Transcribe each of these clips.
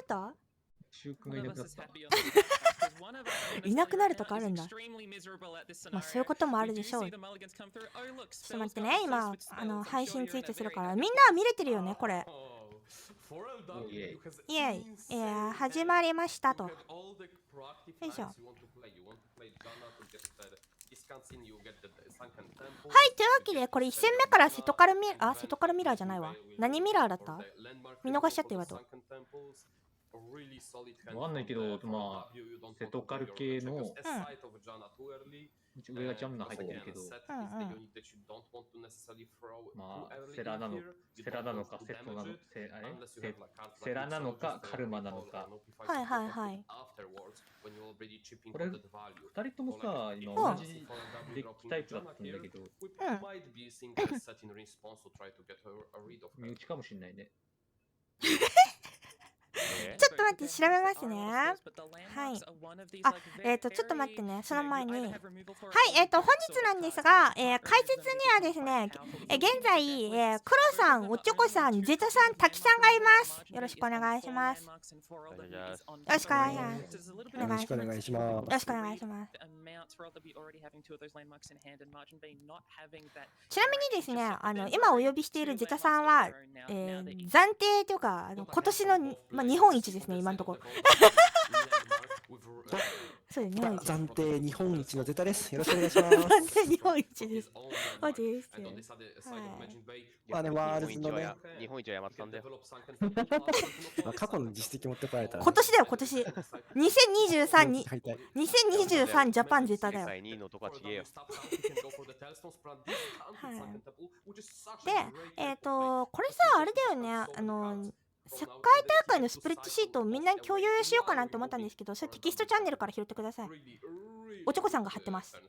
た？シュウ君がいなくなった。いなくなるとかあるんだ。まあそういうこともあるでしょう。ちょっと待ってね、今配信ツイートするから、みんなは見れてるよねこれ。イエイ、始まりましたと。よいしょ。はい、というわけでこれ1戦目からセトカルミラーじゃないわ。何ミラーだった？見逃しちゃってよと。わかんないけど、まあ、セトカル系の、上がジャムナ入ってるけど、まあ、セラなのか、セラなのか、カルマなのか。はいはいはい。これ、2人ともさ、今同じデッキタイプだったんだけど、身内かもしんないね。ちょっと待って、調べますね。はい。ちょっと待ってね、その前に。はい、本日なんですが、解説にはですね、現在、クロさん、おちょこさん、ゼタさん、タキさんがいます。よろしくお願いします。よろしくお願いします。よろしくお願いします。よろしくお願いします。ちなみにですね、今お呼びしているゼタさんは、暫定というか、今年の、日本一ですね、今のところ。そうですね。暫定日本一のゼタです。よろしくお願いします。暫定日本一です。マジですよ。まあね、ワールズのね、日本一は山田さんだよ。過去の実績持ってこられたら。今年だよ、今年。2023ジャパンゼタだよ。で、これさ、あれだよね、世界大会のスプレッドシートをみんなに共有しようかなって思ったんですけど、それテキストチャンネルから拾ってください。おちょこさんが貼ってます。はい、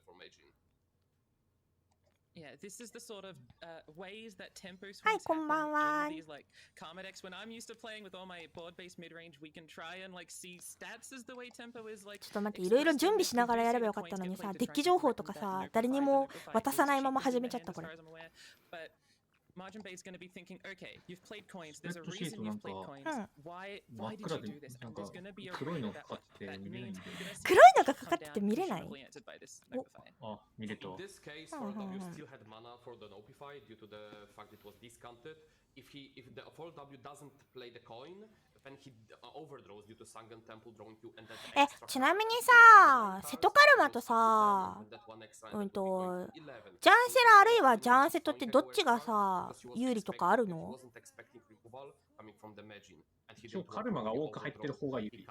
こんばんは。ちょっと待って、いろいろ準備しながらやればよかったのにさ、デッキ情報とかさ、誰にも渡さないまま始めちゃったこれ。Margin Bay is going to be thinking, okay, you've played coins. There's a reason you've played coins. Why did you do this? And there's going to be a reason that means 黒いのがかかってて見れない？あ、見れた。In this case, for W still had mana for the Opify due to the fact it was discounted. If the 4W doesn't play the coin, then he overdraws due to Sunken Temple drawing you and that extra. ちなみにさ、セトカルマとさ、ジャンセラあるいはジャンセトってどっちがさ、有利とかあるの？一応カルマが多く入ってる方が有利。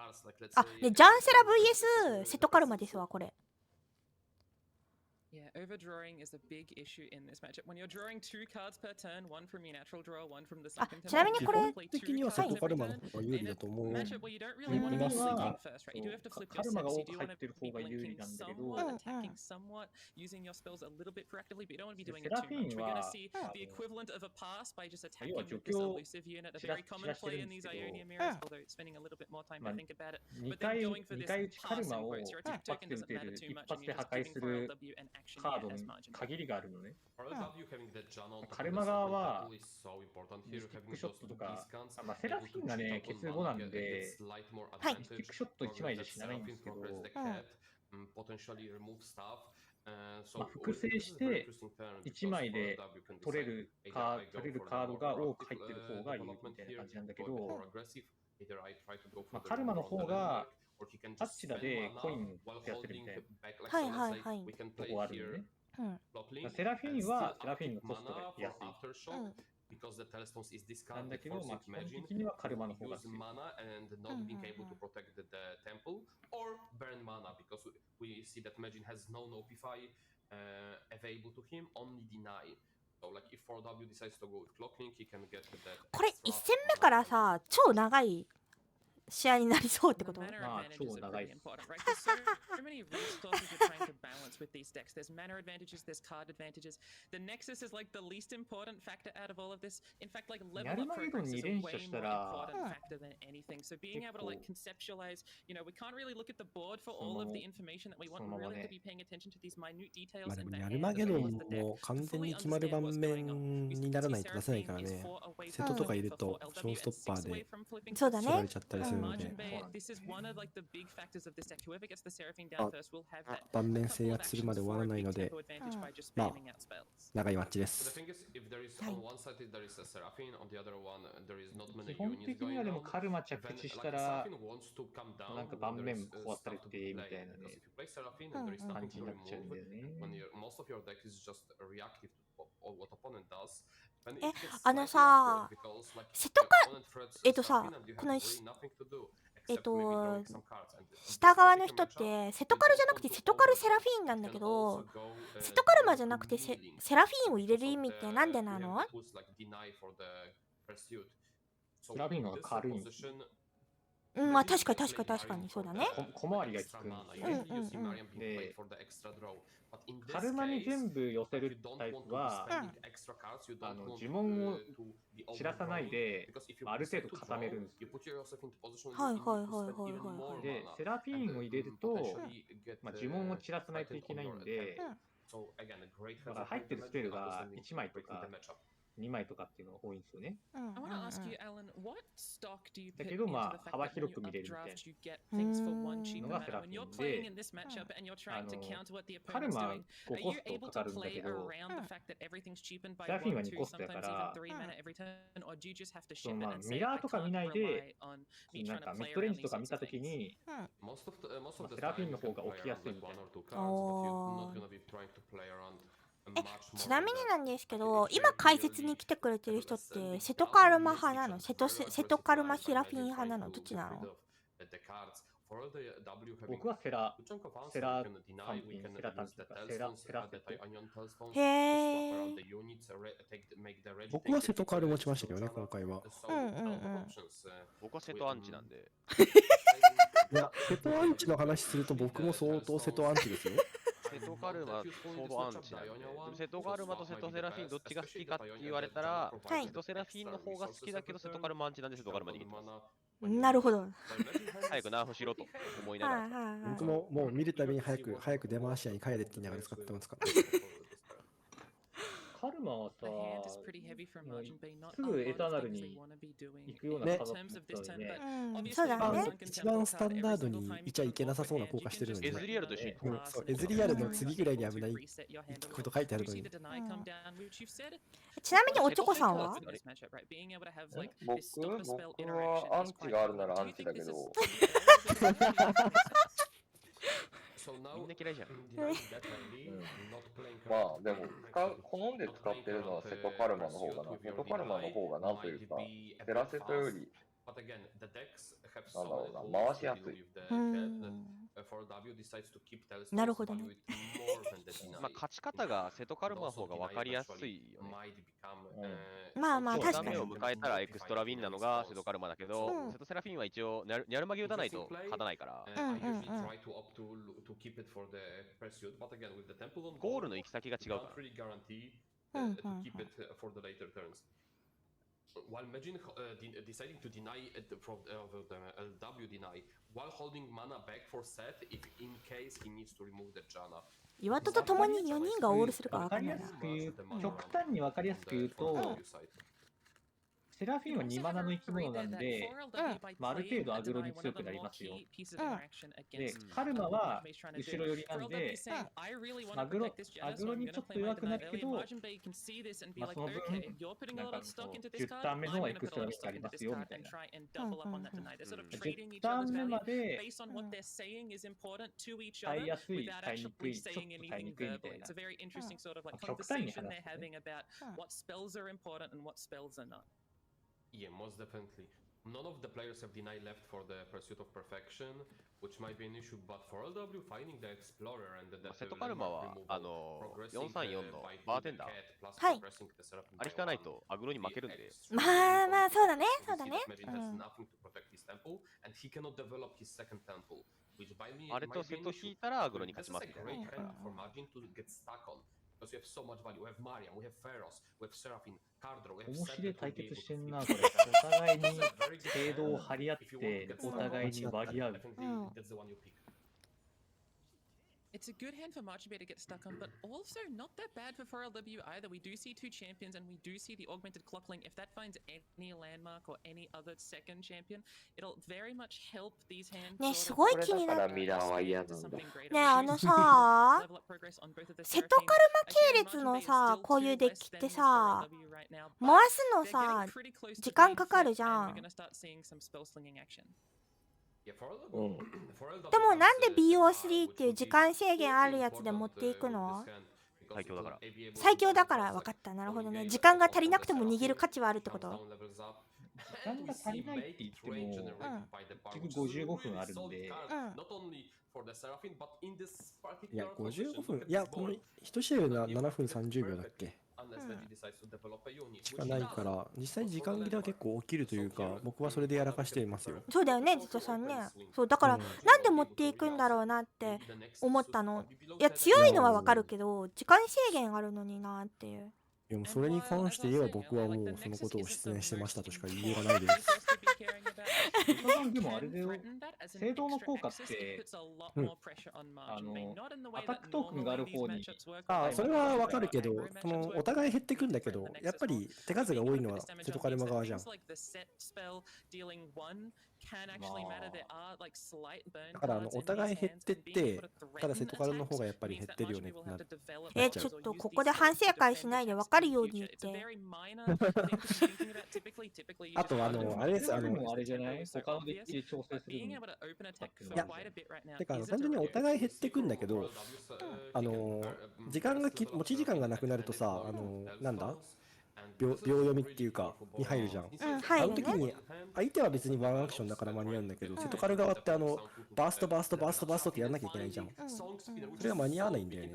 あ、でジャンセラ VS セトカルマですわこれ。Yeah, overdrawing is a big issue in this matchup. When you're drawing 2 cards per turn, one from your natural draw, one from the second turn. ちなみにこれ的にはセトカルマの方が有利だと思う。matchup where you don't really want to be flipping first, right? You do have to flip your sets, so you do want to be blinking somewhat, attacking somewhat, using your spells a little bit proactively, but you don't want to be doing it too much. We're going to see the equivalent of a pass by just attacking with this elusive unit, a very common play in these Ionian mirrors, although spending a little bit more time to think about it. But then going for this passing boats, your attack token doesn't matter too much, and you're just giving for LW and action here as much. 限りがあるのね。カルマ側はミスティックショットとか、まあ、セラフィンがね、欠5なんで、ミスティックショット1枚じゃ死なないんですけど、まあ、複製して1枚で取れるカードが多く入ってる方がいいみたいな感じなんだけど、まあ、カルマの方がタッチだでコイン増やせるみたいなとこあるよね。セラフィンはセラフィンのコストが安い。なんだけど、まあ、基本的にはカルマの方が強い。これ1戦目からさ、超長い試合になりそうってこと？まあ超長い。やるまげど2連射したら、やるまげどんも完全に決まる盤面にならないと出せないからね。セットとかいるとショーストッパーで取られちゃったりするるので、盤面制圧するまで終わらないので、まあ、長いマッチです。基本的にはでもカルマ着地したら、なんか盤面壊されてみたいなね、感じになっちゃうんだよね。さ、瀬戸か、この下側の人って瀬戸カルじゃなくて瀬戸カルセラフィーンなんだけど、瀬戸カルマじゃなくてセラフィーンを入れる意味ってなんでなの？セラフィーンの方が軽いんですよ。まあ確かにそうだね。小回りが利くんですよね。で、カルマに全部寄せるタイプは、呪文を散らさないで、ある程度固めるんですよ。で、セラフィーンを入れると、呪文を散らさないといけないんで、だから入ってるスペルが1枚とか2枚とかっていうのが多いんですよね。だけど、まあ、幅広く見れるみたいなのがセラフィーンで、カルマ5コストかかるんだけど、セラフィーンは2コストやから、ミラーとか見ないで、なんかミッドレンジとか見たときに、セラフィーンの方が起きやすいみたいな。ちなみになんですけど、今解説に来てくれてる人って瀬戸カルマ派なの？瀬戸カルマセラフィン派なの？どっちなの？僕はセラ単品、セラセト。へえ。僕は瀬戸カル持ちましたけどね、今回は。僕は瀬戸アンチなんで。いや、瀬戸アンチの話すると僕も相当瀬戸アンチですよ。瀬戸カルマ、相当アンチなんで。瀬戸カルマと瀬戸セラフィンどっちが好きかって言われたら、瀬戸セラフィンの方が好きだけど瀬戸カルマアンチなんで瀬戸カルマに行きます。なるほど。早くナーフしろと思いながら。僕ももう見るたびに早く出回し屋に帰れって言いながら使ってますから。カルマはさ、すぐエターナルに行くようなカードだったので、そうだね。一番スタンダードにいちゃいけなさそうな効果してるのに、エズリアルと一緒にエズリアルの次ぐらいに危ないこと書いてあるのに。ちなみにおちょこさんは？僕はアンチがあるならアンチだけどみんな嫌いじゃん。まあでも好んで使ってるのは瀬戸カルマの方がな。瀬戸カルマの方がなんというか、セラセトよりなんだろうな、回しやすい。なるほどね。まあ勝ち方が瀬戸カルマの方が分かりやすいよね。まあまあ確かに。ダメを迎えたらエクストラウィンなのが瀬戸カルマだけど、瀬戸セラフィンは一応ニャルマギ打たないと勝たないから。ゴールの行き先が違うから。While deciding to deny from the LW deny while holding mana back for Seth if in case he needs to remove the Janna. 岩戸と共に4人がオールするか分かんないな。極端に分かりやすく言うと、セラフィンは2マナの生き物なんで、ある程度アグロに強くなりますよ。で、カルマは後ろ寄りなんで、アグロにちょっと弱くなるけど、その分、なんか10ターン目のエクストラミスがありますよみたいな。10ターン目まで耐えやすい、耐えにくい、ちょっと耐えにくいみたいな。極端に話すね。Yeah, most definitely. None of the players have denied left for the pursuit of perfection, which might be an issue, but for LW finding the explorer and the 瀬戸カルマは434のバーテンダー、はい。あれ引かないとアグロに負けるんで。まあまあそうだね、そうだね。あれと瀬戸引いたらアグロに勝ちますみたいな。面白い対決してんな、これ。お互いに程度を張り合って、お互いに割り合う。It's a good hand for Marchibay to get stuck on, but also not that bad for 4LW either. We do see two champions and we do see the augmented clock link. If that finds any landmark or any other second champion, it'll very much help these hands. ね、すごい気になる。ミラーは嫌なんだ。ね、さ、瀬戸カルマ系列のさ、こういうデッキってさ、回すのさ、時間かかるじゃん。でもなんで BO3 っていう時間制限あるやつで持っていくの？最強だから。最強だから分かった。なるほどね。時間が足りなくても握る価値はあるってこと？時間が足りないって言っても、結局55分あるんで、いや、55分、いや、この1試合は7分30秒だっけしかないから、実際時間切れは結構起きるというか、僕はそれでやらかしていますよ。そうだよね、実はさんね。そうだから、なんで持っていくんだろうなって思ったの。いや、強いのはわかるけど、時間制限あるのになっていう。でもそれに関して言えば僕はもうそのことを出演してましたとしか言いようがないです。でもあれで聖堂の効果って、アタックトークンがある方に。ああ、それはわかるけど、そのお互い減ってくんだけど、やっぱり手数が多いのは瀬戸カルマ側じゃん。だからお互い減ってって、ただ瀬戸カルマの方がやっぱり減ってるよねってなっちゃう。ちょっとここで反省会しないで分かるように言って。あとあれです、あれじゃない？他のデッキで調整するの。いや、てか単純にお互い減ってくんだけど、時間が持ち時間がなくなるとさ、なんだ秒読みっていうかに入るじゃん。あの時に相手は別にワンアクションだから間に合うんだけど、瀬戸カル側ってバーストバーストバーストバーストってやんなきゃいけないじゃん。それが間に合わないんだよね。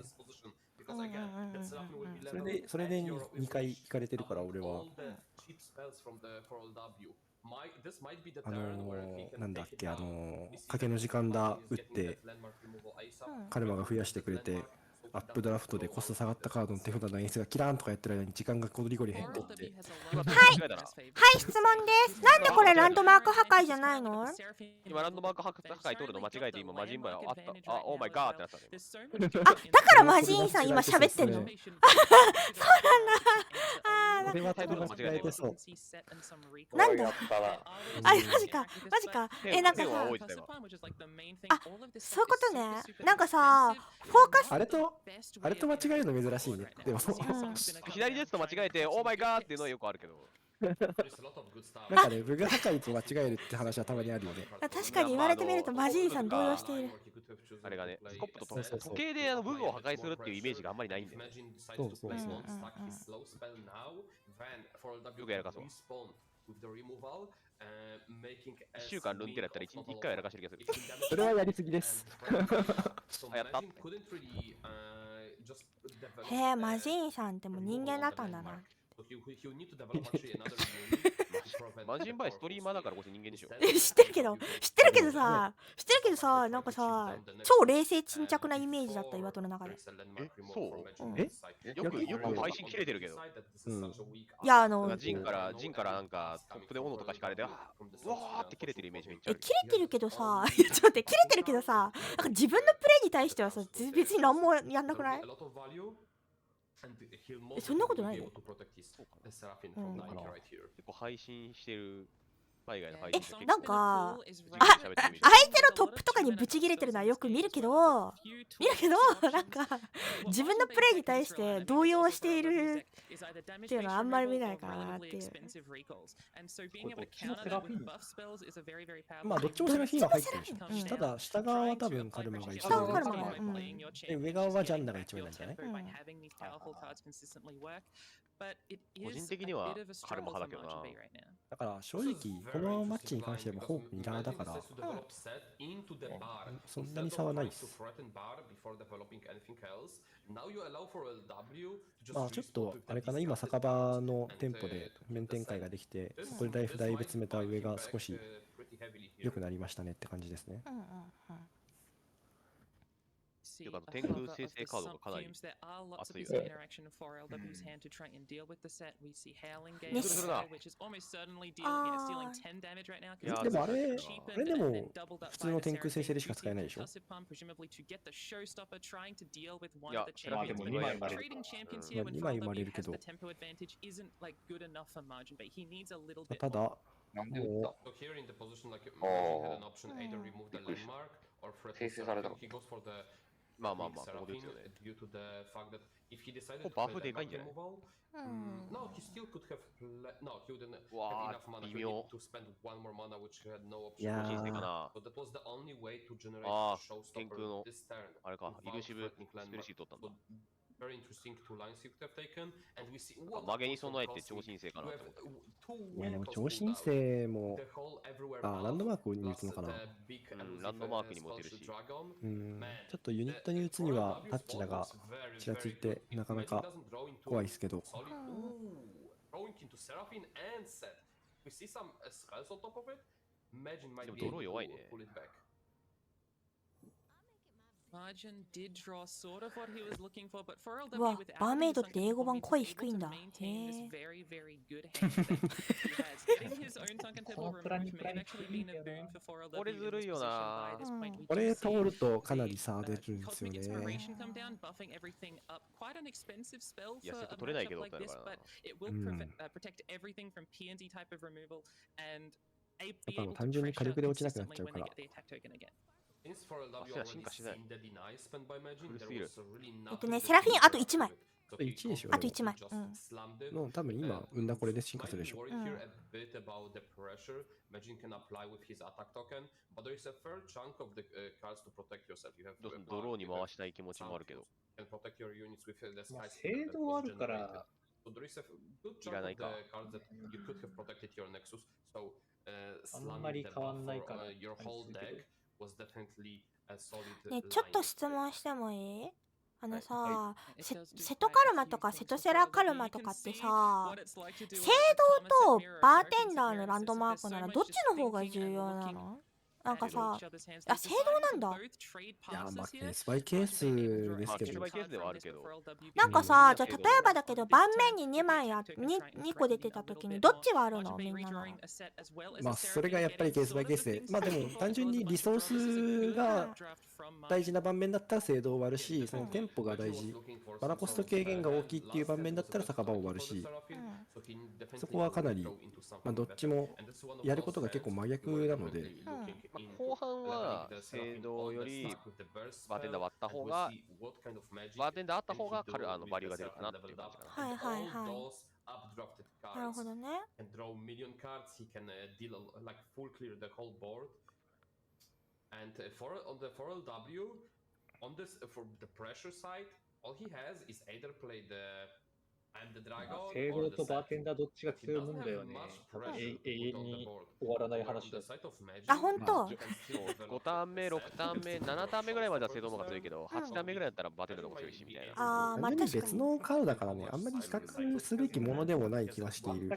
それで2回引かれてるから俺は。なんだっけ、賭けの時間だ打ってカルマが増やしてくれて、アップドラフトでコスト下がったカードの手札の演出がキラーンとかやってる間に時間がゴリゴリ減ってって。はい、質問です。なんでこれランドマーク破壊じゃないの？今ランドマーク破壊取るの間違えて今マジンバイあった。あ、オーマイガーってなったね。あ、だからマジンさん今喋ってんの？そうなんだ。これは多分間違えてそう。なんだ。マジか。なんかさ、あ、そういうことね。なんかさ、フォーカスあれと間違えるの珍しいね。でも左のやつと間違えてオーマイガーっていうのはよくあるけど。なんかね、ブグ破壊と間違えるって話はたまにあるよね。確かに言われてみるとマジーさん動揺している。あれがね、スコップと時計でブグを破壊するっていうイメージがあんまりないんで。そう。よくやらかそう。1週間ルンテラやったら1回やらかしてる気がする。それはやりすぎです。あ、やった。へえ、マジーンさんってもう人間だったんだな。マジンバイストリーマーだからこそ人間でしょ。知ってるけどさ、なんかさ、超冷静沈着なイメージだった岩戸の中で。そう？よく配信切れてるけど。いやジンからなんかトップで斧とか引かれて、うわーって切れてるイメージめっちゃある。切れてるけどさ、ちょっと待って、切れてるけどさ、なんか自分のプレイに対してはさ、別に何もやんなくない？そんなことないよ。結構配信してる海外の配信者なんか相手のトップとかにブチ切れてるのはよく見るけどなんか自分のプレイに対して動揺しているっていうのはあんまり見ないかなっていう。まあどっちもセラフィーは入ってるでしょ。ただ下側は多分カルマが一番で、上側はジャンダが一番なんじゃない？個人的にはカルマ派だけどな。だから正直このマッチに関してはホープミラーだから、そんなに差はないです。まあちょっとあれかな、今酒場の店舗で面展開ができて、そこでだいぶ詰めた上が少し良くなりましたねって感じですね。ていうか天空生成カードがかなり熱いよね。でもあれでも普通の天空生成でしか使えないでしょ。いや、セラフィンでも2枚生まれる。2枚生まれるけど。ただ、なんで打った？びっくりした。生成されたの？まあまあまあ、ここですよね。ここバフでかいんじゃない？うわー、微妙。いや人生かな。ああ、天空の、あれか、イルシブスペルシー取ったんだ。曲げに備えて超新星かなと思った。いやでも超新星も、ランドマークに打つのかな。ランドマークにも打てるし。ちょっとユニットに打つにはタッチだが、ちらついてなかなか怖いですけど。でもドロー弱いね。うわ、バーメイドって英語版声低いんだ。へえ。これずるいよな。これ通るとかなり差出るんですよね。いや、セット取れないけどってなるからな。やっぱ単純に火力で落ちなくなっちゃうから。進化しない。古すぎる。セラフィンあと1枚。1でしょ。あと1枚。もう多分今生んだこれで進化するでしょ。ドローに回したい気持ちもあるけど。精度あるから。いらないか。あんまり変わんないから。ね、ちょっと質問してもいい？さ、瀬戸カルマとか瀬戸セラカルマとかってさ、聖堂とバーテンダーのランドマークならどっちの方が重要なの？なんかさ、あ、聖堂なんだ。いや、まあケースバイケースですけど。なんかさ、じゃあ例えばだけど盤面に2枚2個出てた時にどっちがあるの？みんなの。まあそれがやっぱりケースバイケースで、まあでも単純にリソースが大事な盤面だったら聖堂を割るし、そのテンポが大事、マナコスト軽減が大きいっていう盤面だったら酒場を割るし、そこはかなり、まあどっちもやることが結構真逆なので。後半は聖堂よりバーテンダー割った方が、バーテンダーあった方がバリューが出るかなっていう感じかな。はいはいはい。なるほどね。聖堂とバーテンダーどっちが強いもんだよね。永遠に終わらない話だ。あ、ほんと？5ターン目、6ターン目、7ターン目ぐらいまでは聖堂の方が強いけど、8ターン目ぐらいだったらバーテンダーの方が強いしみたいな。ああ、まあ確かに別のカードだからね、あんまり比較すべきものでもない気はしている。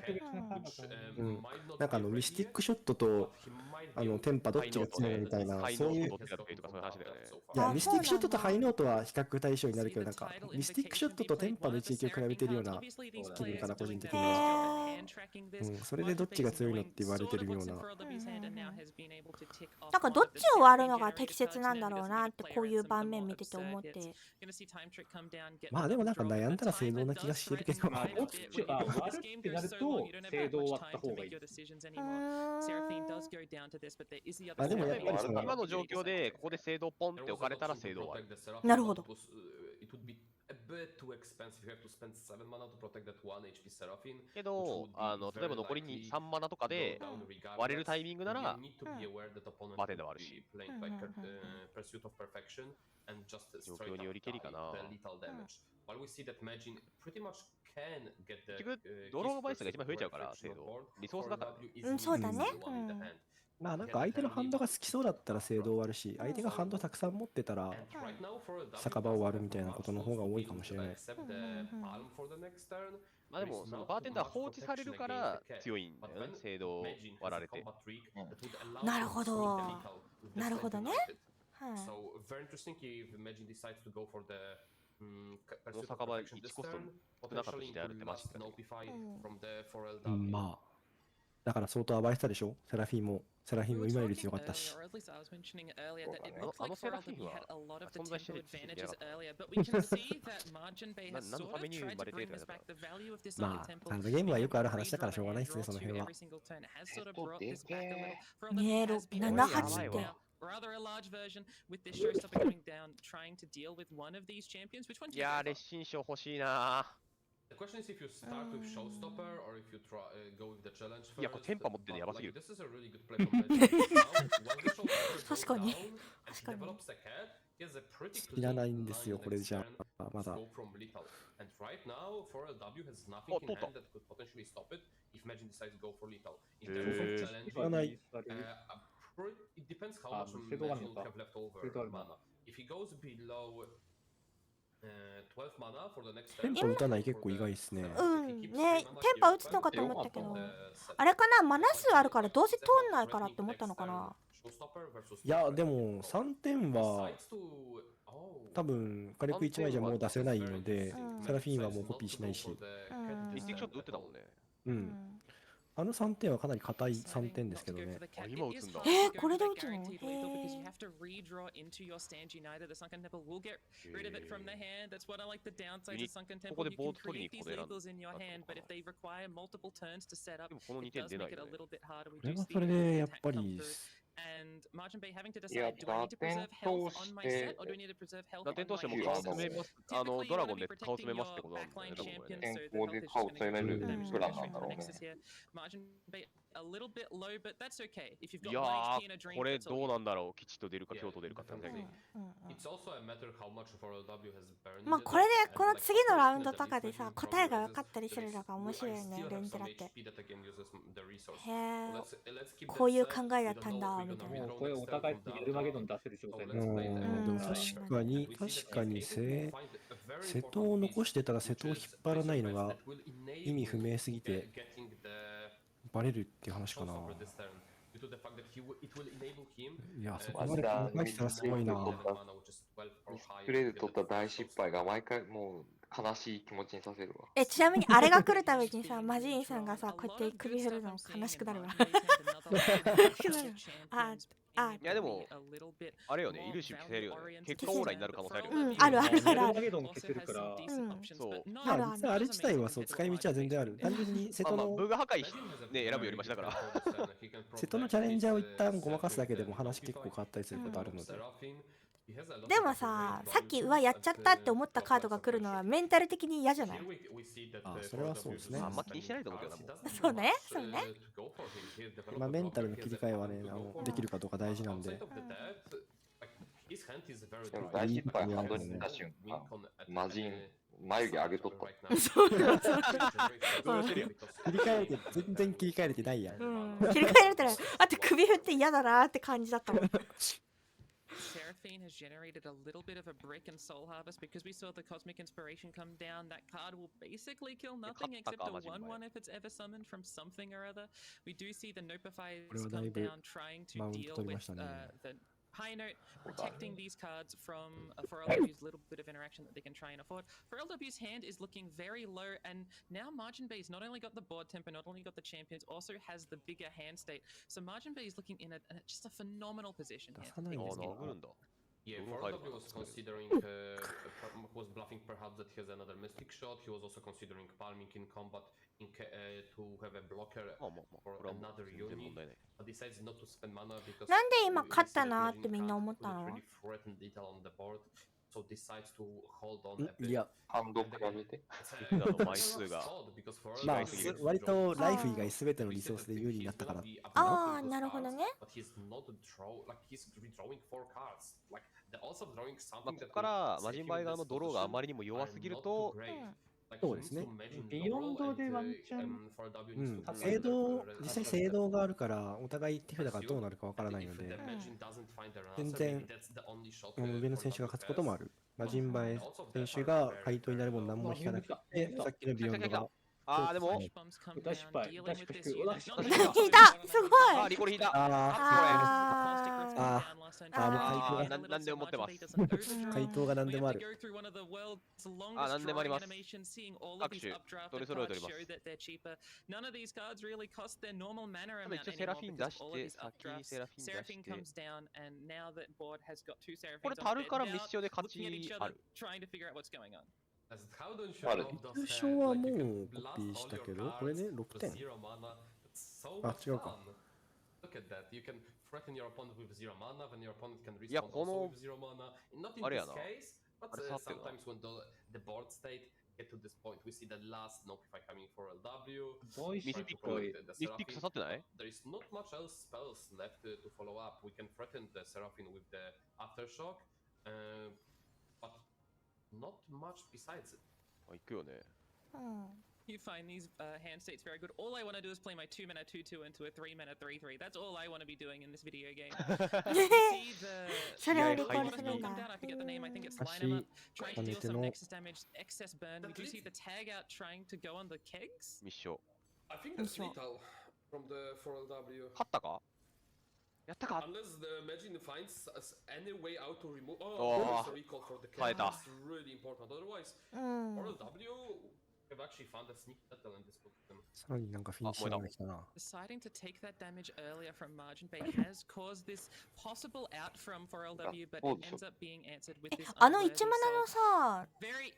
なんかミスティックショットとテンパどっちが強いみたいな、そういう。いや、ミスティックショットとハイノートは比較対象になるけど、なんかミスティックショットとテンパの一撃を比べてるような気分かな、個人的には。それでどっちが強いのって言われてるような。なんかどっちを割るのが適切なんだろうなってこういう盤面見てて思って。まあでもなんか悩んだら聖堂な気がしてるけど、割るってなると聖堂を割った方がいい。あ、でもやっぱり今の状況でここで聖堂ポンって置かれたら聖堂割る。なるほど。けど、例えば残りに3マナとかで割れるタイミングなら、バーテンダー割るし。状況によりけりかな。結局、ドローバイスが一番増えちゃうから、精度。リソースだからね。そうだね。まあなんか相手のハンドが好きそうだったら精度を割るし、相手がハンドたくさん持ってたら酒場を割るみたいなことの方が多いかもしれない。まあでも、そのバーテンダー放置されるから強いんだよね、精度を割られて。なるほど。なるほどね。大阪は1コスト少なかった時代あるってマジで。まあ、だから相当暴れてたでしょ、セラフィンも今より強かったし。あのセラフィンは存在してるって言ってなかった。何のために生まれてるかだから。まあ、カードゲームはよくある話だからしょうがないですね、その辺は。ねえ、7、8って。いやー、レッシン賞欲しいないや、これテンパ持ってるのやばすぎる。確かに。いらないんですよ、これじゃあ、まだ。お、通った。いらない。テンパ打たない結構意外ですね。うんね、テンパ打つのかと思ったけど、あれかな、マナ数あるからどうせ通んないからって思ったのかな。いや、でも3点は多分火力1枚じゃもう出せないので、セラフィンはもうコピーしないし。リスティックショット打ってたもんね。うん。あの3点はかなり硬い3点ですけどね。あ、今打つんだ。これで打つの？ここでボード取りに行くこと選んだ。でもこの2点出ないよね。これはそれでやっぱり。いや、打点通しても顔詰めます。ドラゴンで顔詰めますってことなんだよね、多分これね。健康で顔詰めるプランなんだろうね。いやー、これどうなんだろう。吉と出るか京都出るかって感じだけど。まあこれでこの次のラウンドとかでさ、答えが分かったりするのが面白いよね、ルンテラって。へえ、こういう考えだったんだみたいな。これお互いやるまげどん出せる状態ですね。でも確かに瀬戸を残してたら瀬戸を引っ張らないのが意味不明すぎてバレるっていう話かな。いや、そこまで考えてたらすごいな。ミスプレーで取った大失敗が毎回もう悲しい気持ちにさせるわ。ちなみにあれが来るためにさ、マジーンさんがさ、こうやって首振るの悲しくなるわ。いやでも、あれよね、イルシブ消せるよね。結果オーラになる可能性あるよね。ある。そう。あれ自体はそう使い道は全然ある。単純に瀬戸のブーが破壊ね選ぶよりマシだから。瀬戸のチャレンジャーを一旦ごまかすだけでも話結構変わったりすることあるので。でもさっきやっちゃったって思ったカードが来るのはメンタル的に嫌じゃない？あ、それはそうですね。あんま気にしないと思うけどな、もう。そうね。まあメンタルの切り替えはね、できるかどうか大事なんで。でも大失敗ハンドに出た瞬間、マジン眉毛上げとった。全然切り替えれてないやん。切り替えれたら、あと首振って嫌だなって感じだったもん。Seraphine has generated a little bit of a brick and soul harvest because we saw the cosmic inspiration come down. That card will basically kill nothing except a 1/1 if it's ever summoned from something or other. We do see the Nopifies come down trying to deal with the high note, protecting these cards from for LW's little bit of interaction that they can try and afford. For LW's hand is looking very low, and now Margin Bay's not only got the board tempo, not only got the champions, also has the bigger hand state. So Margin Bay is looking in just a phenomenal position here. Yeah, FRW was considering, was bluffing perhaps that he has another Mystic Shot. He was also considering palming in combat to have a blocker for another unit, but decides not to spend mana because なんで今勝ったなってみんな思ったの？ threatened little on the board, so decides to hold on a bit. いや、ハンド比べて。枚数がまあ割とライフ以外すべてのリソースで有利になったから。ああ、なるほどね。ここからマジンバイ側のドローがあまりにも弱すぎると、そうですね。ビヨンドでワンチャン、実際聖堂があるからお互い手札がどうなるかわからないので、全然上の選手が勝つこともある。マジンバイ選手が回答になるもの何も引かなくて、さっきのビヨンドが。あーでも歌失敗。引いた、すごい。リコル引いた。何でも持ってます。回答が何でもある。何でもあります。各種、どれ揃えております。一応セラフィン出して、先にセラフィン出して。これ、タルからミッションで勝ちある。優勝はもうコピーしたけど、これね、6点。あ、違うか。いや、この、あれやな。あれ触ってるな。ミスティック刺さってない？行くよね。You find these hand states very good. All I want to do is play my 2 mana 2/2 into a 3 mana 3/3. That's all I want to be doing in this video game. So I recall forget the name. I think it's line them up, trying to deal some nexus damage, excess burn. We do see the tag out trying to go on the kegs. ミッション。 I think that's lethal from the 4LW. 勝ったか？やったか？ Unless the Magin finds any way out to remove. Oh, there's a recall for the fight keg. It's really important. Otherwise, 4LW have actually found a sneak battle in this position. さらになんかフィニッシュが来たな。Deciding to take that damage earlier from Margin Bay has caused this possible out from 4LW, but it ends up being answered with this. あの1マナのさ、 Very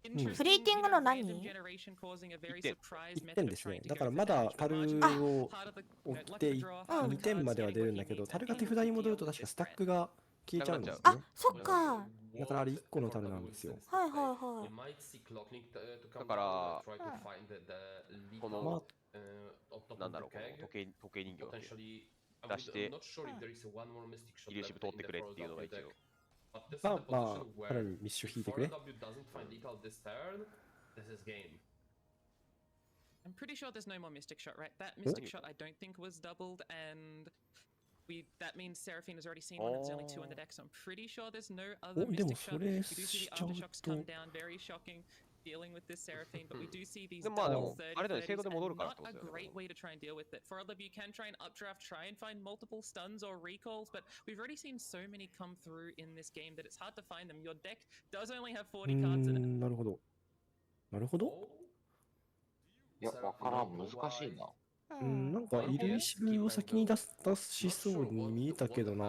フリーティングの何1 1点ですね。だからまだタルを追って2点までは出るんだけど、タルが手札に戻ると確かスタックが消えちゃうんですよね。あ、そっか。だからあれ1個のタルなんですよ。はいはいはい。だから、この、なんだろう、この時計人形だけ出して、イリューシブ通ってくれっていうのが一応。まあまあ、さらにミッシュ引いてくれ。I'm pretty sure there's no more Mystic Shot, right? That Mystic Shot I don't think was doubled, and that means Seraphine has already seen one, and there's only 2 in the deck, so I'm pretty sure there's no other Mystic Shot. We do see the Aftershocks come down, very shocking. Dealing with this Seraphine, but we do see these double 30s and not a great way to try and deal with it. For LW, you can try and updraft, try and find multiple stuns or recalls, but we've already seen so many come through in this game that it's hard to find them. Your deck does only have 40 cards in it. なるほど。なるほど。いや、わからん、難しいな。なんかイリューシブを先に出しそうに見えたけどな。ち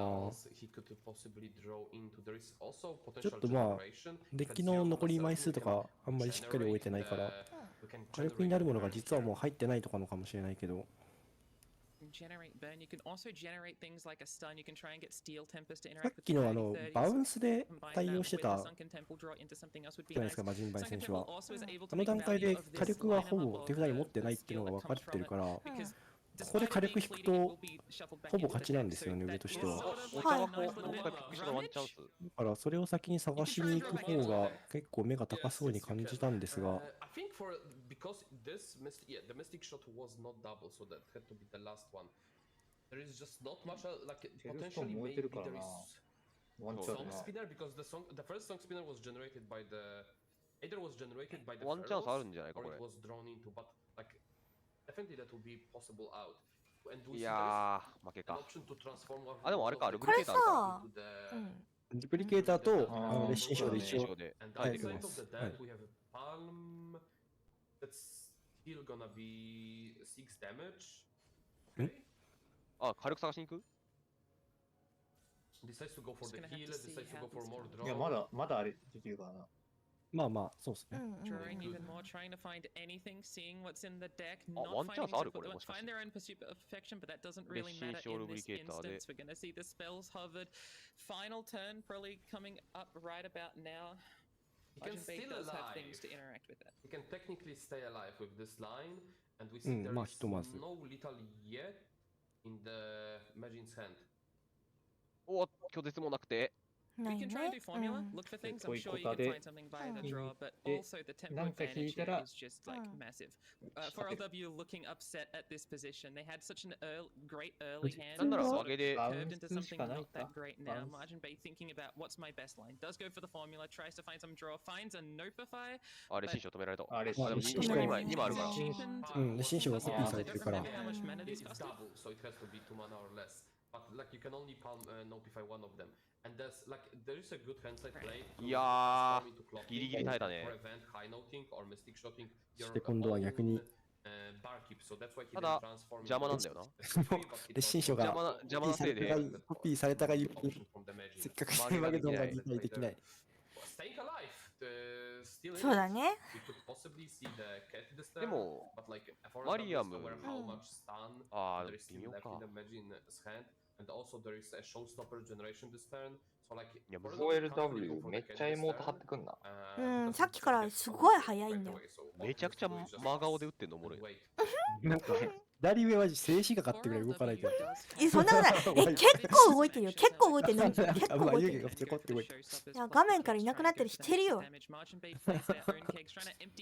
ょっとまあ、デッキの残り枚数とかあんまりしっかり終えてないから、火力になるものが実はもう入ってないとかのかもしれないけど。さっきのバウンスで対応してたじゃないですか、マジンバイ選手は。あの段階で火力はほぼ手札に持ってないっていうのが分かってるから、ここで火力引くとほぼ勝ちなんですよね、上としては。だからそれを先に探しに行く方が結構目が高そうに感じたんですが。Because this the mystic shot was not double, so that had to be the last one. There is just not much like potentially maybe there is song spinner because the first song spinner was generated by the either was generated by the pharaohs or it was drawn into, but like definitely that would be possible out. And we see an option to transform. あ、でもあれか、ルブこれリケーターさ、リプリケーターとレッシン賞で一応 入ってます。That's still gonna be 6 damage. あ、火力探しに行く？ Decides to go for the heal, decides to go for more draw. いや、まだあれできるからな。まあまあ、そうですね。Drawing even more, trying to find anything, seeing what's in the deck, Oh, not one finding chance it,あるこれ、もしかして。 find their own pursuit of perfection, but that doesn't really matter in this instance. We're gonna see the spells hovered. Final turn probably coming up right about now. He can Legend Bay still does have alive. things to interact with that. He can technically stay alive with this line, and we see there is ひとまず。 no lethal yet in the Magin's hand. おっ、拒絶もなくて。We can try and do formula, look for things. I'm sure you can find something by the draw, but also the tempo advantage here is just like massive. 4LW looking upset at this position. They had such a great early hand. なんなら上げで。 Curved into something not that great now. Margin Bay thinking about what's my best line. Does go for the formula, tries to find some draw, finds a Nopify. あ、レシン賞止められた。あ、レシンでも賞2枚あるから。レッシン賞がコピーされてるから。It's double, so it has to be 2 mana or less. いやー、ギリギリ耐えたね。そして今度は逆にただ、邪魔なんだよな。レッシン賞が邪魔なせいでコピーされたがゆえにせっかくしてるわけでも理解できない。そうだね。でも、マリアム、あー、微妙か。いや、OLW めっちゃエモート貼ってくんな。うん、さっきからすごい早いんだよ。めちゃくちゃ真顔で打ってんのおもろい。なんか左上は静止画かってぐらい動かないけど。そんなことない。結構動いてるよ。結構動いてる。結構動いてる。がちょこって動いてる。いや、画面からいなくなったりしてるよ。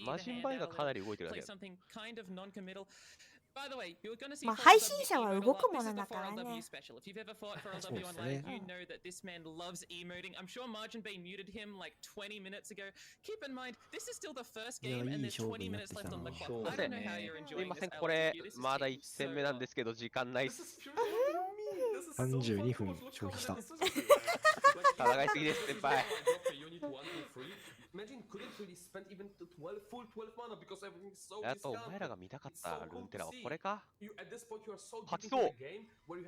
マジンバイがかなり動いてるだけだ。まあ配信者は動くものだからね。すいません、これまだ1戦目なんですけど時間ないっす。32分消費した。戦いすぎです、先輩。あと、お前らが見たかったルーンテラはこれか？吐きそう。これ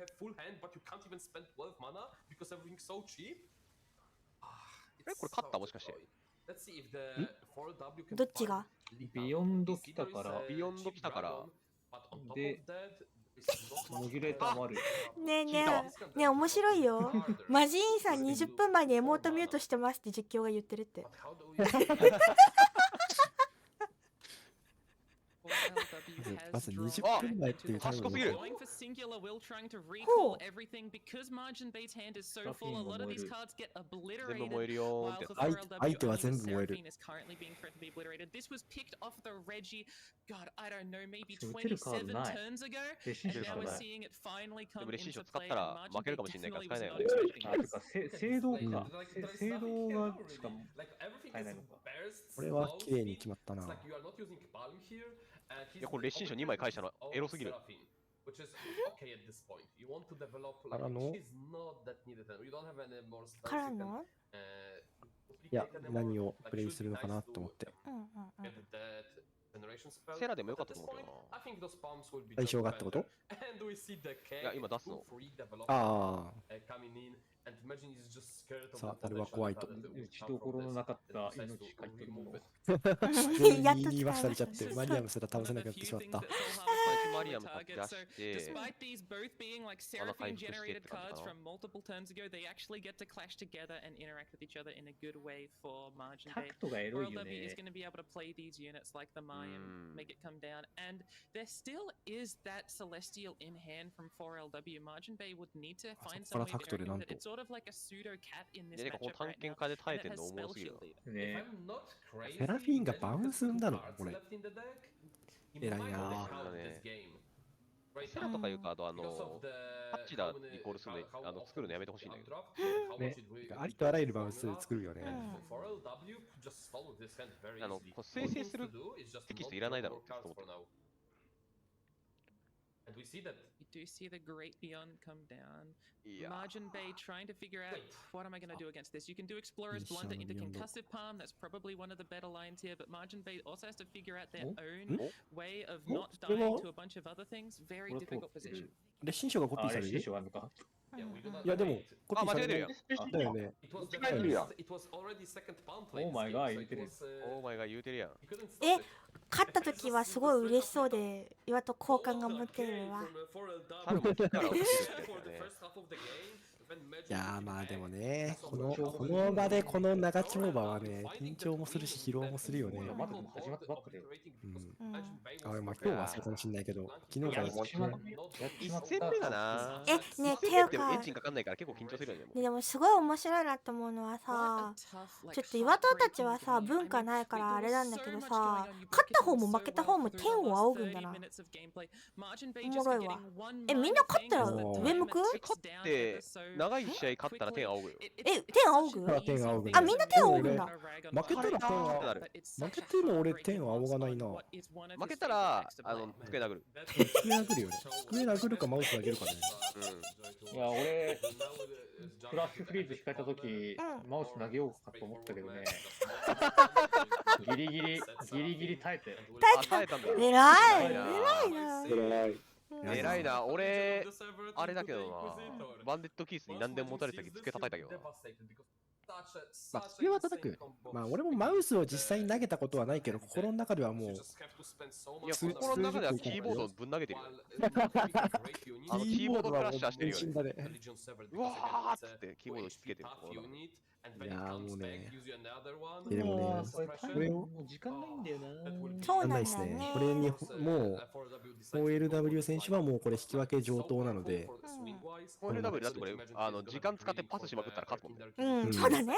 勝ったもしかして。どっちが？ビヨンド来たから。ビヨンド来たから。で、モギュレーターもある。ねえねえ、ねえ面白いよ。マジーンさん20分前にエモートミュートしてますって実況が言ってるって。まず20分前っていうタイム賢すぎる。全部燃えるよーって。相手は全部燃える。打てるカードない。レシンショ使ない。でもレシンショ使ったら負けるかもしれないから使えないよね。あ、てか、聖堂か。聖堂がしか使えないのか。これは綺麗に決まったな。いや、これレッシンション2枚返したのエロすぎる。からのからのいや、何をプレイするのかなと思って。セラでもよかったと思うけどな。対象がってこと？いや、今出すの。ああ。さあ、誰は怖いと。打ちどころのなかった命書いてるもの。やっと言い忘れちゃって、マリアムすら倒せなくなってしまった。マリアム書き出して、まだ回復してって感じかな。タクトがエロいよね。そこからタクトでなんと。で、この探検家で耐えてんのおもろすぎるな。ね。セラフィーンがバウンスんだのこれ。偉いなぁ。セラとかいうカード、パッチだイコールするの、作るのやめてほしいんだけど。ね、ありとあらゆるバウンス作るよね。生成するテキストいらないだろうって思って。Do you see the great beyond come down? Margin Bay trying to figure out what am I going to do against this? You can do Explorer's Blunder into Concussive Palm. That's probably one of the better lines here. But Margin Bay also has to figure out their own way of not dying to a bunch of other things. Very difficult position. レッシン賞がコピーされる？レッシン賞あるのか？いやでもコピーされるよ。だよね。間違えてるやん。オーマイガー言うてる。オーマイガー言うてるやん。勝った時はすごい嬉しそうで、岩と好感が持てるわ。いやーまあでもね、この場でこの長丁場はね、緊張もするし疲労もするよね。まだでも始まったばっかで。まあ今日はそうかもしれないけど、昨日から1戦目がな。ねていうか、エンジンかかんないから結構緊張するよね。でもすごい面白いなと思うのはさ、ちょっと岩戸たちはさ文化ないからあれなんだけどさ、勝った方も負けた方も天を仰ぐんだな。おもろいわ。みんな勝ったら上向く？勝って長い試合勝ったら天仰ぐよ。え、天仰ぐ？天仰ぐ。あ、みんな天仰ぐんだ。負けたら天仰ぐ。負けても俺天仰がないな。負けたら、机殴る。机殴るよね。机殴るかマウス上げるかね。いや、俺、フラッシュフリーズ控えたとき、マウス投げようかと思ったけどね。ギリギリ耐えて。耐えたんだ。偉いな。偉いな。俺、あれだけどな。バンデットキースに何でも持たれた時机叩いたけどな。まあ、机は叩く。まあ、俺もマウスを実際に投げたことはないけど、心の中ではもう。いや、心の中ではキーボードをぶん投げてるよ。キーボードクラッシャーしてるよね。うわーっつってキーボードつけてる。いやーもうね。でもね、これもう時間ないんだよな。そうなんだですね。これにもう OLW 選手はもうこれ引き分け上等なので。OLW だってこれ時間使ってパスしまくったら勝つもんね。うん、そうだね。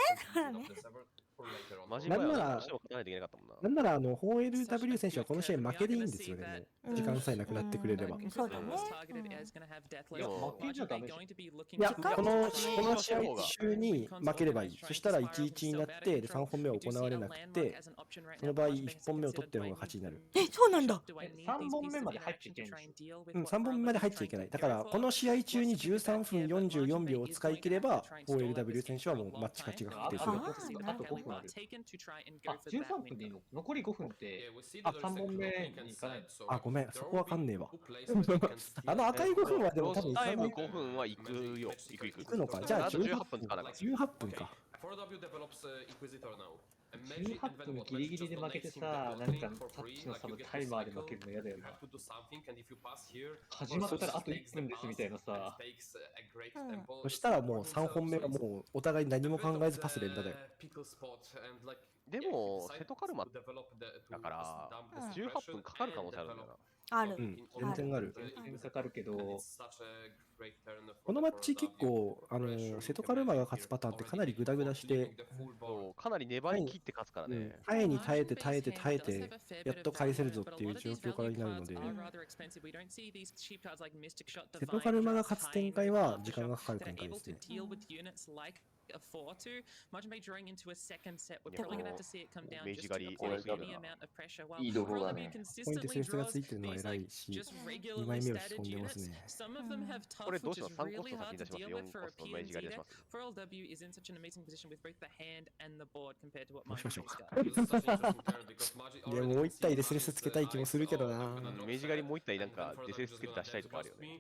マジで勝たないといけなかったもんな。なんならOLW 選手はこの試合負けでいいんですよね。時間さえなくなってくれれば。そうだね。いや、負けじゃダメ。いや、この試合中に負ければいい。そしたら1-1になって、3本目は行われなくて、その場合1本目を取ってる方が勝ちになる。え、そうなんだ。3本目まで入っちゃいけない。3本目まで入っちゃいけない。だから、この試合中に13分44秒を使い切れば、OLW 選手はもうマッチ勝ちが確定する。あと5分ある。あ、13分でいいの？残り5分って、3本目に行かないの？あ、ごめん、そこわかんねえわ。赤い5分はでも多分タイム5分は行くよ。行くのか。じゃあ18分かな。18分か。18分ギリギリで負けてさ、なんかタッチの差のタイマーで負けるの嫌だよな。始まったらあと1分ですみたいなさ。そしたらもう3本目はもうお互い何も考えずパス連打だよ。でも、瀬戸カルマだから、18分かかる可能性あるんだよな。ある。全然ある。全然かかるけど、このマッチ結構、瀬戸カルマが勝つパターンってかなりグダグダして、かなり粘り切って勝つからね。耐えに耐えて、やっと返せるぞっていう状況からになるので、瀬戸カルマが勝つ展開は時間がかかる展開ですね。明治狩りいいところだね。ポイントする人がついてるのは偉いし、2枚目を仕込んでますね。これどうします？ 3 コスト先に出します？ 4 コスト明治狩り出します？どうしましょうか。いや、もう1体デスレスつけたい気もするけどな。明治狩りもう1体なんかデスレスつけて出したいとかあるよね。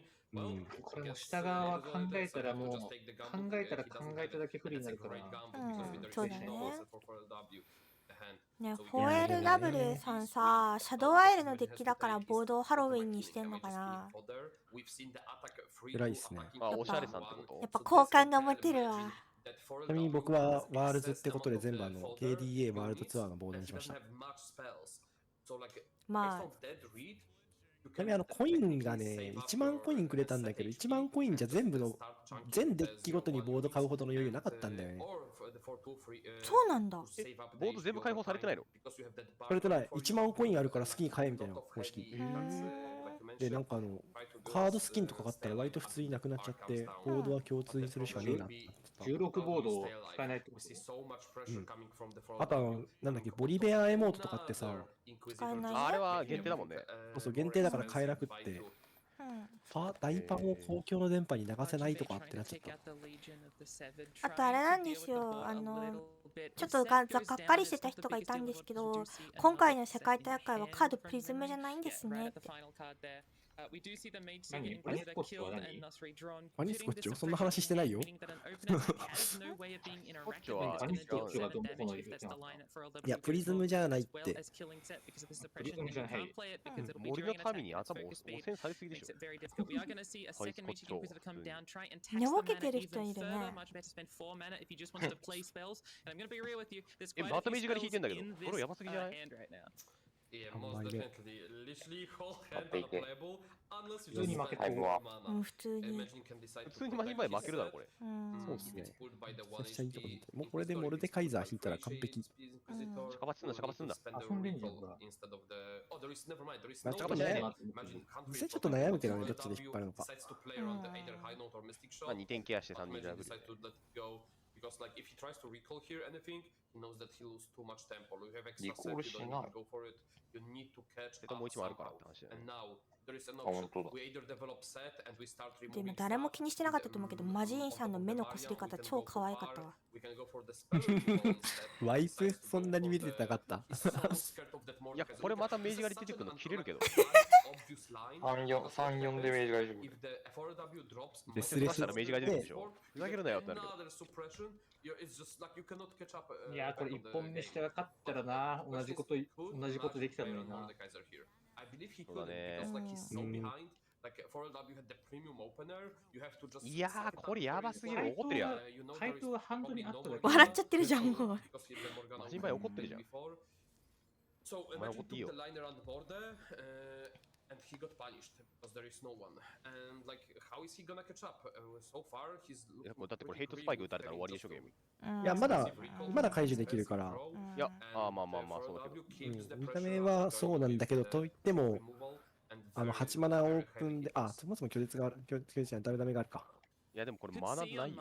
これも下側は考えたらもう、考えただけ不利になるからな。そうだね。ね、4LW さんさ、シャドウアイルのデッキだからボードをハロウィンにしてんのかな。偉いっすね。おしゃれさんってこと？やっぱ好感が持てるわ。ちなみに僕はワールズってことで全部KDA ワールドツアーのボードにしました。まあ。ちなみにコインがね、1万コインくれたんだけど、1万コインじゃ全デッキごとにボード買うほどの余裕なかったんだよね。そうなんだ。ボード全部開放されてないの？されてない。1万コインあるから好きに買えみたいな方式。で、なんかカードスキンとか買ったら割と普通になくなっちゃって、ボードは共通にするしかねえなって。16ボードを使えないってこと？あとなんだっけ、ボリベアエモートとかってさ、使えない。あれは限定だもんね。そう、限定だから買えなくって、大パンを公共の電波に流せないとかってなっちゃった。あとあれなんですよ、ちょっとがっかりしてた人がいたんですけど、今回の世界大会はカードプリズムじゃないんですねって。何？バニスコッチは何？バニスコッチはそんな話してないよ。バニスコッチはどこのいるじゃん。いや、プリズムじゃないって。プリズムじゃない。森の民に頭汚染されすぎでしょ。寝ぼけてる人いるね。また明治狩り引いてんだけど、これやばすぎじゃない？あんまりね。普通に負けたタイムは。普通に。普通にマジンバイ負けるだろ、これ。そうですね。めちゃくちゃいいとこ見て。もうこれでモルデカイザー引いたら完璧。シャカバチすんだ、シャカバチすんだ。遊んでんじゃん、ほら。まあちょっとね、実際ちょっと悩むけどね、どっちで引っ張るのか。まあ2点ケアして3人ラブル。Because like if he tries to recall here anything, he knows that he loses too much tempo. You have extra Recall set, you don't need しない。 to go for it. You need to catch でもう up 1もあるからっ somehow. て話だ And ね。 now there is an あ、本 option. 当だ。 We either develop set and we start でも removing 誰も stuff 気にしてなかったと思うけど、マジーンさんの目のこすり方超可愛かったわ。ワイプそんなに見てなかった。いや、これまた明治狩り出てくるの切れるけど。3、4で明治がいる。で、スレスしたら明治狩り出てくるでしょ。ふざけるなよってなるけど。いや、これ1本目して勝ったらな、同じことできたのにな。そうだね。いやー、これやばすぎる。怒ってるやん。回答がハンドにあっただけ。笑っちゃってるじゃん、もう。マジンバイ怒ってるじゃん。お前怒っていいよ。And he got punished because there is no one. And like, how is he gonna catch up? So far, he's. だってこれヘイトスパイク打たれたら終わりでしょ、ゲーム。いや、まだ解除できるから。いや、まあそうだけど。見た目はそうなんだけど、といっても、8マナオープンで、そもそも拒絶がある、拒絶じゃダメがあるか。いやでもこれマナないよ、ね。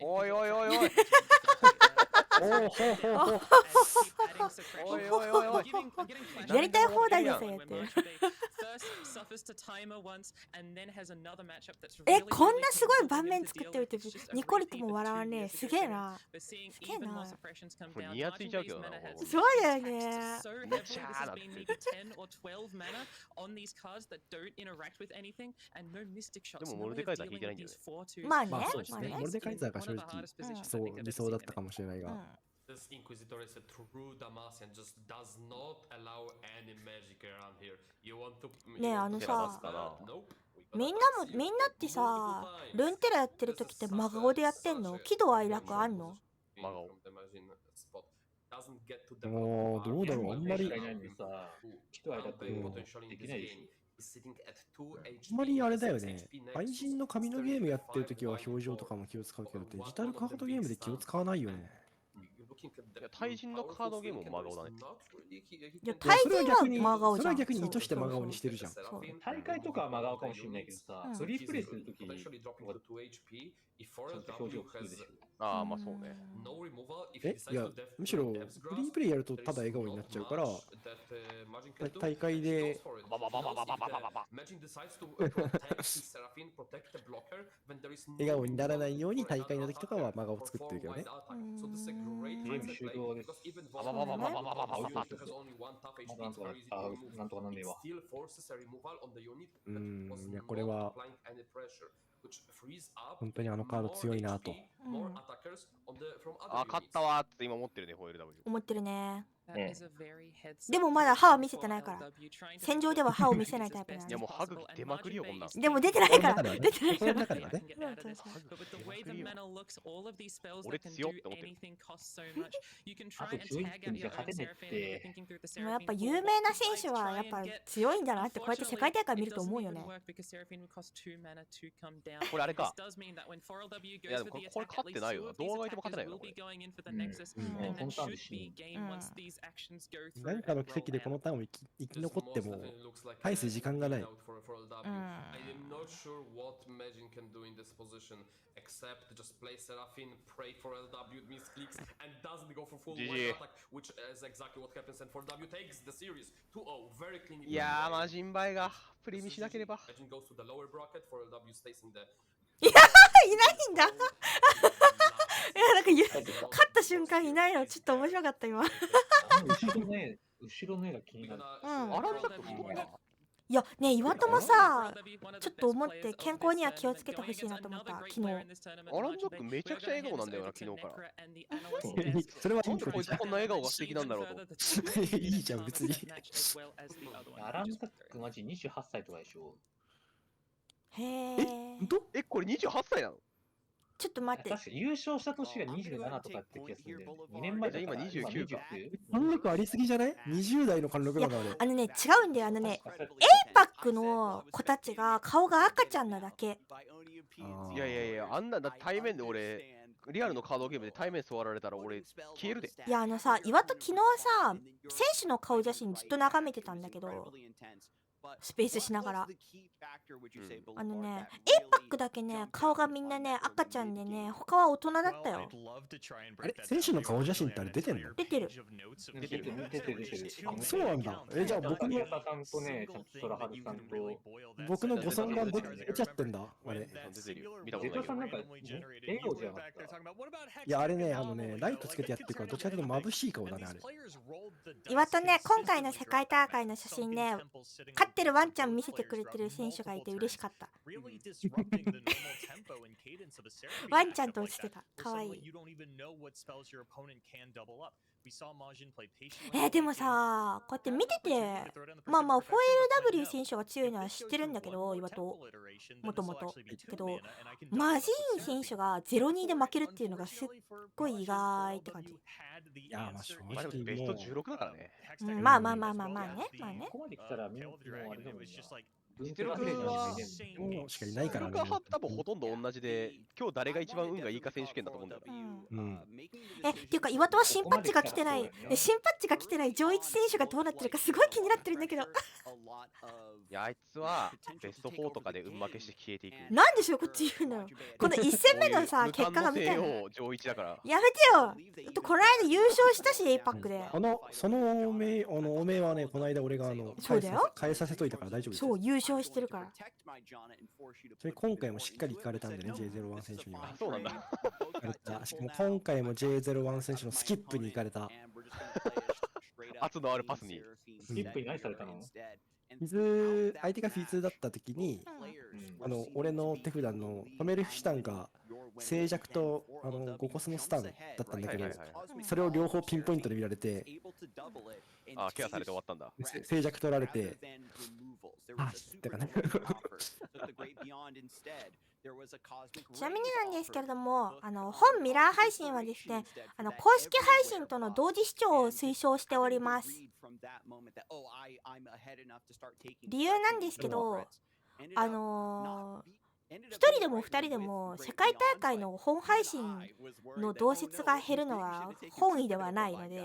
おいおいおいおい。やりたい放題ですよって。こんなすごい盤面作っておいてニコリとも笑わねえ。すげえな。すげえな。ニヤついちゃうけどな。そうだよね。でもモルデカイザー引いてないんだよね。まあね。そうですね。モルデカイザーが正直理想だったかもしれないが。This Inquisitor is a true Damacian, just does not allow any magic around here. You want to ねえさ、みんなってさ、ルンテラやってる時って真顔でやってんの？喜怒哀楽あんの？真顔。どうだろう、あんまり。喜怒哀楽できないでしょ。あんまりあれだよね。愛人の紙のゲームやってる時は表情とかも気を使うけど、デジタルカードゲームで気を使わないよね。いや、対人のカードゲームも真顔だね。いや、対人は真顔じゃん。それは逆に意図して真顔にしてるじゃん。大会とかは真顔かもしれないけどさ、フリープレイするときにちょっと表情するでしょ。まあそうね。いや、むしろフリープレイやるとただ笑顔になっちゃうから、大会でバババババババババ笑顔にならないように大会の時とかは真顔作ってるけどね。ゲーム終了です。ババババババババババなんとかなんねえわ。いや、これは本当にあのカード強いなと。勝ったわーって今思ってるね、ホイール W。思ってるね。でもまだ歯を見せてないから。戦場では歯を見せないタイプなんで。いやもう歯茎出まくりよ、こんなん。でも出てないから。出てないから。俺強って思ってる。あと強いってじゃ勝てねって。でもやっぱ有名な選手はやっぱ強いんだなってこうやって世界大会見ると思うよね。これあれか。いやでもこれ勝ってないよな。動画でも勝てないよな、これ。何かの奇跡でこのターンを生き残っても返す時間がない。いやー、マジンバイがプレミしなければ。いやいないんだ。いやなんか勝った瞬間いないのちょっと面白かった今。後ろの絵が気になる。いやね、岩友さ、ちょっと思って健康には気をつけてほしいなと思った昨日。アランジャックめちゃくちゃ笑顔なんだよな、昨日から。それはいいことこいつこんな笑顔が素敵なんだろうと。いいじゃん別に。アランジャックマジ28歳とかでしょ。へえ。これ28歳なの？ちょっと待って。確か優勝した年が27とかって気がするんで、2年前だから今29か。貫禄ありすぎじゃない ?20 代の貫禄なんだ俺。違うんだよ。APAC の子たちが顔が赤ちゃんなだけ。いや、あんな対面で俺、リアルのカードゲームで対面座られたら俺消えるで。いやさ、岩戸昨日さ、選手の顔写真ずっと眺めてたんだけど、スペースしながら。APAC だけね、顔がみんなね、赤ちゃんでね、他は大人だったよ。あれ選手の顔写真ってあれ出てんの？出てる。出てる。あ、そうなんだ。じゃあ僕のさんとね、ソラハルさんと、僕のご尊顔出ちゃってんだ。あれ。出てるよ。見たことないさんなんか、笑顔じゃなかった。いや、あれね、ライトつけてやってるから、どっちかというと眩しい顔だね、あれ。岩戸ね、今回の世界大会の写真ね、勝ってるワンちゃん見せてくれてる選手がいて嬉しかった。ワンちゃんと落ちてた。かわいい。でもさ、こうやって見てて、4LW 選手が強いのは知ってるんだけど、岩戸もともとけど、マジーン選手が 0-2 で負けるっていうのがすっごい意外って感じ。いや、まあ正まあでもベスト16だからね。まあね。ここまで来たら、もうあれだもんね。実力はしかいないからね。実力は多分ほとんど同じで、今日誰が一番運がいいか選手権だと思うんだよね。っていうか岩戸は新パッチが来てない、新パッチが来てない上一選手がどうなってるかすごい気になってるんだけど。いや、あいつはベスト4とかで運負けして消えていく。なんでしょうこっち言うのよ。この1戦目のさ、結果が見たいの。上一だから。やめてよ。この間優勝したし、APAC で。そのおめはね、この間俺がそうだよ。変えさせといたから大丈夫です。そう、優勝してるから。それ今回もしっかり聞かれたんでね、J01 選手には。そうなんだ。しかも今回も J01 選手のスキップに行かれた。圧のあるパスに。スキップに何されたの？相手がフィズだった時に、俺の手札の止める手段が静寂と5コスのスタンだったんだけど、それを両方ピンポイントで見られて、ケアされて終わったんだ。静寂取られて、ってかね。ちなみになんですけれども、本ミラー配信はですね、公式配信との同時視聴を推奨しております。理由なんですけど、1人でも2人でも世界大会の本配信の同説が減るのは本意ではないので、っ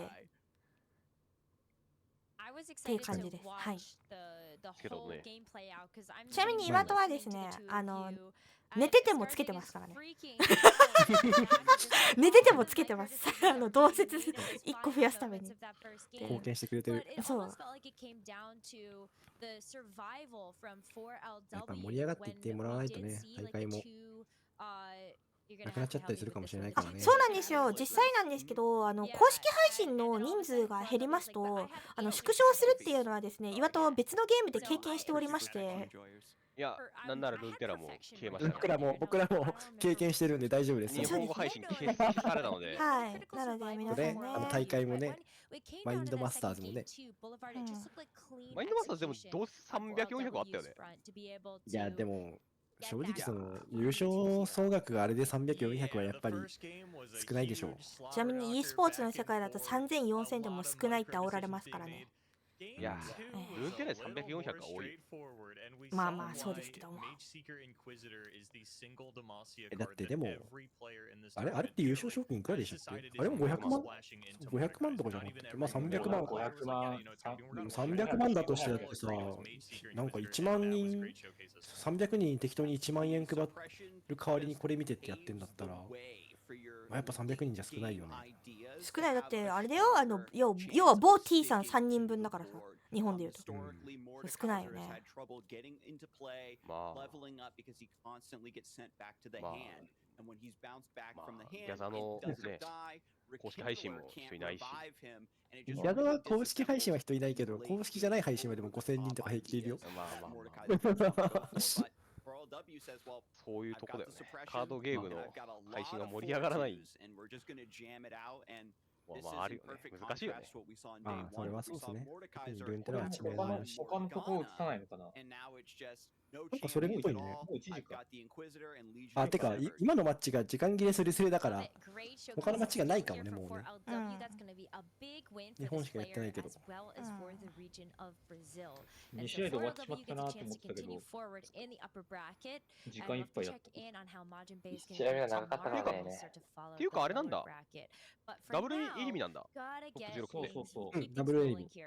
ていう感じです。はい。ちなみにIwatoはですね、寝ててもつけてますからね。寝ててもつけてます。同説1個増やすために。貢献してくれてる。そう。やっぱ盛り上がっていってもらわないとね、大会もなくなっちゃったりするかもしれないからね。そうなんですよ。実際なんですけど、公式配信の人数が減りますと、縮小するっていうのはですね、Iwatoは別のゲームで経験しておりまして。いや、なんならルーンテラも消えました。僕らも経験してるんで大丈夫です。日本語配信消されたので。はい。なので皆さんね。大会もね、マインドマスターズもね。マインドマスターズでもどう300、400あったよね。いや、でも、正直優勝総額があれで300、400はやっぱり少ないでしょう。ちなみに e スポーツの世界だと3000、4000でも少ないって煽られますからね。いや、ルーンテラで300、400が多い。まあそうですけども。だってでも、あれって優勝賞金いくらでしたっけ？あれも500万500万とかじゃなくて、まあ300万。300万だとしてだってさ、なんか1万人、300人適当に1万円配る代わりにこれ見てってやってんだったら、まあ、やっぱ300人じゃ少ないよね。少ない。だってあれだよ、要は某 T さん3人分だからさ、日本でいうと、少ないよね。まあ、ギャザのね、公式配信も人いないし。ギャザは公式配信は人いないけど、公式じゃない配信はでも5000人とか平気でいるよ。そういうとこだよね。カードゲームの配信が盛り上がらない。まああるよね。難しいよね。ああ、それはそうですね。ルンテこれもラは知名度あるし。他のとこ映さないのかな。なんかそれっぽいね。もう1時か。あ、てか、今のマッチが時間切れするスレだから、他のマッチがないかもね、もうね。日本しかやってないけど。2試合で終わっちまったなと思ったけど、時間いっぱいやった。1試合目が長かったからね。っていうかあれなんだ。ダブルエリミなんだ。トップ16って。そう。うん、ダブルエリミ。じゃ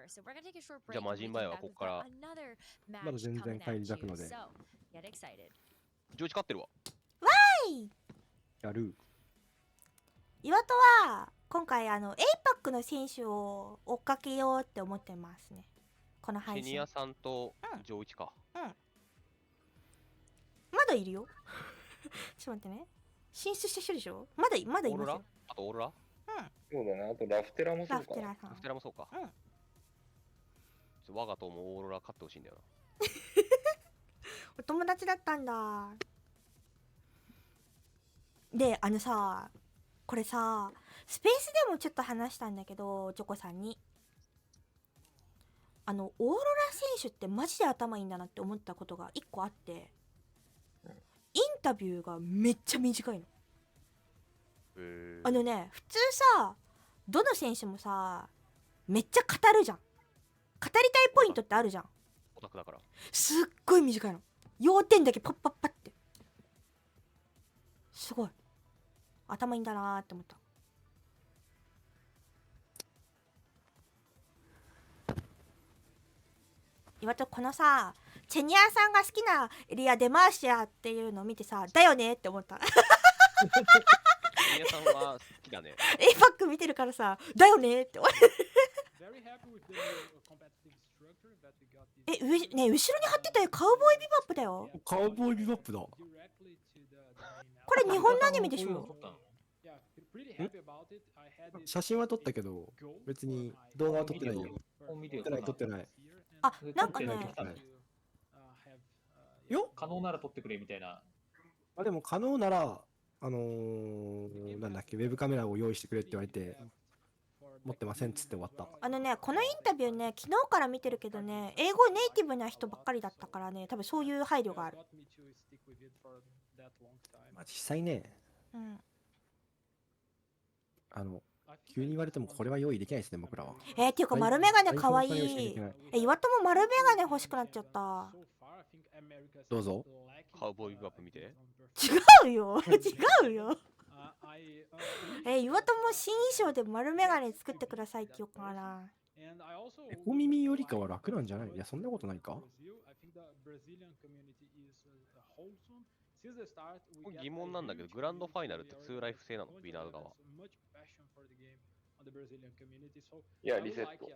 あ魔人前はここからまだ全然帰り咲くので。上位勝ってるわ。やる。岩戸は今回APAC の選手を追っかけようって思ってますね。この配信。シニアさんと上一か。まだいるよ。ちょっと待ってね。進出した人でしょ。まだいますよ。あとオーロラ。そうだね。あとラフテラもそうかな。ラフテラさん。ラフテラもそうか。我が党もオーロラ勝ってほしいんだよな。お友達だったんだ。で、これさ、スペースでもちょっと話したんだけど、チョコさんに。オーロラ選手ってマジで頭いいんだなって思ったことが1個あって、インタビューがめっちゃ短いの。普通さ、どの選手もさ、めっちゃ語るじゃん。語りたいポイントってあるじゃん。オタクだから。すっごい短いの。要点だけパッパッパって。すごい。頭いいんだなーって思った。岩戸このさ、チェニアさんが好きなエリアデマーシアっていうのを見てさ、だよねって思った。チェニアさんは好きだね。APAC 見てるからさ、だよねって思った。後ろに貼ってたよ、カウボーイビバップだよ。カウボーイビバップだ。これ日本のアニメでしょ。写真は撮ったけど、別に動画は撮ってないよ。撮ってない。あ、なんかね。可能なら撮ってくれみたいな。あ、でも可能なら、なんだっけ、ウェブカメラを用意してくれって言われて、持ってませんっつって終わった。このインタビューね、昨日から見てるけどね、英語ネイティブな人ばっかりだったからね、多分そういう配慮がある。まあ、実際ね、急に言われてもこれは用意できないですね、僕らは。っていうか丸メガネかわいい。岩戸も丸メガネ欲しくなっちゃった。どうぞ。カウボーイビバップ見て。違うよ。岩戸も新衣装で丸メガネ作ってくださいって言おうかな。猫耳よりかは楽なんじゃない？いや、そんなことないか？疑問なんだけど、グランドファイナルって2ライフ制なの？ウィナー側。いや、リセット。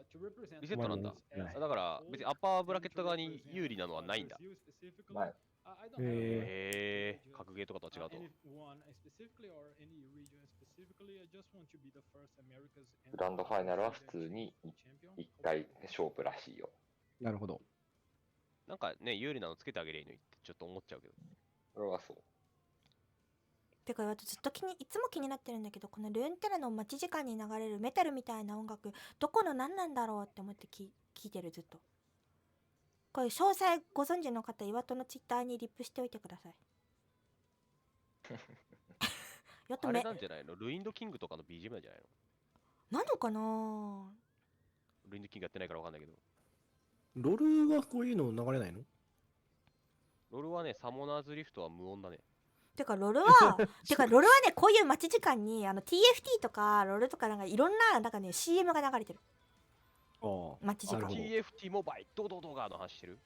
リセットなんだ。だから、別にアッパーブラケット側に有利なのはないんだ。ない。格ゲーとかとは違うと。グランドファイナルは普通に1回勝負らしいよ。なるほど。なんかね、有利なのつけてあげりゃいいのにってちょっと思っちゃうけど。それはそう。てか、ずっといつも気になってるんだけど、このルーンテラの待ち時間に流れるメタルみたいな音楽、どこの何なんだろうって思って聞いてる、ずっと。これ詳細ご存知の方、岩戸のツイッターにリップしておいてください。あれなんじゃないの？ルインドキングとかの BGM なんじゃないの？なのかな？ルインドキングやってないからわかんないけど。ロールはこういうの流れないの？ロールはね、サモナーズリフトは無音だね。てかロールはね、こういう待ち時間にTFT とかロールとかなんかいろんななんかね CM が流れてる。待ち時間。TFT モバイル動画の話してる？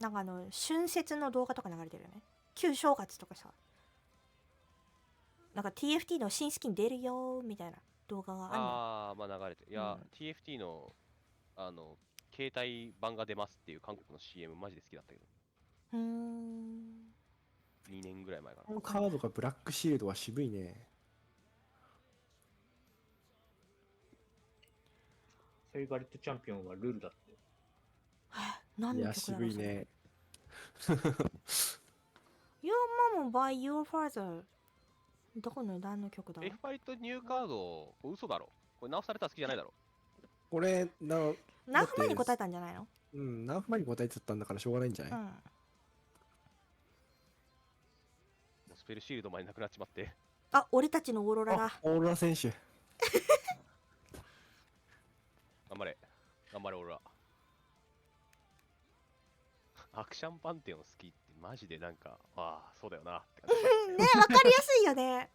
なんか春節の動画とか流れてるよね。旧正月とかさ。なんか TFT の新スキン出るよみたいな動画があるの。まあ流れてる。いや、TFT の携帯版が出ますっていう韓国の CM マジで好きだったけど。2年ぐらい前かな。このカードがブラックシールドは渋いね。フェイバリットチャンピオンはルールだって。何の曲だろう？いや、渋いね。Your mom by your father。どこの何の曲だ？フェイバリットニューカード、嘘だろ。これ直されたら好きじゃないだろ。これ、何分前に答えたんじゃないの？うん、何分前に答えちゃったんだからしょうがないんじゃない？うん。もうスペルシールドまでなくなっちまって。あ、俺たちのオーロラだ。オーロラ選手。頑張れ。頑張れ、俺ら。アクションパンテオン好きってマジでなんか、ああ、そうだよなって感じ。ね、わかりやすいよね。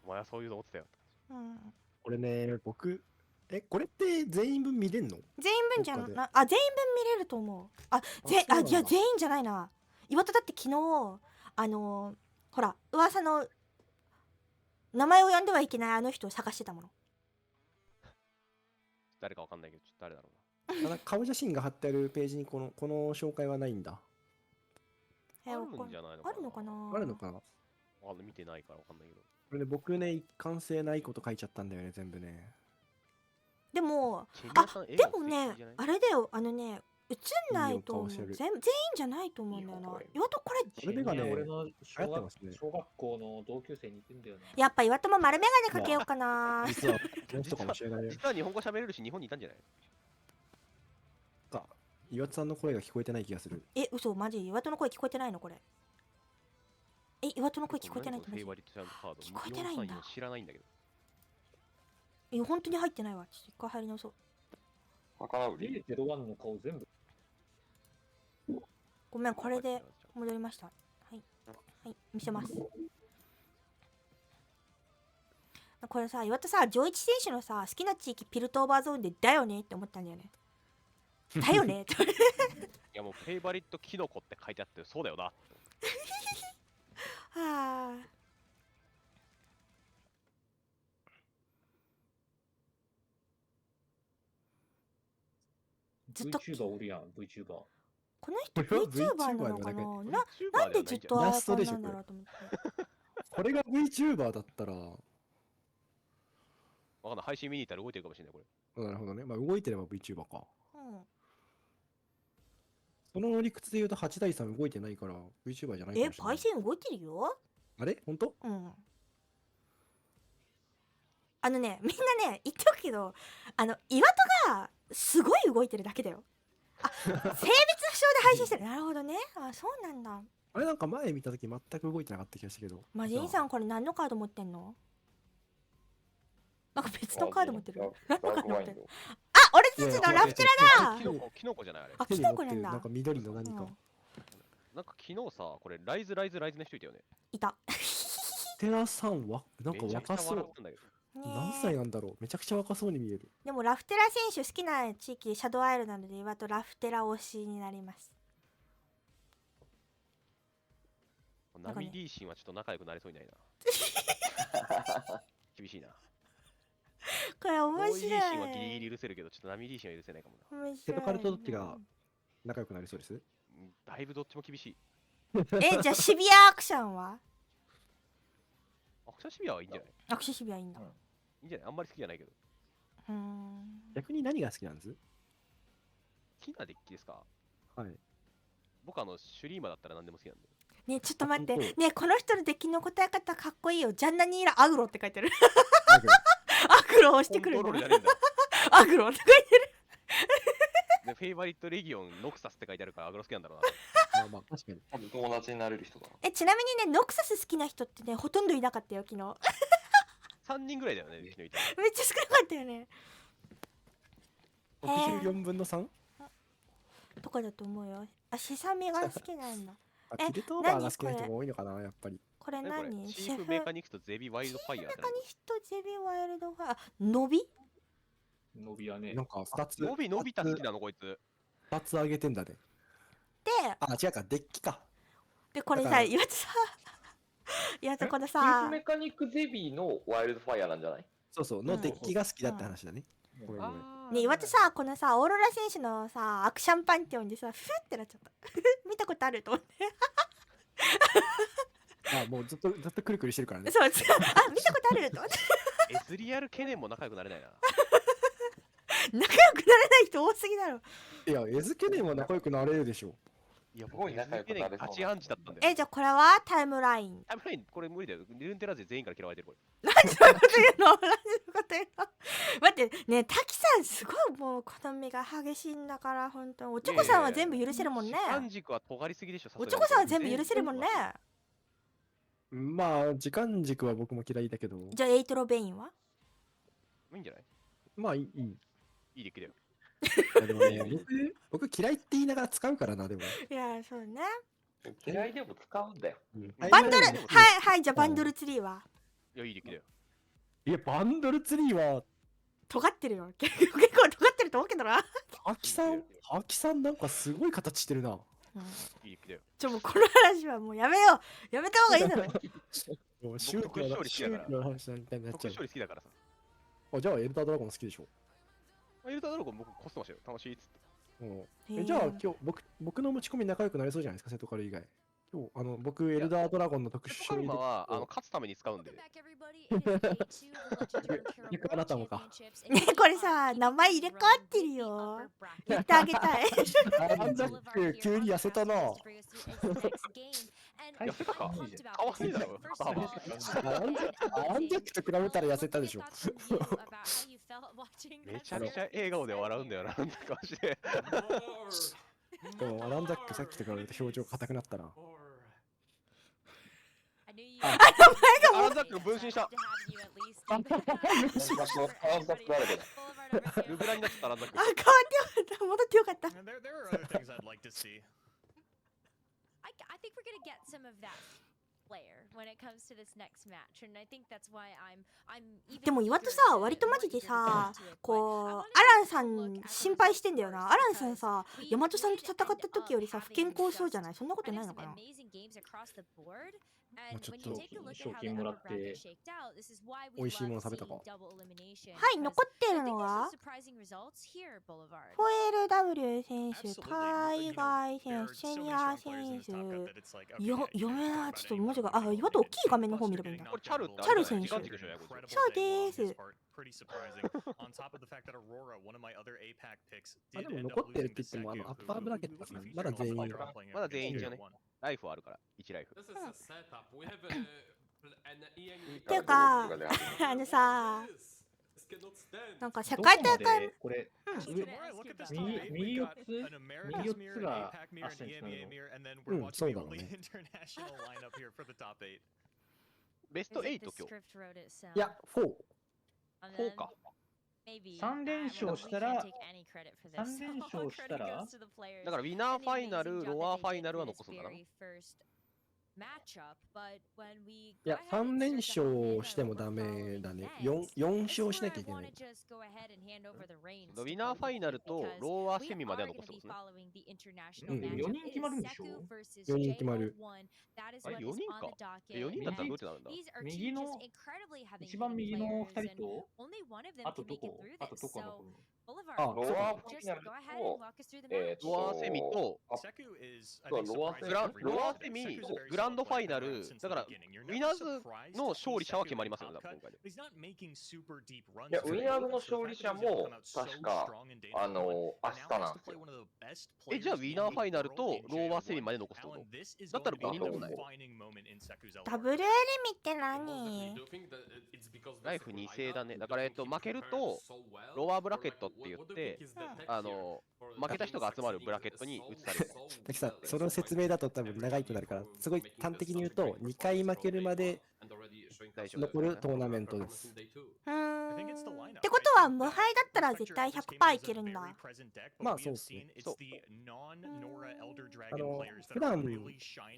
お前はそういうの思ってたよ。うん。これね、僕、これって全員分見れんの？全員分じゃどっかでな、あ、全員分見れると思う。いや、全員じゃないな。岩田だって昨日、ほら、噂の、名前を呼んではいけないあの人を探してたもの。誰かわかんないけど、ちょっと誰だろうな。顔写真が貼ってあるページにこの紹介はないんだ。あるんじゃないのかな。あるのかな。あるのかな。見てないからわかんないけど。これね、僕ね、一貫性ないこと書いちゃったんだよね、全部ね。でも、でもね、あれだよ、映んないと思う。全員じゃないと思うんだよな。岩戸これ、これがね、俺の小学校の同級生に似てんだよな。やっぱ岩戸も丸眼鏡かけようかな。実は、実は日本語喋れるし、日本にいたんじゃない？岩戸さんの声が聞こえてない気がする。嘘、マジ岩戸の声聞こえてないのこれ。岩戸の声聞こえてないってマジ？聞こえてないんだ。知らないんだけど。本当に入ってないわ。ちょっと一回入り直そう。001の顔全部。ごめん、これで戻りました。はい。はい、見せます。これさ、岩田さ、上一選手のさ、好きな地域ピルトオーバーゾーンでだよねって思ったんだよね。だよねって。いやもう、フェイバリットキノコって書いてあって、そうだよな。はあ。ずっと VTuber おるやん、VTuber。この人 VTuber なのかな。なんでずっとアーカイなんだろうと思って。これが VTuber だったら。わかんない、配信見に行ったら動いてるかもしれない、これ。なるほどね。まあ、動いてれば VTuber か。うん。その理屈で言うと8対3動いてないから VTuber じゃないかもしれない。配信動いてるよ。あれ本当？うん。みんなね、言っとくけど、岩戸がすごい動いてるだけだよ。性別不詳で配信してる。なるほどね。そうなんだ。あれなんか前見たとき全く動いてなかった気がしたけど。マジンさん、これ何のカード持ってんの？なんか別のカード持ってる。何のカード持ってる？俺たちのラフテラだ。キノコじゃないあれ。キノコなんだ。なんか緑の何か。なんか昨日さ、これライズの人いたよね。いた。テラさんはなんか若そう。何歳なんだろう。めちゃくちゃ若そうに見える。でもラフテラ選手好きな地域シャドウアイルなので岩とラフテラ推しになります。ナミリーシンはちょっと仲良くなれそうにないな。厳しいな。これ面白い。リーシンはギリギリ許せるけど、ちょっとナミリーシンは許せないかもな。テトカルとどっちが仲良くなりそうです？だいぶどっちも厳しい。じゃあシビアアクションは？アクションシビアはいいんじゃない？アクションシビアいいんだ。いいんじゃない？あんまり好きじゃないけど。逆に何が好きなんです？好きなデッキですか？はい。僕シュリーマだったら何でも好きなんで。ね、ちょっと待って。ね、この人のデッキの答え方かっこいいよ。ジャンナニーラアグロって書いてある。アグロ押してくる。アグロって書いてる。フェイバリットレギオンノクサスって書いてあるからアグロ好きなんだろうな。まあ確かに。多分友達になれる人だ。ちなみにね、ノクサス好きな人ってね、ほとんどいなかったよ、昨日。3人ぐらいだよね、昨日いた。めっちゃ少なかったよね。64分の 3？ とかだと思うよ。シサミが好きなんだ。ピルトーバーが好きな人が多いのかな、やっぱり。これ何？チーフメカニクスとゼビワイルドファイヤー。メカニクスとゼビワイルドファイヤー。伸びはね。なんか2つ。伸びた好きなの、こいつ。2つ上げてんだね。で、違うか、デッキか。で、これさ、岩田さ、このさ、チーフメカニックゼビーのワイルドファイヤーなんじゃない？そうそう、のデッキが好きだって話だね。ね、岩田さ、このさ、オーロラ選手のさ、アクションパンテオンでさ、ふってなっちゃった。見たことあると思って。もうずっとクリクリしてるからね。そう、見たことあると思って。エスリアルケネンも仲良くなれないな。仲良くなれない人多すぎだろ。いや、エズケネンは仲良くなれるでしょ。いや、すごい仲良くなれそうガチアンチだったんだよ。じゃあこれはタイムライン。タイムライン、これ無理だよ。ルーンテラ勢全員から嫌われてる、これ。何そういうこと言うの？何そういうこと言うの？待ってね、滝さんすごいもう好みが激しいんだから本当に。おちょこさんは全部許せるもんね。時間軸は尖りすぎでしょ。おちょこさんは全部許せるもんね。まあ、時間軸は僕も嫌いだけど。じゃあエイトロベインは？いいんじゃない？まあ、いい。いい出来だよ。でもね、僕嫌いって言いながら使うからな、でも。いや、そうね。嫌いでも使うんだよ。バンドル、はいはい、じゃあバンドルツリーは？いや、いい出来だよ。いや、バンドルツリーは、尖ってるよ。結構尖ってると思うけどな。滝さんなんかすごい形してるな。いい出来だよ。もうこの話はもうやめよう。やめた方がいいだろ。もう宗教の話みたいになっちゃう。特殊処理好きだからさ。じゃあエルダードラゴン好きでしょ。エルダードラゴン僕コストましたよ。楽しいっつって。じゃあ今日僕の持ち込み仲良くなれそうじゃないですか、瀬戸カル以外。今日僕エルダードラゴンの特殊カルマは勝つために使うんで。あなたもか。ね、これさ、名前入れ替わってるよ。言ってあげたい。アンジャック急に痩せたな。痩せたか？かわいいだろ。アンジャックと比べたら痩せたでしょ。めちゃめちゃ笑顔で笑うんだよな、なんて顔して。でもアランジャックさっきと比べて表情硬くなったな。アランジャック分身した。ルグラになっちゃったアランジャック。変わってよかった。戻ってよかった。でも岩戸さ、割とマジでさ、こうアランさん心配してんだよな。アランさんさ、大和さんと戦った時よりさ不健康そうじゃない？そんなことないのかな？もうちょっと賞金もらって美味しいもの食べたか。はい、残ってるのは4LW 選手、海外選手、シニア選手。読めな、ちょっと文字が、岩戸大きい画面の方見ればいいんだ。これチャル選手。そうです。でも残ってるって言ってもアッパーブラケットですね。まだ全員。まだ全員一応ね。ライフはあるから、1ライフ。っていうか、さ、なんか世界大会これ、右4つがアッセンスなの。そうだろうね。ベスト8今日。いや、4か。3連勝したら、だからウィナーファイナル、ロワーファイナルは残すんだな。いや、3連勝してもダメだね。4勝しなきゃいけない。ウィナーファイナルとローワーセミまでは残すんですね。4人決まるんでしょ？ 4人決まる。あれ、4人か。4人だったらどうやってなるんだ？一番右の2人と、あとどこの子？ロワーファイナルと、ロワーセミと、ロワーセミ、グランドファイナル、だから、ウィナーズの勝利者は決まりますよね、今回で。いや、ウィナーズの勝利者も、確か、明日なんですよ。じゃあ、ウィナーファイナルとローワーセミまで残すってこと？だったら5人でもない。ダブルエリミって何？ライフ2制だね。だから、負けると、ロワーブラケットって言って、負けた人が集まるブラケットに移される。滝さん、その説明だと多分長いくなるから、すごい端的に言うと、2回負けるまで残るトーナメントです。ってことは、無敗だったら絶対 100% いけるんだ。まあ、そうですね。普段ト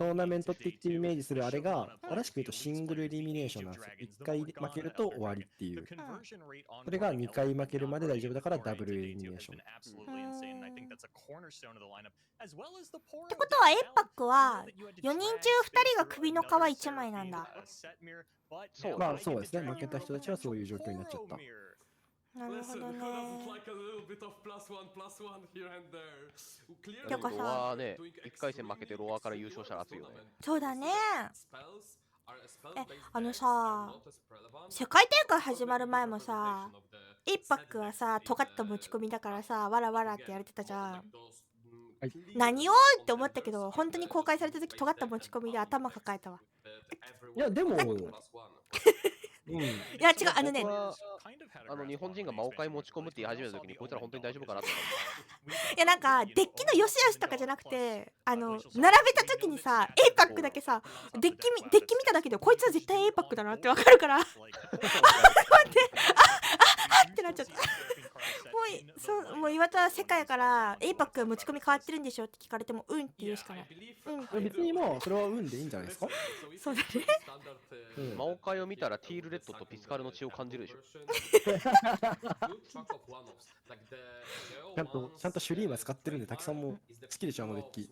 ーナメントって言ってイメージするあれが、正しく言うとシングルエリミネーションなんですよ。1回負けると終わりっていう。それが2回負けるまで大丈夫だからダブルエリミネーション。ってことは、エッパックは4人中2人が首の皮1枚なんだ。まあそうですね。負けた人たちはそういう状況になっちゃった。なるほどね。でもロワーね、1回戦負けてロワーから優勝したら熱いよね。そうだね。さ、世界大会始まる前もさ、エッパックはさ、尖った持ち込みだからさ、わらわらってやれてたじゃん。何をって思ったけど、本当に公開された時尖った持ち込みで頭抱えたわ。いや、でも、いや違う、僕は日本人が魔王会持ち込むって言い始めた時にこいつら本当に大丈夫かなっていやなんかデッキの良し悪しとかじゃなくて、並べた時にさ、エイパックだけさ、デッキ見ただけでこいつは絶対エイパックだなってわかるから、待って、ってなっちゃった。もう岩田は世界からエイパックが持ち込み変わってるんでしょって聞かれてもうんって言うしかない。別にもうそれは運でいいんじゃないですか。そうだね。魔王会を見たらティールレッドとピスカルの血を感じるでしょ。ちゃんとシュリーマ使ってるんで、滝さんも好きでしょ、あのデッキ。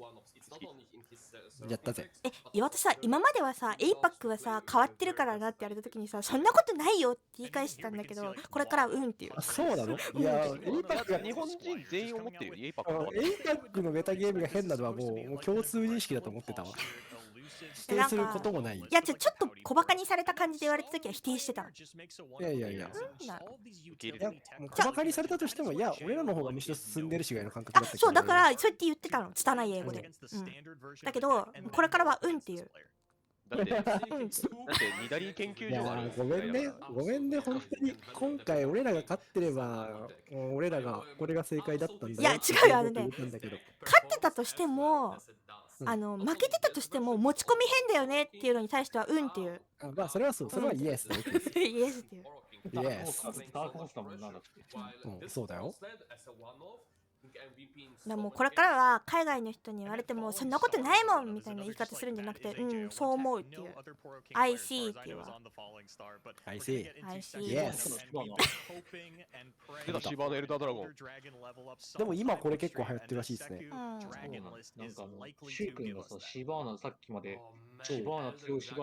やったぜ。岩田さ、今まではさ、エイパックはさ変わってるからなって言われた時にさ、そんなことないよって言い返してたんだけど、これからうんっていう。あ、そうなの。いや、エイパックが日本人全員思ってるよ。エイパックエイパックのメタゲームが変なのはもう共通認識だと思ってたわ。否定することもない。いやちょっと小バカにされた感じで言われた時は否定してた。いや小バカにされたとしても、いや俺らの方がむしろ進んでるしぐらいの感覚だったけど。そうだからそうやって言ってたの、拙い英語で。だけどこれからはうんっていう。だってニダリー研究所がある。ごめんね、本当に今回俺らが勝ってれば俺らがこれが正解だったんだ。いや違うよ、勝ってたとしても負けてたとしても持ち込み変だよねっていうのに対してはうんっていう。まあそれはそう、それはイエスだよ。イエスっていう。イエス。そうだよ。もうこれからは海外の人に言われてもそんなことないもんみたいな言い方するんじゃなくて、うんそう思うっていう。I see っていうわ。I see。Yes。出たシーバーのエルダードラゴン。でも今これ結構流行ってるらしいですね。なんかシュウ君がさ、シバーナさっきまでシバーナ強いってさ。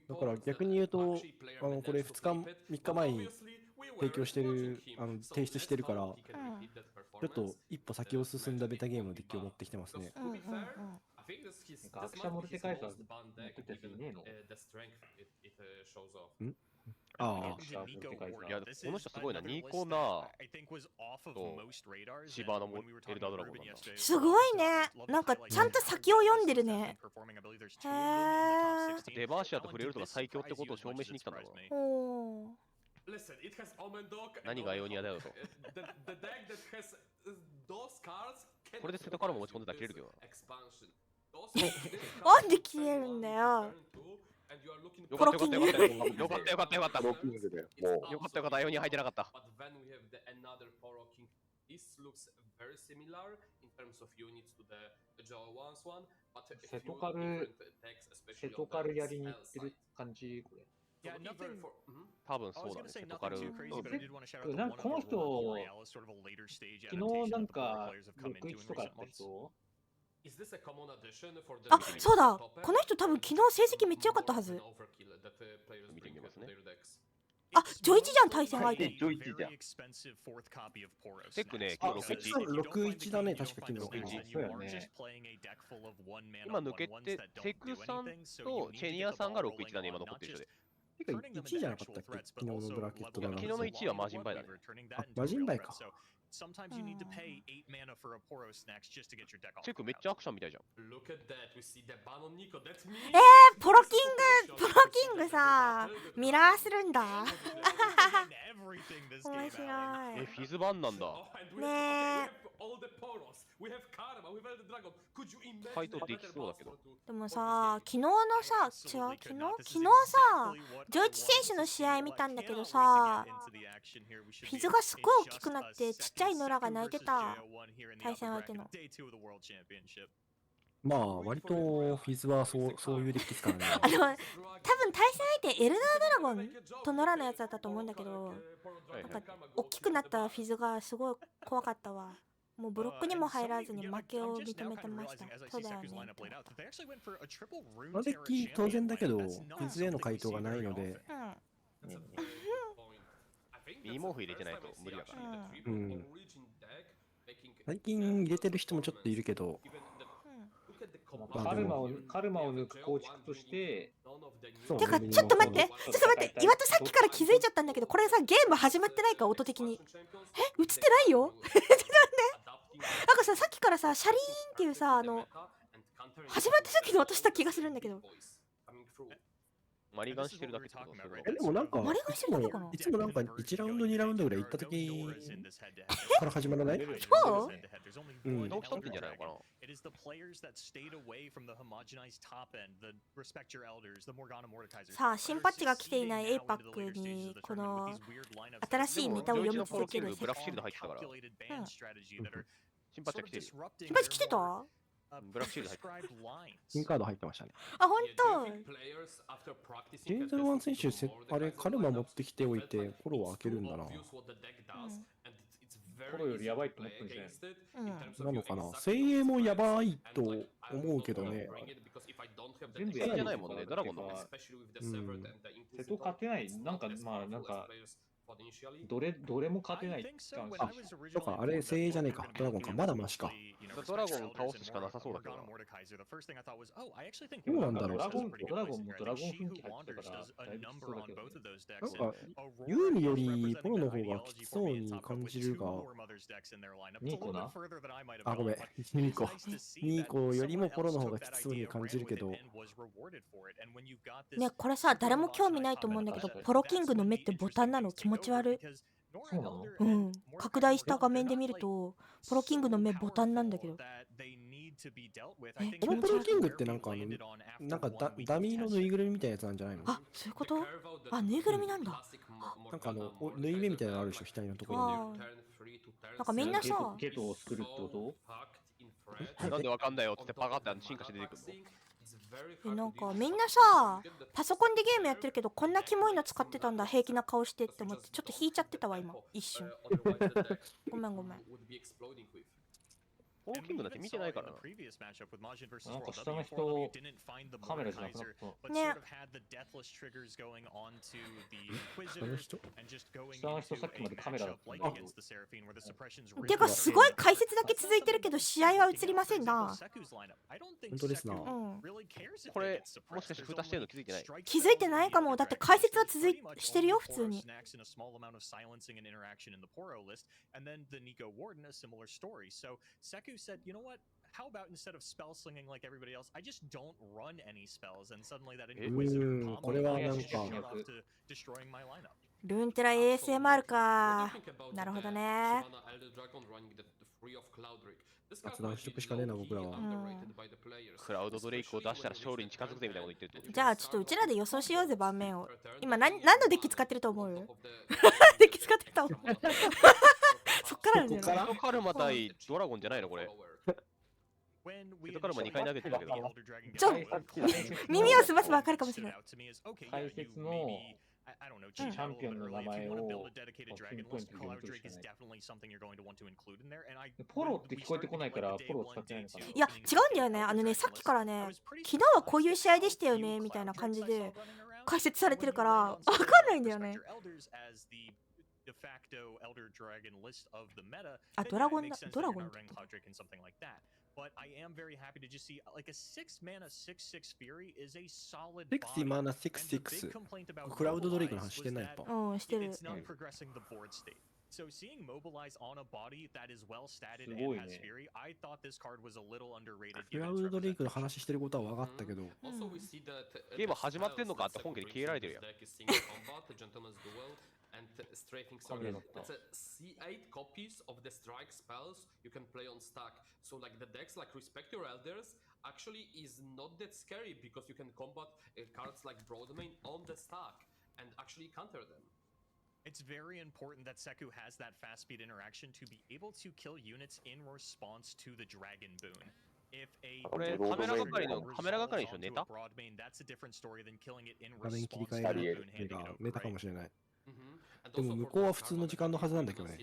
だから逆に言うとこれ2日3日前に提供してる提出してるから、ちょっと一歩先を進んだベタゲームのデッキを持ってきてますね。アクションモルテカイサー持ってたやついねえの？ああ、いやこの人すごいな。ニーコナーとシバーナもエルダードラゴンなんだ。すごいね。なんかちゃんと先を読んでるね。へえ。デバーシアとフレルトが最強ってことを証明しに来たんだろうね。何がアイオニアだよと。これでセトカルも持ち込んでたら切れるけどな。なんで切れるんだよ。よかった。アイオニア入ってなかった。セトカルやりに行ってる感じこれ。多分そうだね。セトカル。なんかこの人、昨日なんか61とかやった人？あ、そうだ。この人多分昨日成績めっちゃ良かったはず。見てみますね。あ、ジョイチじゃん、対戦相手。ジョイチじゃん。テックね、今日61だね、確か昨日。今抜けて、テクさんとチェニアさんが61だね、今残ってる人で。てか1位じゃなかったっけ、昨日のブラケットだな。昨日の1位はマジンバイだね。あ、マジンバイか。チェックめっちゃアクションみたいじゃん。ポロキングさ、ミラーするんだ。面白い。フィズバンなんだ。ねえ。ファイトできそうだけど。でもさ、昨日さ、ジョイチ選手の試合見たんだけどさ、フィズがすごい大きくなってちっちゃいノラが泣いてた。対戦相手の。まあ割とフィズはそういうデッキですからね。多分対戦相手エルダードラゴンとノラのやつだったと思うんだけど、なんか大きくなったフィズがすごい怖かったわ。もうブロックにも入らずに負けを認めてました。そうだよね。このデッキ当然だけど、フィズへの回答がないので。ミニモーフ入れてないと無理だから。最近入れてる人もちょっといるけど。カルマを抜く構築として。てかちょっと待って、岩田さっきから気づいちゃったんだけど、これさゲーム始まってないか音的に。映ってないよ。なんかさ、さっきからさ、シャリーンっていうさ、始まった時の音した気がするんだけど。マリガンしてるだけってこと？でもなんか、マリガンしてるだけかな？いつもなんか1ラウンド2ラウンドぐらい行った時から始まらない？そう？うん。同期取ってんじゃないのかな。さあ、新パッチが来ていないエイパックにこの新しいネタを読み続ける。ブラックシールド入ってたから。新パッチが来てる。新パッチ来てた？ブラックシールド入ってた。新カード入ってましたね。あ、ほんと？ジェイズルワン選手、あれ、カルマ持ってきておいて、コロは開けるんだな。コロよりやばいと思ってんじゃない？なのかな。精鋭もやばいと思うけどね。全部精鋭じゃないもんね、ドラゴンだもんね。瀬戸勝てない。なんか、まあ、なんか、どれも勝てないって感じ。あ、とか、あれ、精鋭じゃねえか。ドラゴンか。まだマシか。ドラゴン倒すしかなさそうだけどな。どうなんだろう。ドラゴンもドラゴン雰囲気入ってたから、だいぶきつそうだけどね。なんか、ユーミよりポロの方がきつそうに感じるが、ニーコな。あ、ごめん、ニーコよりもポロの方がきつそうに感じるけど。ね、これさ、誰も興味ないと思うんだけど、ポロキングの目ってボタンなの？気持ち悪い。そうなの？うん。拡大した画面で見ると、ポロキングの目ボタンなんだけど。このポロキングってなんかダミーのぬいぐるみみたいなやつなんじゃないの？あ、そういうこと？あ、ぬいぐるみなんだ。なんか縫い目みたいなのあるでしょ、額のところに。なんかみんなさ、ゲトを作るってこと？なんでわかんないよってパカって進化して出てくるの？なんかみんなさ、パソコンでゲームやってるけどこんなキモいの使ってたんだ、平気な顔してって思ってちょっと引いちゃってたわ今一瞬。ごめんごめん。ポロキングなんて見てないからな。なんか下の人カメラじゃなくなった。ね。下の人さっきまでカメラだったんだけど。てかすごい解説だけ続いてるけど試合は映りませんな。本当ですな。これもしかして蓋してるの気づいてない？気づいてないかも。だって解説はしてるよ普通に。said, you know what? How about instead of spell slinging like everybody else, I just don't run any spells, and suddenly that Inquisitor combo off to destroying my lineup. ルーンテラ ASMR か。なるほどね。雑談しとくしかねえな僕らは。クラウドドレイクを出したら勝利に近づくぜみたいなこと言ってる。じゃあちょっとうちらで予想しようぜ盤面を。今何のデッキ使ってると思う？デッキ使ってると思う。そっからなんだよね。ヘドカルマ対ドラゴンじゃないのこれ。ヘドカルマ2回投げてるけど。耳をすませば分かるかもしれない。解説のチャンピオンの名前をピンポイントで読み取るしかない。ポロって聞こえてこないからポロを使ってないのかな。いや違うんだよね。さっきからね、昨日はこういう試合でしたよねみたいな感じで解説されてるから分かんないんだよね。あ、ドラゴンだ。ドラゴンって。But I am very happy to just see like a 6 mana 6/6 Fury is a solid 6 mana 6/6 クラウドドレイクの話してないやっぱ。うん、してる。 It's not progressing the board state. So seeing mobilize on a body that is well statted and has Fury, I thought this card was a little underrated. クラウドドレイクの話してることは分かったけど。ゲーム始まってんのかって本家に消えられてるやん。And strafing, sorry, that's a C8 copies of the strike spells you can play on stack. So like the decks like Respect Your Elders actually is not that scary because you can combat cards like Broadmain on the stack and actually counter them. It's very important that Seku has that fast speed interaction to be able to kill units in response to the Dragon Boon. If a これカメラ係にしょネタ？that's a different story than killing it in 画面切り response 替 to え the る boon っていう handing か it ネ over, タかも right? しれない。でも向こうは普通の時間のはずなんだけどね。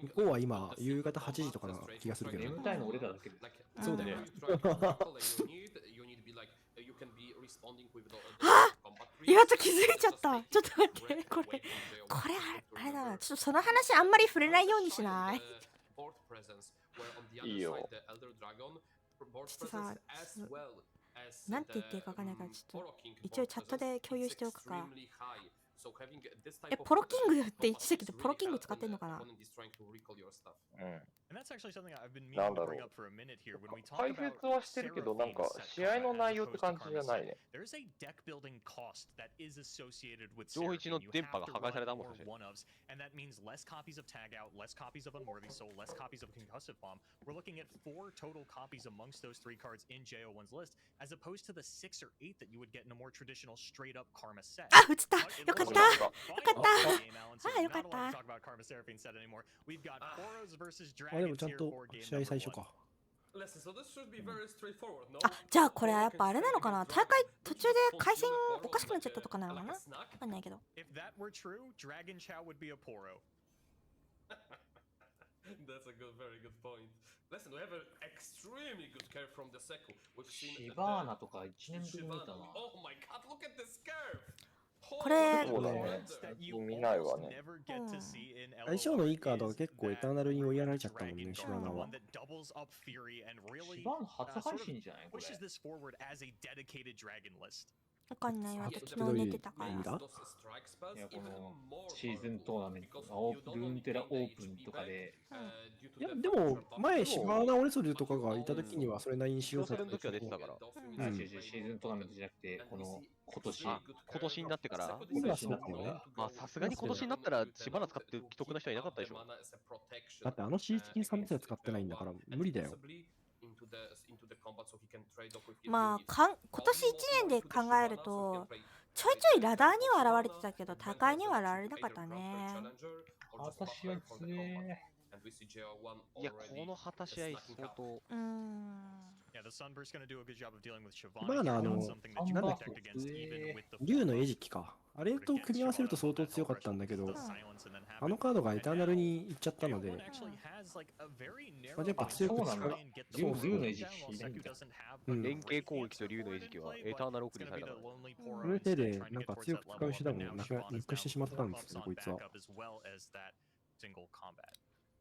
向こうは今夕方8時とかな気がするけど。眠たいの俺らだけど。そうだね。あ、岩田気づいちゃった。ちょっと待って、これあれだな。ちょっとその話あんまり触れないようにしない？いいよ。ちょっとさ、なんて言っていいか分かんないからちょっと一応チャットで共有しておくか。ポロキングって言ってたけど、ポロキング使ってんのかな。なんだろう。解説はしてるけど、なんか試合の内容って感じじゃないね。上一の電波が破壊されたもんね。あ、映った。よかった。よかった。あ、よかった。あ、でもちゃんと試合最初か。あ、じゃあこれやっぱあれなのかな、大会途中で回線おかしくなっちゃったとかなのかな、わかんないけど。シバーナとか1年ぶりに見たな。これ、そうだね。見ないわね。相性のいいカードが結構エターナルに追いやられちゃったもんね、シバナは。シバーナ初配信じゃないこれ。わかんないわ、昨日寝てたから。いや、このシーズントーナメント、ルーンテラオープンとかで。いや、でも、前、シバーナ・オレソルとかがいた時には、それなりにしようとそれの時は出てたから。シーズントーナメントじゃなくて、この今年になってから。今そうかもね。まあ、さすがに今年になったら、しばらく使ってる既得な人はいなかったでしょ。だって、あのシーズン3列使ってないんだから、無理だよ。まあ今年1年で考えるとちょいちょいラダーには現れてたけど大会には現れなかったね。私は強え。いや、この旗試合相当。まあなんだっけ、竜の餌食か。あれと組み合わせると相当強かったんだけど、あのカードがエターナルに行っちゃったので、まあ、やっぱ強く使う。竜の餌食連携攻撃と竜の餌食はエターナル送りされたから。その手でなんか強く使う手段をなくしてしまったんですよ、こいつは。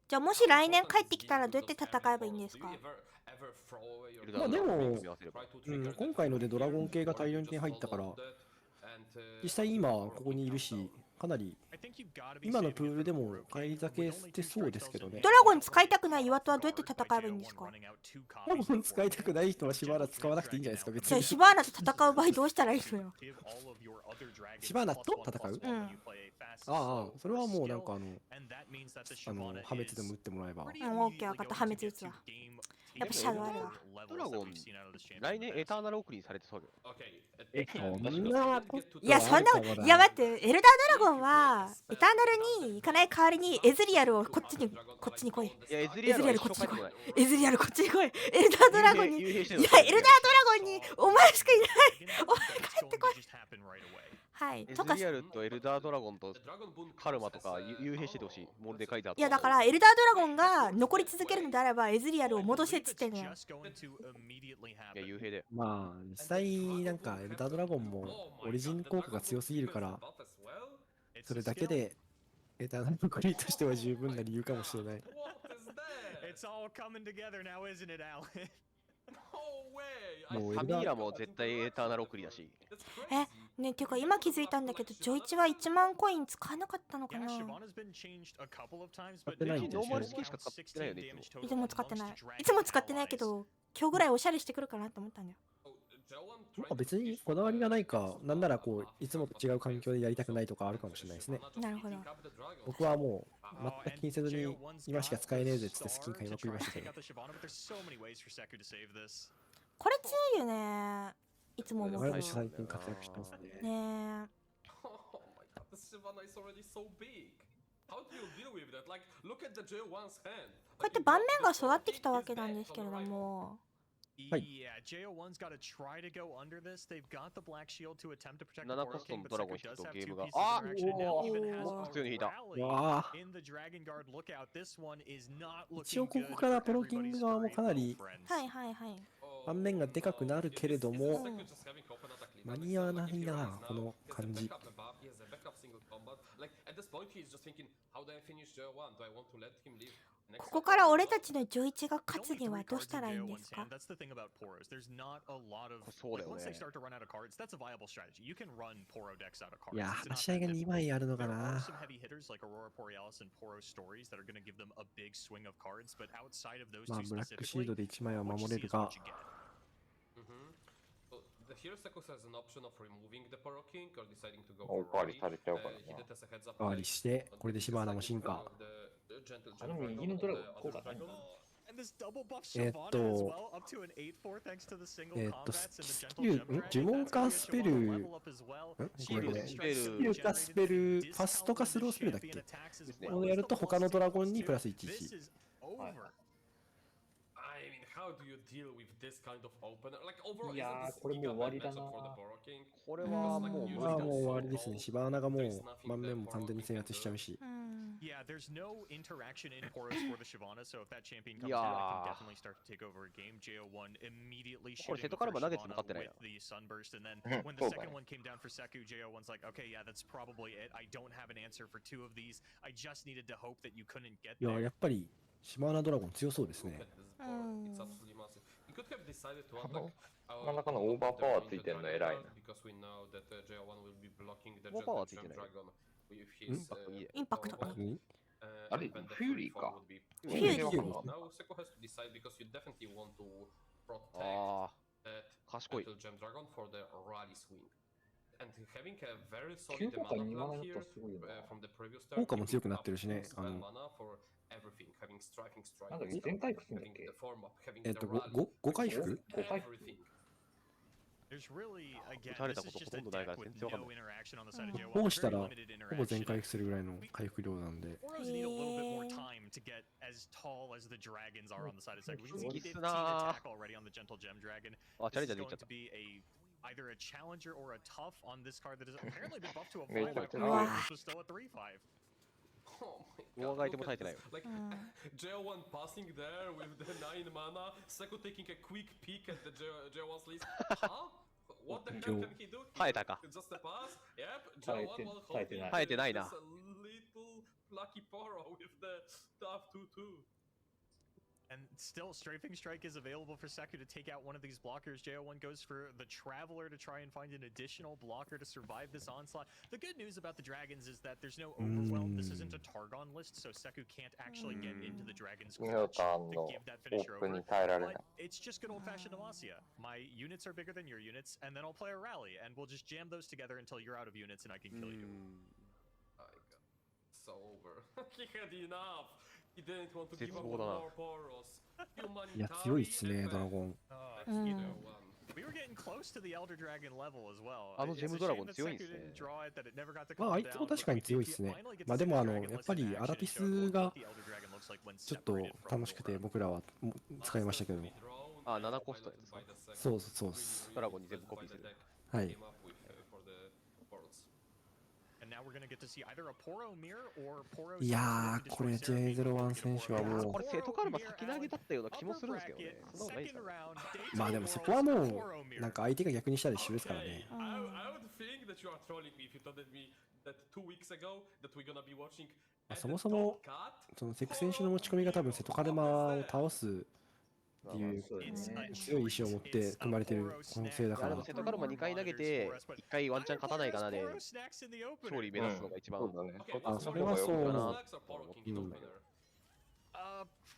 じゃあもし来年帰ってきたらどうやって戦えばいいんですか？まあでも、今回のでドラゴン系が大量に手に入ったから、実際今ここにいるし、かなり今のプールでも返り咲けしてそうですけどね。ドラゴン使いたくない岩戸はどうやって戦えばいいんですか？ドラゴン使いたくない人はシバーナ使わなくていいんじゃないですか、別に。シバーナと戦う場合どうしたらいいのよ。シバーナと戦う？ああ、それはもうなんか破滅でも打ってもらえば。オッケー、分かった、破滅打つわ。やっぱシャドウあるわ。ドラゴン、来年エターナル送りにされてそうよ。そんなこと。いや、そんな、いや待って、エルダードラゴンはエターナルに行かない代わりにエズリアルをこっちに来い。いや、エズリアルこっちに来い。エズリアルこっちに来い。エルダードラゴンに。いや、エルダードラゴンにお前しかいない。お前帰ってこい。はい。エズリアルとエルダードラゴンとカルマとか幽閉しててほしい。モルデカイザーとか。いやだからエルダードラゴンが残り続けるのであればエズリアルを戻せっつってね。いや幽閉で。まあ実際なんかエルダードラゴンもオリジン効果が強すぎるから、それだけでエターナルのクリーとしては十分な理由かもしれない。もうサミーラも絶対エターナル送りだし。ねっていうか今気づいたんだけど、ジョイチは1万コイン使わなかったのかな。使ってないんでノーマル式しか使ってないよね。いつも使ってない。いつも使ってないけど、今日ぐらいおしゃれしてくるかなと思ったんだよ。まあ別にこだわりがないか、なんならこういつもと違う環境でやりたくないとかあるかもしれないですね。なるほど。僕はもう全く気にせずに今しか使えねえぜっつってスキン買いまくりましたけど。これ強いよね。いつも思うけど。最近活躍してますね。ねえ。こうやって盤面が育ってきたわけなんですけれども。はい。7コストのドラゴン引くとゲームが。あっ普通に引いた。わあ。一応ここからプロキング側もかなり盤面がでかくなるけれども、間に合わないな、この感じ。ここから俺たちのジョイチが勝つにはどうしたらいいんですか？そうだよね。いや、話し合いが2枚あるのかな。まあ、ブラックシードで1枚は守れるが。おかわりされちゃうからな。おかわりして、これでシバーナも進化。右のドラゴン効果ないの？スキル、呪文かスペル、これスキルかスペル、ファストかスロースペルだっけ？これをやると他のドラゴンにプラス1。いやー、これもう終わりだな。これはもう無理だ。もう終わりですね。シバーナがもう盤面も完全に制圧しちゃうし。これセトカルマナゲッツも勝ってないな。いや、やっぱりシバーナドラゴン強そうですね。真ん中のオーバーパワーついてるの偉いな。オーバーパワーついてない。インパクトか。あれ、フューリーか。フューリー。ああ、賢い。9効果2マナだったらすごいよな。効果も強くなってるしね。なんだっけ、全回復するんだっけ？5回復？5回復。打たれたことほとんどないから全然わかんない。こうしたらほぼ全回復するぐらいの回復量なんで。好きっすなー。あ、チャレンジャーでいっちゃった。either a challenger or a tough on this card that has apparently been buffed to a めちゃ 5-5 くちゃ card, which was still a 3-5. 動画相手も耐えてないよ。J1 passing there with the 9 mana, Seko taking a quick peek at the J1's list. Huh? What the hell can he do? 耐えたか。 Just a pass? Yep, J1 will hold it. 耐えてないな。 Just a little lucky Poro with the tough 2-2. And still, Strafing Strike is available for Seku to take out one of these blockers. JO1 goes for the Traveler to try and find an additional blocker to survive this onslaught. The good news about the Dragons is that there's no Overwhelm. This isn't a Targon list, so Seku can't actually get into the Dragon's clutch to give that finisher over. But it's just good old-fashioned Demacia. My units are bigger than your units, and then I'll play a rally, and we'll just jam those together until you're out of units and I can kill you. I got so over. He had enough. He didn't want to give up more Poros. いや、強いっすね、ドラゴン。We were getting close to the Elder Dragon level as well. あのジェムドラゴン強いんですね。まあ、あいつも確かに強いっすね。まあでもやっぱりアラティスがちょっと楽しくて僕らは使いましたけど。あ、7コストやつ。そうそうっす。ドラゴンに全部コピーする。はい。いやー、これ J01 選手はもう。これセトカルマ先投げだったような気もするんですけどね。そんなことないですか？まあでもそこはもう、なんか相手が逆にしたら一緒ですからね。そもそも、そのセク選手の持ち込みが多分セトカルマを倒すっていう強い意志を持って組まれてる可能性だから。セトカルマ2回投げて、1回ワンチャン勝たないかなで、勝利目指すのが一番。あ、それはそうな。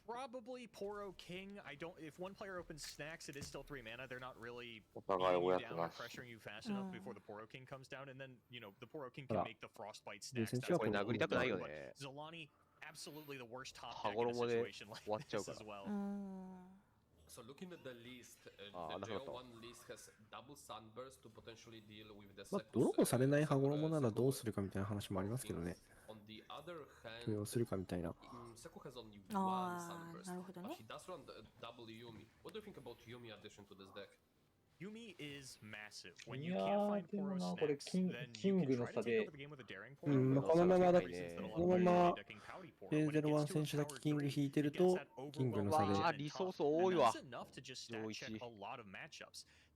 Probably Poro King. I don't. If one player opens snacks, it is still 3 mana. They're not really pressuring you fast enough before the Poro King comes down, and then the Poro King can make the Frostbite snacks. Zolani, absolutely the worst top deck in a situation like this as well. So looking at the list, the J1 list has double sunburst to potentially deal with the まあ、ドローされない羽衣ならどうするかみたいな話もありますけどね。許容するかみたいな。ああ、なるほどね。Yumi is massive. いやー、でもな、これキングの差で。このままJ01 選手だけキング引いてると、キングの差で。リソース多いわ。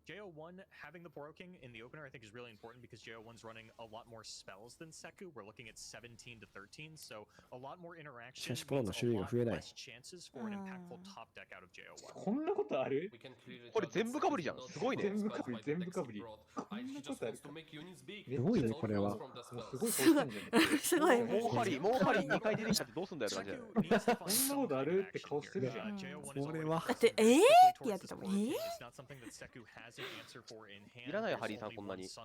JO1 having the Poro King in the opener, I think, is really important because JO1's running a lot more spells than Seku. We're looking at 17 to 13, so a lot more interaction means a lot less chances for an impactful top deck out of JO1. こんなことある？これ全部かぶりじゃん。すごいね。全部かぶり、全部かぶり。こんなことあるか。すごいね、これは。すごい顔してんじゃん。すごい。もうハリ2回出てきたってどうすんだよ、マジで。こんなことあるって顔してるじゃん。これは。だってってやってたもん。いらないよ、ハリーさん、こんなに。ハ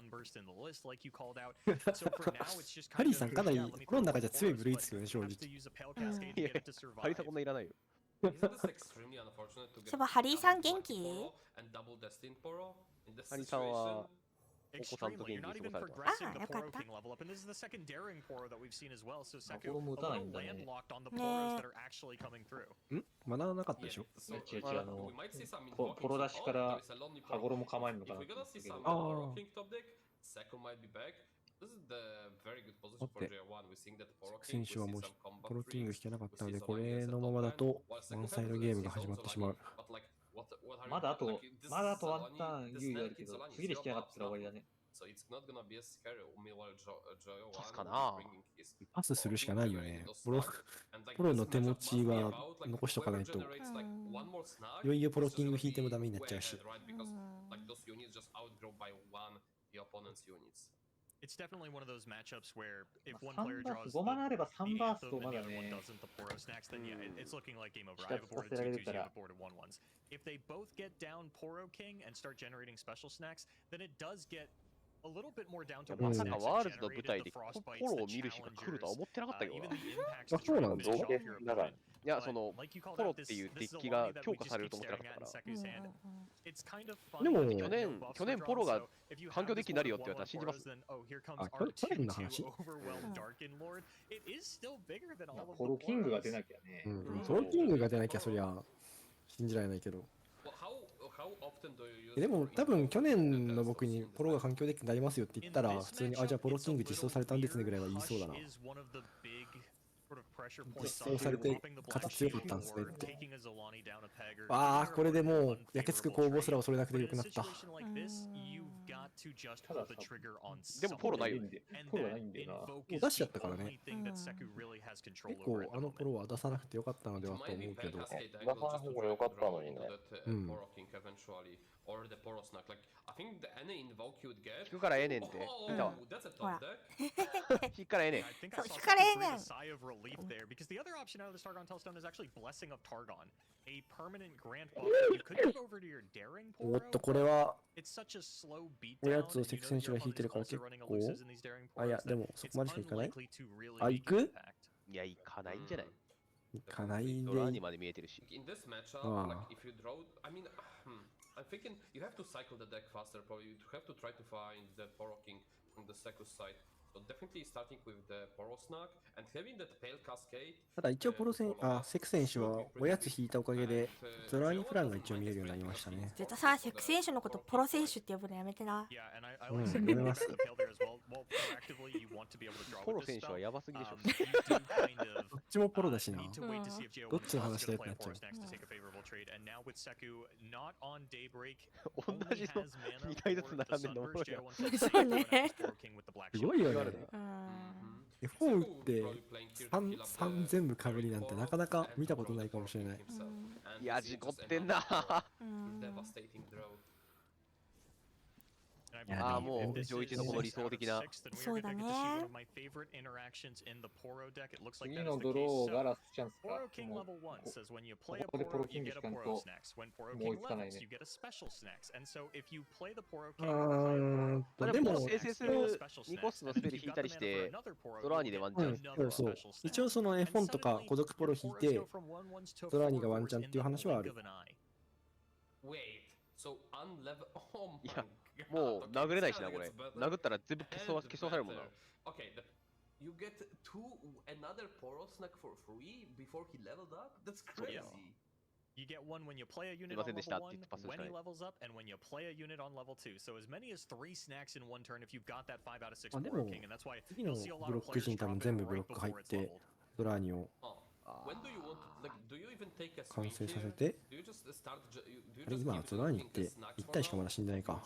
リーさんかなりこの中じゃ強い部類ですよね、正直。ハリーさんこんないらないよ。そういえばハリーさん元気？ハリーさんはお子さんと元気に過ごされてます。あ、よかった。心も打たないんだね。学ばなかったでしょ？違う、ポロ出しから羽衣構えるのかなって思ったけど。選手はもうポロキング引けなかったので、これのままだとワンサイドゲームが始まってしまう。まだあとワンターン優位あるけど、次で引けなかったら終わりだね。パスかな。パスするしかないよね。ポロの手持ちは残しとかないと、いよいよポロキング引いてもダメになっちゃうし。It's definitely one of those matchups where if one player draws5マナあれば3バースト the まだ other ね。 one doesn't the Poro snacks, then yeah, it's looking like game over. I have aborted 2-2s, you have aborted 1-1s. If they both get down Poro King and start generating special snacks, then it does get a little bit more down to ま what さ snacks か are ワールズの generated, 舞台 the でポ frostbites, ロを the 見る日が来るとは challengers, 思ってなかったけど even な。 the impacts あ、 to そう try なん to だ。 finish off your だから opponent. いや、その Like you called ポロ out, っていう this デ is ッ a キが lobby that 強 we 化 just される keep と思ってな staring かった at か in ら。 Seku's hand. It's kind of で funny も that you get 去 no 年 buffs ポ for ロ draws, が so if you 環 have 境デ this ッキになるよ one って言われたら信じます。 Poros, then oh here comes あ、去年の R2 話？ to overwhelm Darkin Lord. It is still bigger than all of ポ the ロキングが出 Poros. なきゃね。ポロキングが出なきゃそりゃ信じられないけど。でも多分去年の僕にポロが環境デッキになりますよって言ったら、普通に、あ、じゃあポロキング実装されたんですねぐらいは言いそうだな。実装されて勝ち強かったんですねって。ああ、これでもう焼けつく攻防すら恐れなくてよくなった。でもポロないよね。ポロがないんだよな。出しちゃったからね。結構あのポロは出さなくてよかったのではと思うけど。出さない方が良かったのにね。引くからええねんって。見たわ。ほら。引くからええねん。そう、引かれえねん。 Because the other option out of the Targon Telestone is actually Blessing of Targon, a permanent grant buff that you could give over to your Daring おっ Poro. と、これは It's such a slow beatdown. おやつを and セ you ク know 選 that 手 your が引いて opponent るから is also 結 running 構。 Elusives in these Daring あ、いや、 Poros で that もそこ it's までしかいかない。 unlikely to really あ、 make 行 an く？ impact. いや、行かないんじゃない。行かないで。ドラにまで見えてるし。ああ。I'm thinking you have to cycle the deck faster, probably. You have to try to find the Poro King from the Sekus side. So definitely starting with the Poro Snag and having that Pale Cascade. ただ一応セク選手はおやつ引いたおかげでゾラーニプランが一応見えるようになりましたね。絶対さ、セク選手のことポロ選手って呼ぶのやめてな。うん、やめます。ポロ選手はやばすぎでしょ。どっちもポロだしな。どっちの話だよってなっちゃう。同じの2体ずつ並んでるのおもろいな。そうね。すごいよね。F4 打って3全部かぶりなんてなかなか見たことないかもしれない。いや、事故ってんな。ああ、もう上一のこの理想的な。そうだね。次のドローがラストチャンスか。ここでポロキング引かんともう追いつかないね。でも SS2 コストのスペル引いたりしてドラーニでワンチャン。そうそう。一応その F1 とか孤独ポロ引いてドラーニがワンチャンっていう話はある。いや、もう殴れないしな、これ。殴ったら全部消そうされるもんな。You get another Poro Snack for free before he leveled up? That's crazy. You get one when you play a unit on level 1, when he levels up, and when you play a unit on level 2. So as many as 3 snacks in one turn if you've got that 5 out of 6 Poro King, and that's why you'll see a lot of players drop it right before it's leveled. ドラーニを完成させて、あれ今ゾラーニって1体しかまだ死んでないか。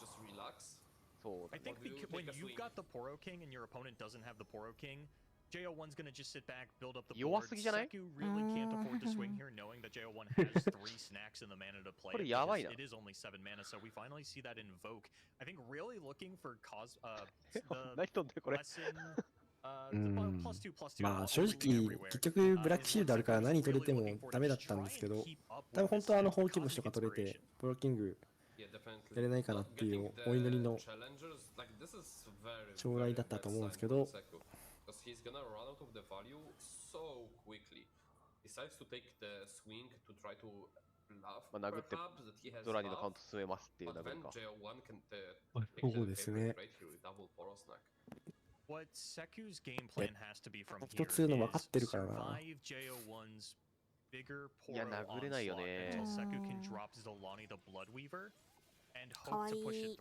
そう。 I think when you've got the Poro King and your opponent doesn't have the Poro King, JO1's gonna just sit back, build up the board. 弱すぎじゃない？ Seku really can't afford to swing here, knowing that JO1 has 3 snacks in the mana to play. これやばいな。 It is only 7 mana, so we finally see that invoke. I think really looking for cause何飛んでるこれ。 まあ正直結局ブラックシールドあるから何取れてもダメだったんですけど、多分本当はほうき星とか取れてプロキングやれないかなっていうお祈りの将来だったと思うんですけど、まあ、殴ってゾラニのカウント進めますっていう流れか。そうですね。一つの分かってるからな。いや、殴れないよね。かわいい。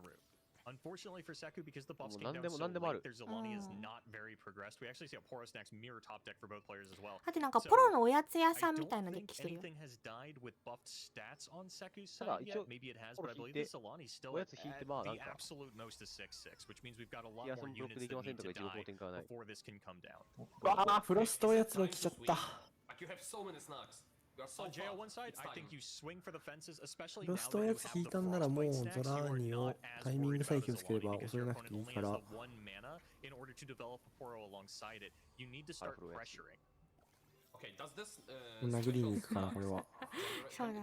Unfortunately for Seku, because the buffs came down so late, their Zolani is not very progressed. We actually see a Poro Snacks mirror top deck for both players as well. だってなんかポロのおやつ屋さんみたいなデッキしてるよ。 Anything has died with buffed stats on Seku's side yet. Maybe it has, but I believe the Zolani is still at the absolute most is 6-6, which means we've got a lot more units that need to die before this can come down. ああ、フロストおやつの来ちゃった。 On JO1 side, I think you swing for the fences, especially フロストおやつ引いたんならもうゾラーニをタイミングさえ気をつければ恐れなくていいから。 殴りに行くかなこれは。そうだね。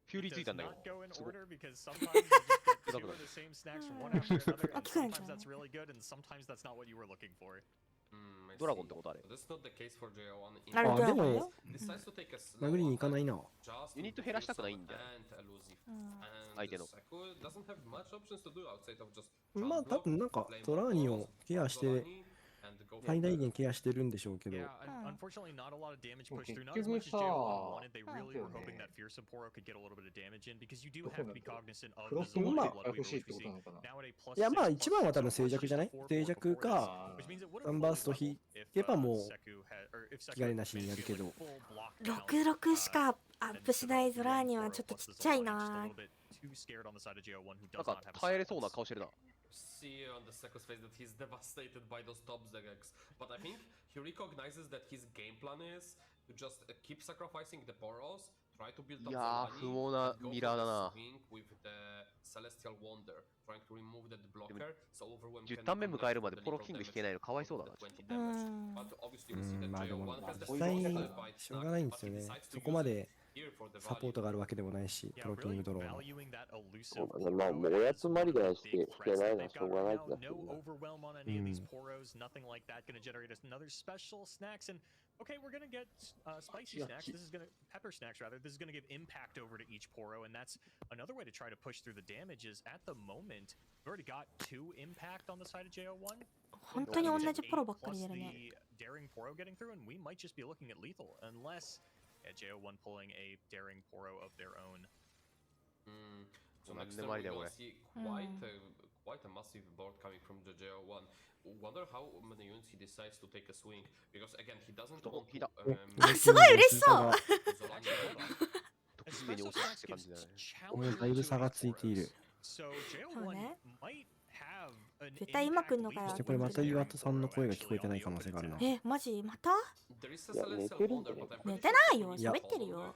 フューリーついたんだけど。ドラゴンってことあれ。あれでも殴りに行かないな。ユニット減らしたくないんだよ。相手の。まあ多分なんかゾラーニをケアして最大限ケアしてるんでしょうけど。結局さ、フロストも欲しいってことなのかな。いやまあ一番は多分静寂じゃない？静寂かアンバースト引けばもう気兼ねなしにやるけど。66しかアップしないゾラーニはちょっとちっちゃいな。なんか耐えれそうな顔してるな。 See on the Seku's face that he's devastated by those top decks, but I think he recognizes that his game plan is to just keep sacrificing the Poros, try to build up the money, and go swing with the Celestial Wonder, trying to remove that blocker, so overwhelm can 10ターン目迎えるまでポロキング引けないのかわいそうだな。まあでも実際しょうがないんですよね。そこまでサポートがあるわけでもないし、プロキングドローの。そうだね、まあもうおやつまりだして引けないのはしょうがない気がするな。Okay, we're gonna get spicy snacks. This is gonna pepper snacks rather. This is gonna give impact over to each Poro, and that's another way to try to push through the damage. Is at the moment we've already got 2 impact on the side of JO1. 本当に同じポロばっかりやるね。 Daring Poro getting through, and we might just be looking at lethal unless JO1 pulling a daring Poro of their own. So next time we're gonna see quite a massive board coming from the JO1. Wonder how many units he decides to take a swing, because again he doesn't want to あ、すごい嬉しそう。だいぶ差がついている。そうね。絶対今来んのかよ。そしてこれまたIwatoさんの声が聞こえてない可能性があるな。マジまた？いや、寝てるんじゃないかな。寝てないよ。喋ってるよ。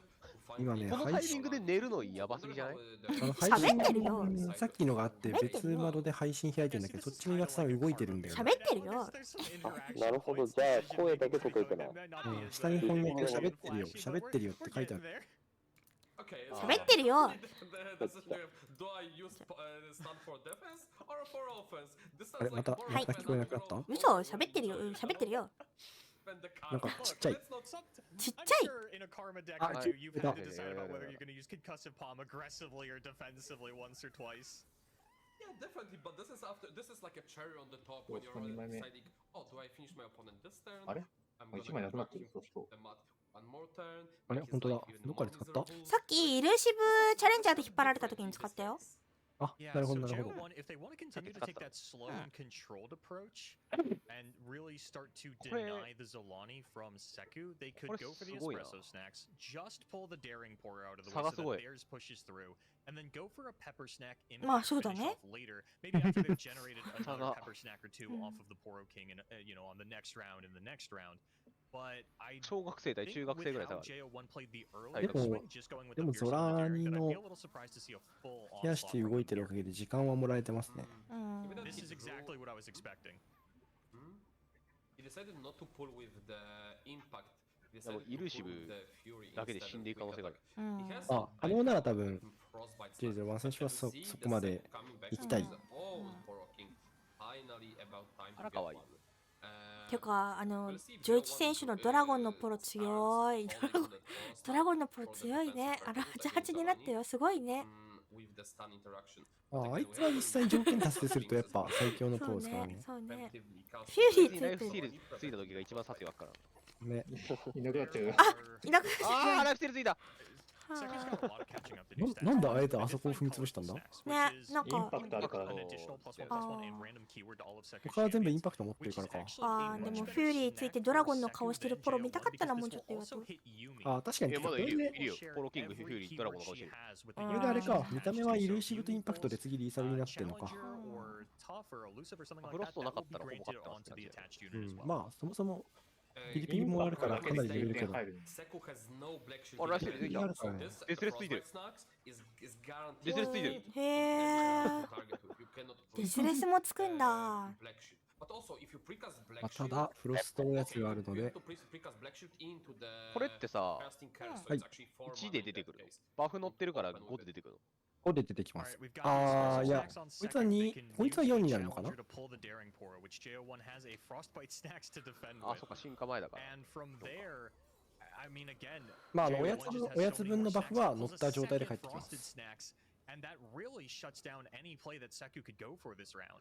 今ね、このタイミングで寝るのやばすぎじゃない？喋ってるよ。さっきのがあって別窓で配信開いてるんだけど、そっちのIwatoさん動いてるんだよ。喋ってるよ。なるほど、じゃあ声だけ届いてない。下に翻訳喋ってるよ、喋ってるよって書いてある。喋ってるよ。あれまた聞こえなくなった？嘘、喋ってるよ、喋ってるよ。なんかちっちゃい。ちっちゃい。あ、ちっちゃい。Yeah, definitely, but this is like a cherry on the top when you're deciding, oh, do I finish my opponent this turn? あれ？1枚なくなってる、そうそう。あれ本当だ。どっかで使った？さっきイルーシブチャレンジャーで引っ張られた時に使ったよ。あ、 Yeah, なるほ so ど、なるほど。 JO1, if they want to continue to take that slow and controlled approach and really start to deny the Zolani from Seku, they could go for the espresso snacks, just pull the daring pour out of the way so that theirs pushes through, and then go for a pepper snack in finish off later, maybe after they've generated another pepper snack or two off of the Poro King and on the next round and the next round. But I 小学生対中学生ぐらい差がある。 JO1 played the で early も swing, just going with で the も fierce ゾラ and the ーニ daring, then の I'd be a little surprised to see a full 冷やして動いてるおかげで時間はもらえてますね。うん。 This is exactly what I was expecting. He decided not to pull with the impact. でもイルーシブだけで死んでいく可能性がある。うん。あ、可能なら多分、J01 選手はそこまで行きたい。あらかわいい。てかジョイチ選手のドラゴンのポロ強い。ドラゴンのポロ強いね。あら88になってよ、すごいね。あいつは実際に条件達成するとやっぱ最強のポーズからね。そうね。フューリーライフついてる。スティールついた時が一番殺意湧くから。ね。いなくなっちゃう。あ、いなくなっちゃああ、ライフスティールついた。なんであえてあそこを踏み潰したんだ？ね、なんかインパクトあるからね。他は全部インパクト持ってるからか。あーでもフューリーついてドラゴンの顔してるポロ見たかったな、もうちょっと言わと。あ、確かに。まだいるよ、ね、いるよ。ポロキング、フューリー、ドラゴンの顔してる。これであれか、見た目はイルーシブとインパクトで次リーサルになってるのか。フロストなかったらほぼ勝ってますね。まあ、そもそもピリピリもあるからかなり揺れるけど。あ、ライフスティールついた。デスレスついてる。デスレスついてる。へえ。デスレスもつくんだ。まあ、ただ、フロストのやつがあるので。これってさ、はい、1で出てくるの。バフ乗ってるから5で出てくるの。5で出てきます。あー、いや、こいつは2、こいつは4になるのかな？あ、そっか、進化前だから。まあ、おやつ分のバフは乗った状態で返ってきます。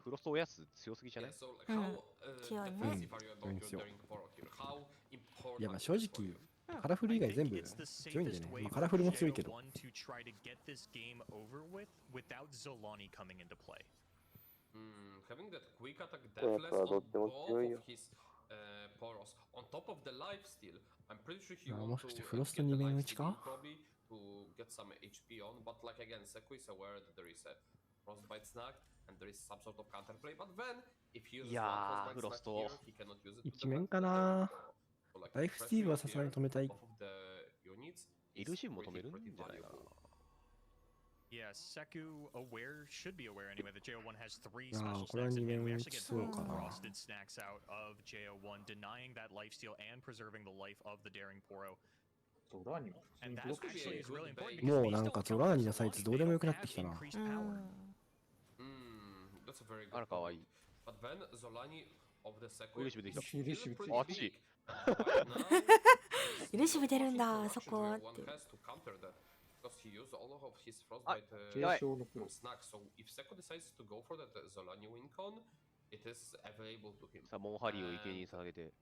フロストおやつ強すぎじゃない？うん、強いね。いや、まあ正直、カラフル以外全部強いんでね。まあ、カラフルも強いけど。どっちも強いよ。もしかしてフロスト2面打ちか？いやー、フロスト。一面かな。ライフスティールはさすがに止めたい。イルシブも止めるんじゃないかな。Yeah, Seku aware should be aware anyway that JO1 has 3 ああ、 special これは snacks 2 and 面 we 打 actually ち get そう 4 かな。 frosted snacks out of JO1, denying that lifesteal and preserving the life of the daring Poro. ゾラーニも And that actually is really important も because うなんかゾラーニのサイズどうでもよくなってきたな。あらかわいい。イルシブできた。あっち。イルシブ出るんだ、そこって。あ、やばい。さあ、モンハリーを生贄に捧げて。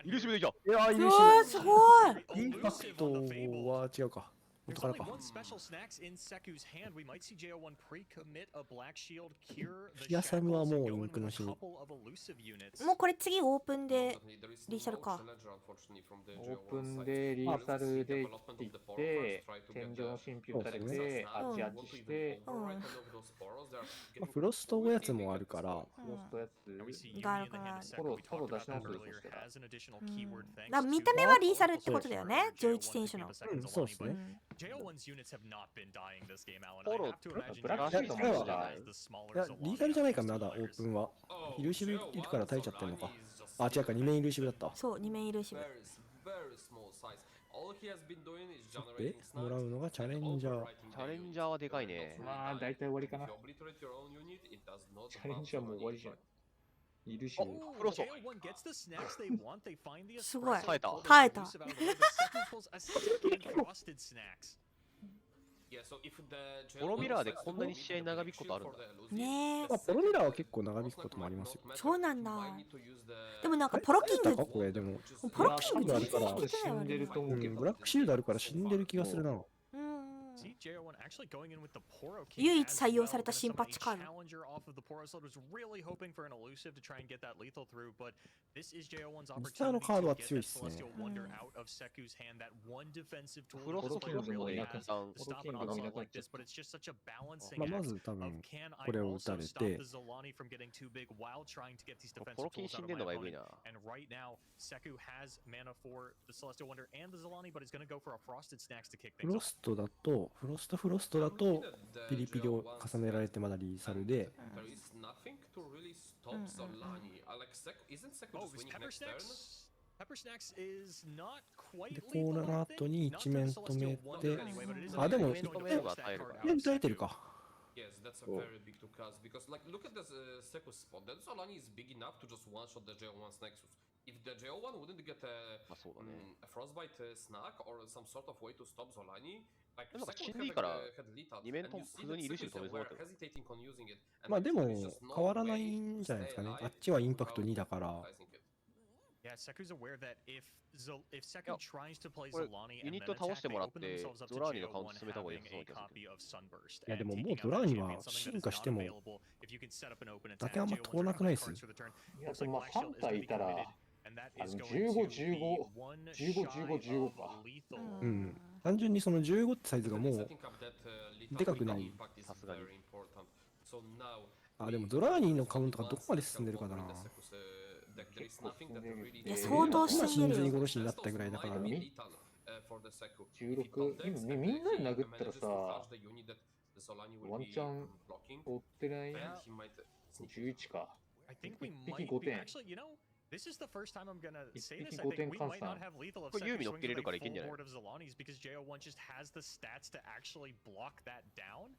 イルシブできた。いやー、イルうわー、すごい。インパクトは違うか。元からか。ヒヤサムはもうインクのしに。もうこれ次オープンでリーサルか。オープンでリーサルでいって天井の神秘打たれてアチアチして、まあ、フロストおやつもあるから、フロストやつがあるからフォロー出しなくてそしたら、見た目はリーサルってことだよね、ジョイチ選手の。そうですね。フォローブラックシートもしたい。いや、リーガルじゃないか、まだオープンは。イルシブいるから耐えちゃってるのか。あ、違うか、2面イルシブだった。そう、2面イルシブ。で、もらうのがチャレンジャー。チャレンジャーはでかいね。まあ、大体終わりかな。チャレンジャーもう終わりじゃん。イルシブ。フロスト。すごい。耐えた。耐えた。ポロミラーでこんなに試合長引くことあるんだ。ねえ。まあ、ポロミラーは結構長引くこともありますよ。そうなんだ。でもなんかポロキング、これでも、ポロキングあ全るから死然来てないわね。んでると思うけど。ブラックシールドあるから死んでる気がするな。唯一採用された新パッチカード。実際のカードは強いっすね。フロストキングもね、一旦まあ、まず多分これを打たれて、ポロキン死んでんのがエグいな。フロストだとピリピリを重ねられてまだリーサルで、でこの後に一面止めて、あ、でも一面耐えてるか。Yes, that's a very big to cast because, like, look at this Seku spot. That Solani is big enough to just one-shot the JO1's Nexus. If the JO1 wouldn't get a frostbite snack or some sort of way to stop Solani, like, Seku had lethal, and you see that Seku were hesitating on using it. まあでも変わらないんじゃないですかね。あっちはインパクト2だから。Yeah, Seku's aware that if Seku tries to play これ Zolani ユ and ニ then ット倒 attack, して they もらっ open て themselves up ゾ to ラーニのカウント JO1 進めた方がいい having そうな a 気がする。 copy of Sunburst いやで and ももう taking ド out ラー the には JO1 something 進 that 化 is して not も available if you can set up an open だ attack. けあんま JO1's 遠なくないっす。 cards for the turn. いや、 Looks で like もまあ Glass Shield 3 is 体 going to い be たら、 committed, and that is going 15、 to be 15、 one 15、shy 15、15 of か。lethal. うん。単純にその15ってサイズがもうでかくない。さすがに。あ、でもドラーニーのカウントがどこまで進んでるかだな。いや、相当今進んでるよ。真髄殺しになったぐらいだから。16、今みんなに殴ったらさ、ワンチャン追ってない ?11 か。I think we 1 might 匹5 be 点。 actually, you know, this is the first time I'm gonna say 1 this. 匹 I 5 think 点 we 換 might not 算。 have lethal if これユー Seku ミ乗っ swings けれ like るからいけん full じゃない board of Zolani's because JO1 just has the stats to actually block that down.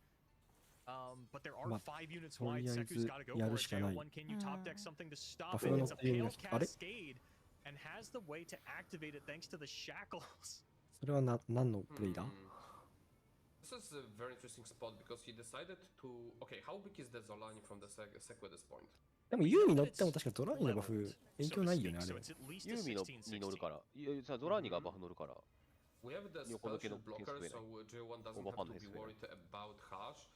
But there are まあ 5 units と wide. りあえ Seku's ず gotta go や for る it. しかない。 JO1, can you top deck something to バ stop フ it? ロの It's a プレイヤ pale ーあれ cascade and has the way to activate it thanks to the shackles. それは何のプレイだ？ This is a very interesting spot because he decided to. Okay, how big is the Zolani from the Seku at this point? でもユーミ乗っても確かドラーニーのバフ影響ないよね、あれ。So it's at least ユ a ーミの 16, に乗る 16. から。いやさ、ドラーニがバフ乗るから。 We have the Yoko special Noke no blocker, Kensuke so J1 doesn't Oba have Fan to be Kensuke worried about Hash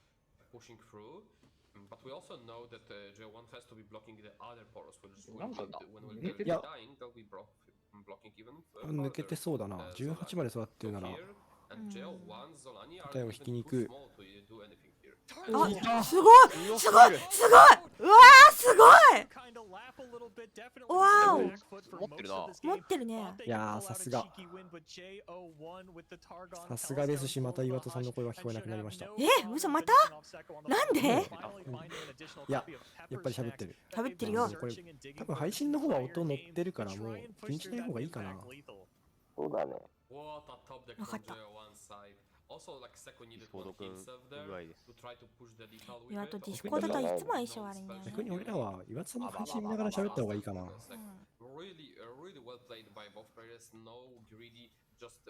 pushing through. But we also know that J1 has to be blocking the other Poros, which when they'll be dying, they'll be blocking even 抜けてそうだな。18まで育ってるなら。 and J1 Zolani are 答えを引きに行く。 small to do anything here. あ、すごいすごいすごいうわーすごい Kind of laugh a little bit, definitely. Wow. Back foot for most of this game. 持ってるね。 Thought they いや could pull ー、さ out す a が。 cheeky win, but JO1 with the Targon さすがですし、また岩戸さんの声は聞こえなくなりました。え、嘘またなんでいや、やっぱり喋ってる。喋ってるよ。これ、多分配信の方は音乗ってるからもう気にしない方がいいかな。そうだね。 What a top deck from J1 side. Also, like Seku needed one hit serve there to try to push the lethal with 岩と it. ディスコードといつも相性悪いんだよね。逆に俺らは岩津さんの配信見ながら喋った方がいいかな。 Really well played by both players. No greedy, just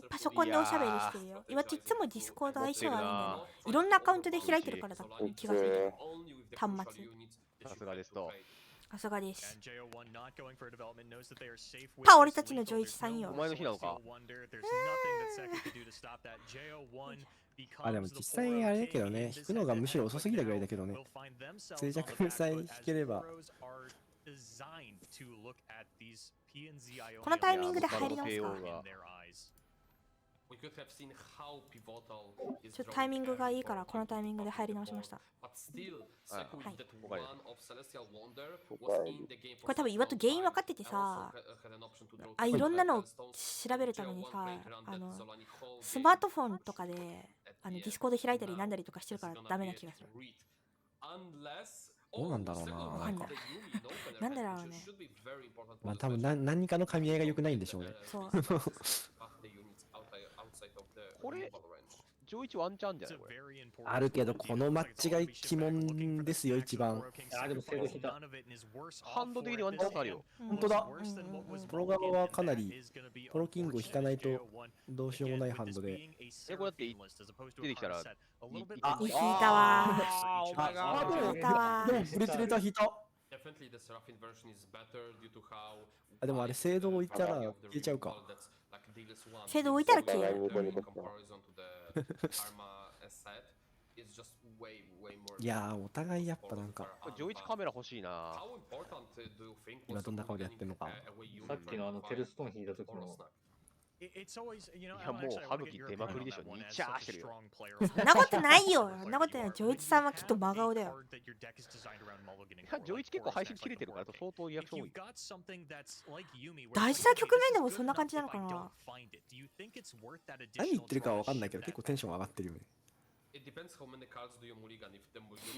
パソコンでおしゃべりしてるよ。岩といつもディスコード相性悪いんだよね。いろんなアカウントで開いてるからだ気がする。端末。さすがですと。さすがです。 And JO1 not going for development knows that they are safe with パ、俺 this たちの lethal. ジョイチさん There's よ no。お前の日なのか wonder. There's nothing that Seku could do to stop that. JO1 あ、でも becomes the 実際あれだけどね、 Poro 引くのがむしろ遅すぎたぐらいだけどね。 will find themselves 静 on the 寂 back さえ foot 引 as ければ。 Poros are designed to look at these PNZ Ionia このタイミングで入り直すか。 in their eyes. we could have seen how pivotal his ちょっとタイミングがいいからこのタイミングで入り直しました。 But still, Seku with that Okay. one of Celestial Wonder was in the game これ多分岩と原因分かっててさ、あ、いろんなのを調べるためにさ、スマートフォンとかでディスコード開いたりなんだりとかしてるからダメな気がする。どうなんだろうな。わかんない。なんだろうね。まあ多分何かの噛み合いが良くないんでしょうね。そう。これ、上一ワンチャンじゃないこれ。あるけど、このマッチが鬼門ですよ、一番。でも精度引いた。ハンド的にワンチャンあるよ。本当だ。プロ側はかなり、プロキングを引かないとどうしようもないハンドで。こうやって出てきたら、引いたわ引いたわ。でも、ブリツレーター引いた。あ、でもあれ、精度置いたら消えちゃうか。精度置いたら消える。いやー、お互いやっぱなんか。上一カメラ欲しいな。今どんな顔でやってんのか。さっきのテルストーン引いた時も。いや、もう歯茎出まくりでしょ。にちゃーしてるよ。そんなことないよ。そんなことない。ジョイチさんはきっと真顔だよ。ジョイチ結構配信切れてるから相当リアクション多い。大事な局面でもそんな感じなのかな。何言ってるかは分かんないけど、結構テンション上がってるよね。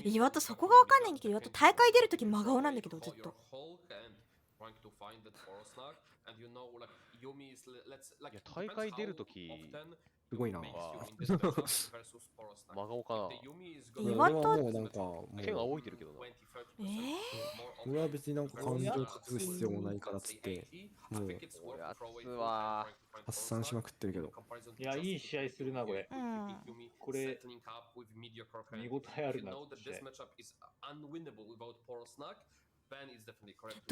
岩戸そこが分かんないんだけど、岩戸大会出るとき真顔なんだけど、ずっと。いや、大会出るとき、すごいな。真顔かな。岩戸もうなんか、剣は置いてるけどな。俺は別になんか感情を隠す必要もないからっつって、もう、おやつは発散しまくってるけど。いや、いい試合するな、これ。これ、見応えあるな。ど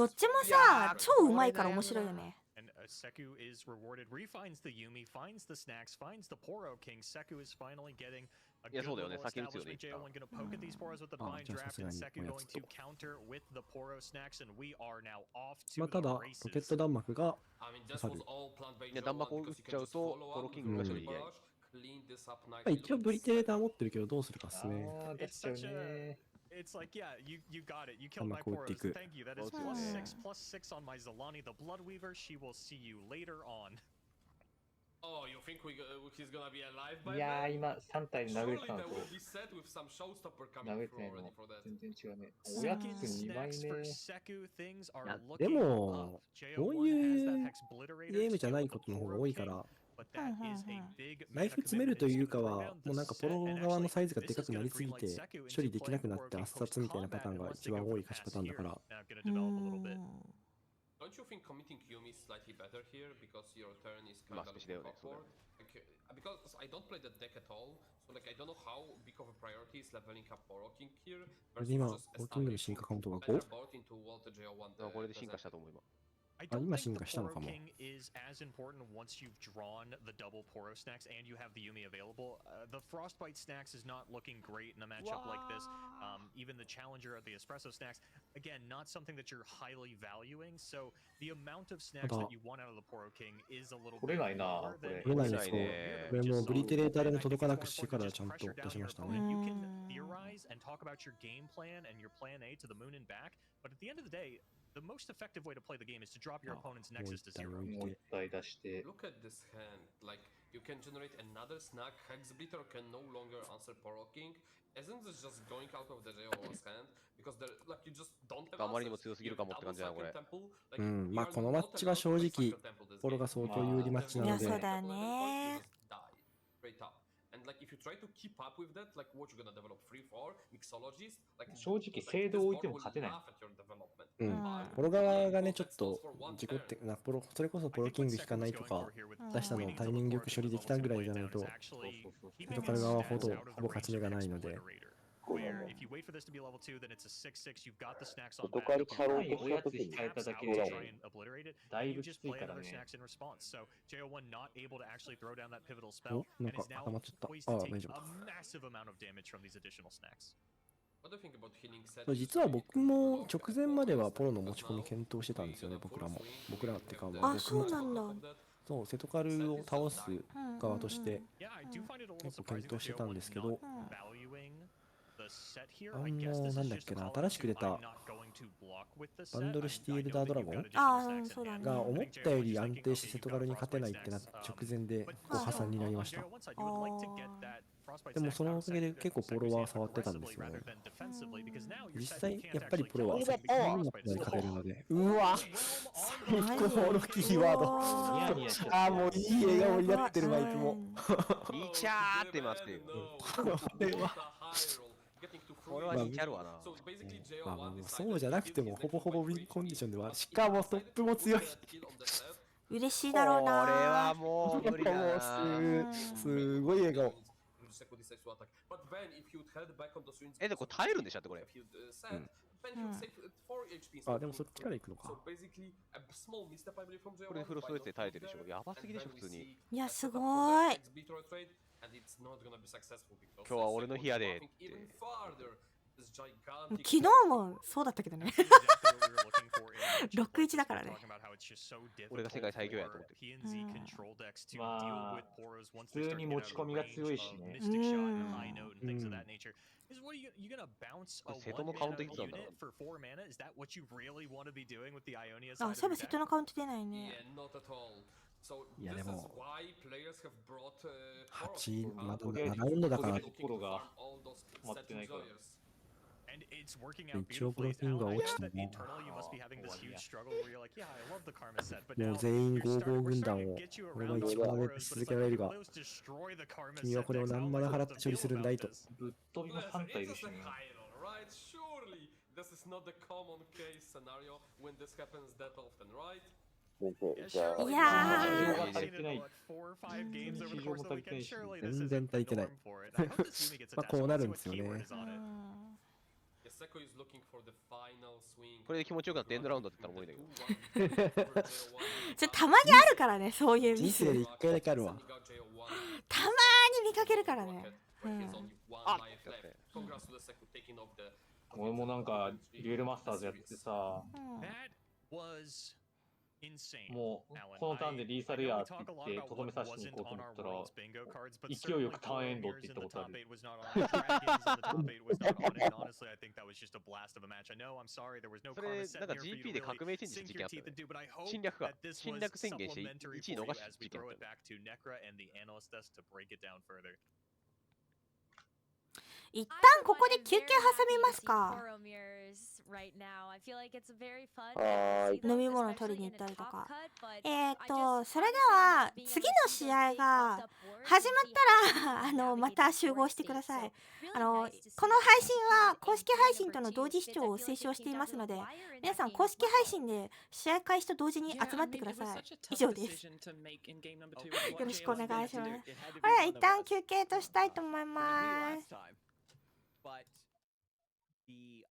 っちもさ、超うまいから面白いよね。Seku is rewarded, refines the Yumi, finds the snacks, finds the Poro King. Seku is finally getting a good little establishment. JO1 going to poke at these Poros with the divine draft, and Seku going to counter with the Poro snacks, and we are now off to まあただ、the ロケッ races. ト弾幕が去る。いや、弾幕を打っちゃうと、ポロキングが処理できない。一応ブリテレーター持ってるけど、どうするかっすね。出しちゃうね。It's like, yeah, you got it. You killed my Poros. Thank you. That is +6/+6 on my Zalani, the Bloodweaver. She will see you later on. Oh, you think he's gonna be alive by いやー、 then? 今3体で殴れて Surely たの that と will be set with some showstopper 殴 coming れて through ないの already for that. 全然違うね。おやつ2枚 Snacks for ね。 Seku, things are で looking も up.、こう JO1 い has that う Hex Obliterator ゲーム to じゃ deal ない with こ the との方が Poro 多いか King, ら、 but that is a big ライフ meta 詰める commitment. という He's か gonna は、 tear down もうなんか the プロ set, and 側の actually, サイズが this で is かくな gonna りすぎ greenlight て、 Seku 処 into 理できなくなっ playing て Poro 圧 King 殺みたいなパターン post-combat, が and 一番 let's 多 take い a 勝ちパターンだから。 gonna develop a little bit. Don't you think committing Yumi is slightly better here because your turn is kind of looking awkward? Because I don't play that deck at all, so like I don't know how big of a priority is leveling up Poro King here これ versus で今、 just ポロキングの進 establishing 化カウントが better 5? board into what the JO1 これで進化したと思います。 I あ、 don't 今 think 進 the 化したの Poro かも。 King is as important once you've drawn the double Poro snacks and you have the Yumi available. The Frostbite snacks is not looking great in a matchup like this. Even the Challenger of the Espresso snacks, again, not something that you're highly valuing. So the amount of snacks that you want out of the Poro King is a little 取れ bit ないな、 lower こ than れ。取れない it で was す。for こ here. れ We も just ブリ saw テレーターでも and I 届 think かな it's く more してか important ら to ちゃん just と pressure 出し down ま your した opponent. ね。 You can theorize and talk about your game plan and your plan A to the moon and back, but at the end of the day, the most effective way to play the game is to drop your opponent's nexus to 0. もう1体出して。 Look at this hand. Like you can generate another snack. Hex Splitter can no longer answer Poro King. Isn't this just going out of the JO1's hand? Because there, like you just don't have あまりにも answers. 強すぎるかもって感じだな、これ。うん、まあこのマッチは正直、ポロが相当有利マッチなので。いや、そうだね。 And like if you try to keep up with that, like what you're gonna develop 3-4 mixologies, like 正直、精度を置いても勝てない。うん、ポロ側がね、ちょっと事故ってな、それこそポロキング引かないとか、出したのをタイミングよく処理できたぐらいじゃないと、人から側はほぼ勝ち目がないので。Where if you wait for this to be level 2, then it's a 6/6. You've got the snacks on 外 back. から去ろうとおやつした時に引かれただけ To で try and obliterate it, だい you ぶき just つい play から another ね。 snacks in response. So JO1 not able to actually throw down that pivotal spell お、なん and か is now 固まっちゃった。 poised あ to あ、 take 大丈夫 a か。 massive amount of damage from these additional snacks. 実は僕も直前まではポロの持ち込み検討してたんですよね、僕らも。僕らってか、まあ、あ、そうなんだ。そう、セトカルを倒す側として、 Yeah, I do find it a little 結構 surprising 検 that 討してたん JO1 ですけ not ど、valuing the set here. あ I guess this の、 is なんだっ just けな、 calling 新しく to 出た I'm not going バンドルシティエルダードラゴンそうだね。が思ったより安定してセトガルに勝てないってなって直前でご破産になりました。でもそのおかげで結構ポロは触ってたんですよね。実際やっぱりポロはセトガルに勝てるので、うわ最高のキーワード。ああもういい笑顔になってるわいつも。いいちゃーって待ってる。これは似ちゃるわな。まあそうじゃなくてもほぼほぼウィンコンディションでは、しかもトップも強い。嬉しいだろうな。これはもう無理だな。すごい笑顔。でこれ耐えるんでしょってこれ。あでもそっちから行くのか。これでフロストレースで耐えてるでしょ。やばすぎでしょ普通に。いやすごい。今日は俺の日やでって。昨日もそうだったけどね。6-1だからね。俺が世界最強やと思ってる。まあ普通に持ち込みが強いしね。瀬戸のカウントいつなんだろう。あ、そういえば瀬戸のカウント出ないね。いやでも8まだ7ラウンドだからところが待ってないから。一応プロフィンが落ちたな。もう全員55軍団を俺は一番上げ続けられるが、君はこれを何マナ払って処理するんだいと。ぶっ飛びも3体いるしね。いや全然足りてない。まあこうなるんですよね。これで気持ちよくなってエンドラウンドって言ったら重いんだけど。たまにあるからね、そういうミス。人生で1回だけあるわ。たまーに見かけるからね。あっ俺もなんかデュエルマスターズやってさ、もうこのターンでリーサルヤーって言ってとどめさしに行こうと思ったら勢いよくターンエンドって言ったことある。それなんか GP で革命チェンジした事件あったよね。侵略か。侵略宣言して1位逃した事件あったよね。一旦ここで休憩挟みますか。飲み物取りに行ったりとか。それでは次の試合が始まったらまた集合してください。この配信は公式配信との同時視聴を推奨していますので、皆さん公式配信で試合開始と同時に集まってください。以上です。よろしくお願いします。これは一旦休憩としたいと思います。But the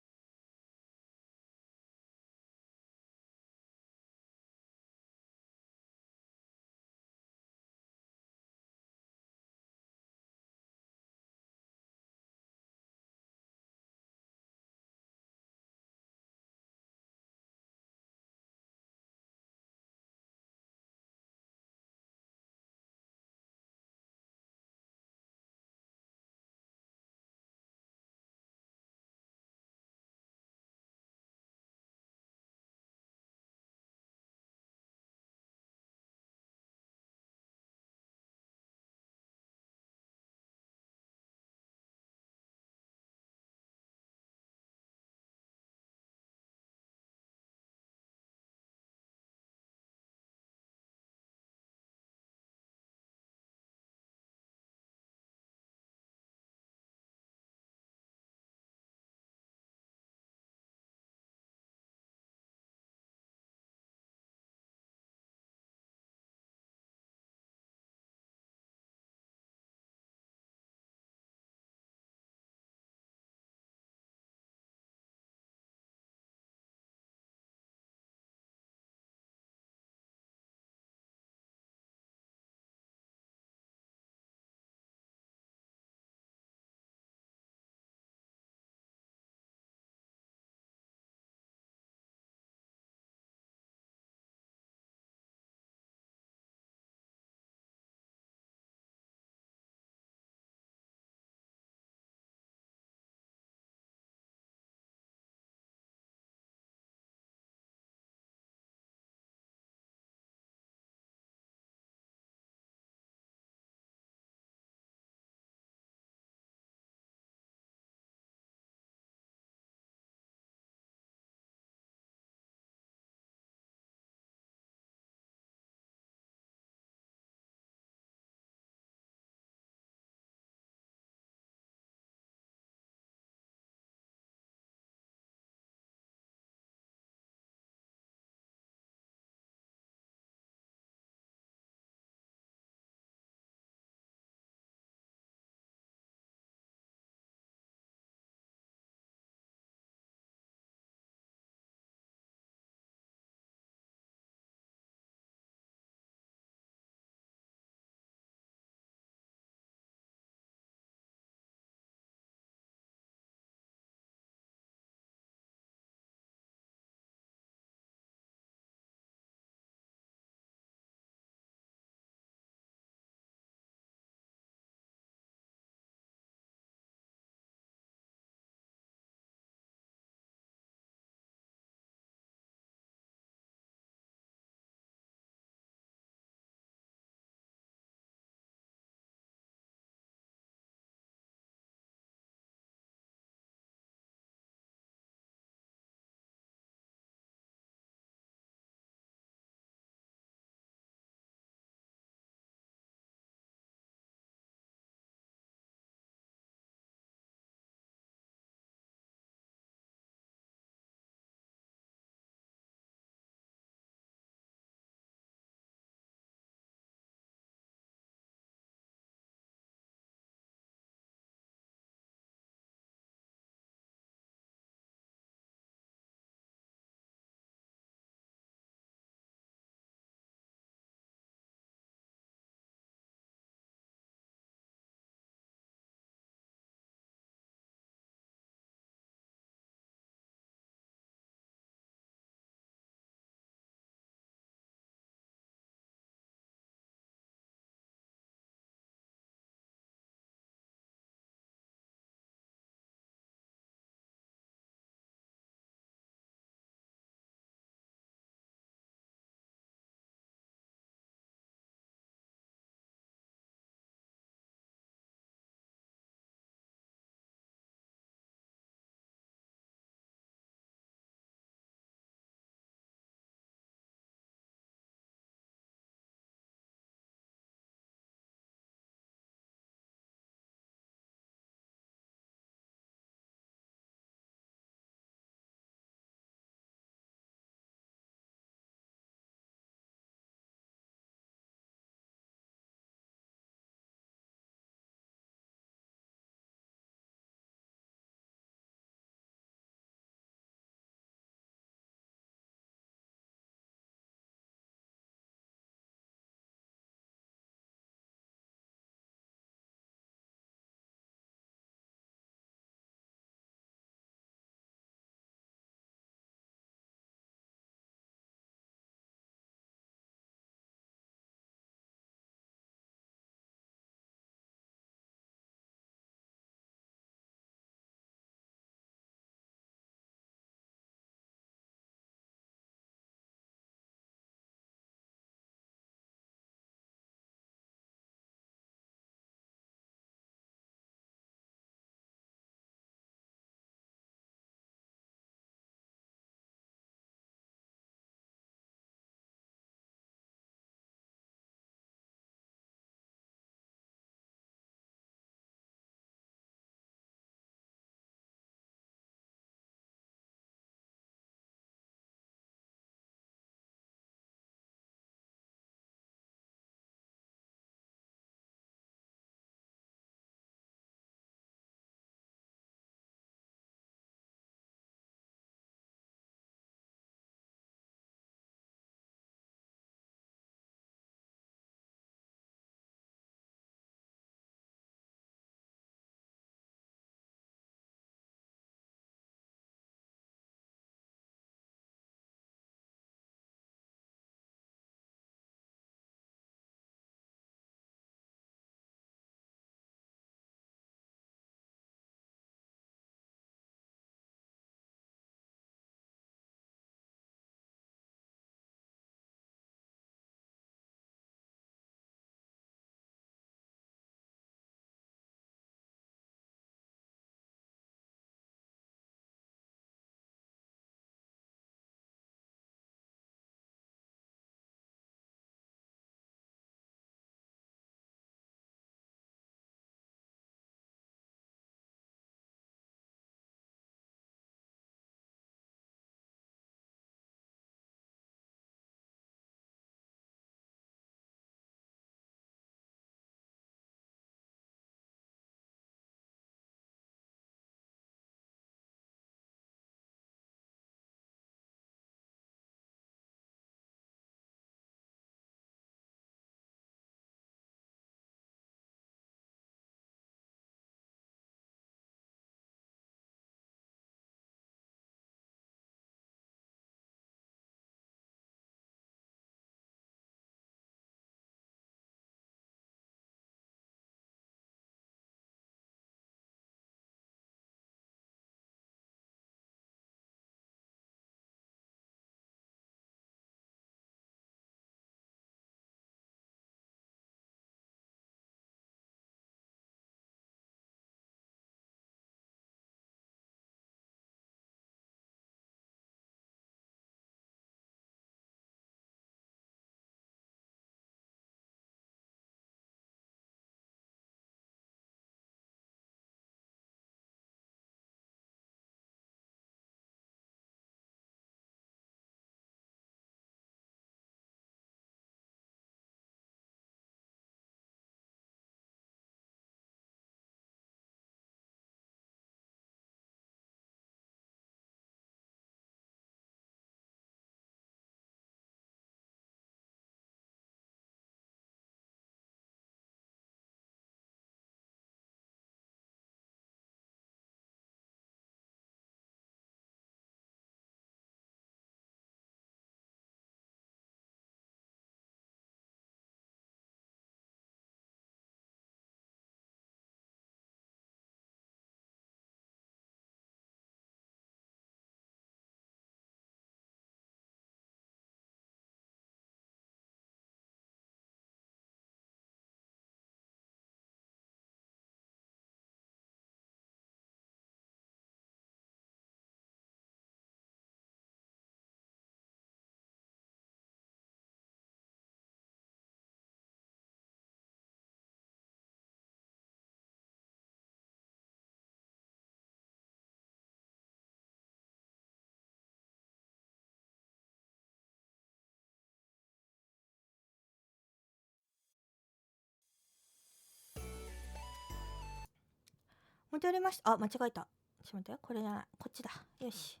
戻りました。あ、間違えた。ちょっと待って、これじゃない。こっちだ。よし。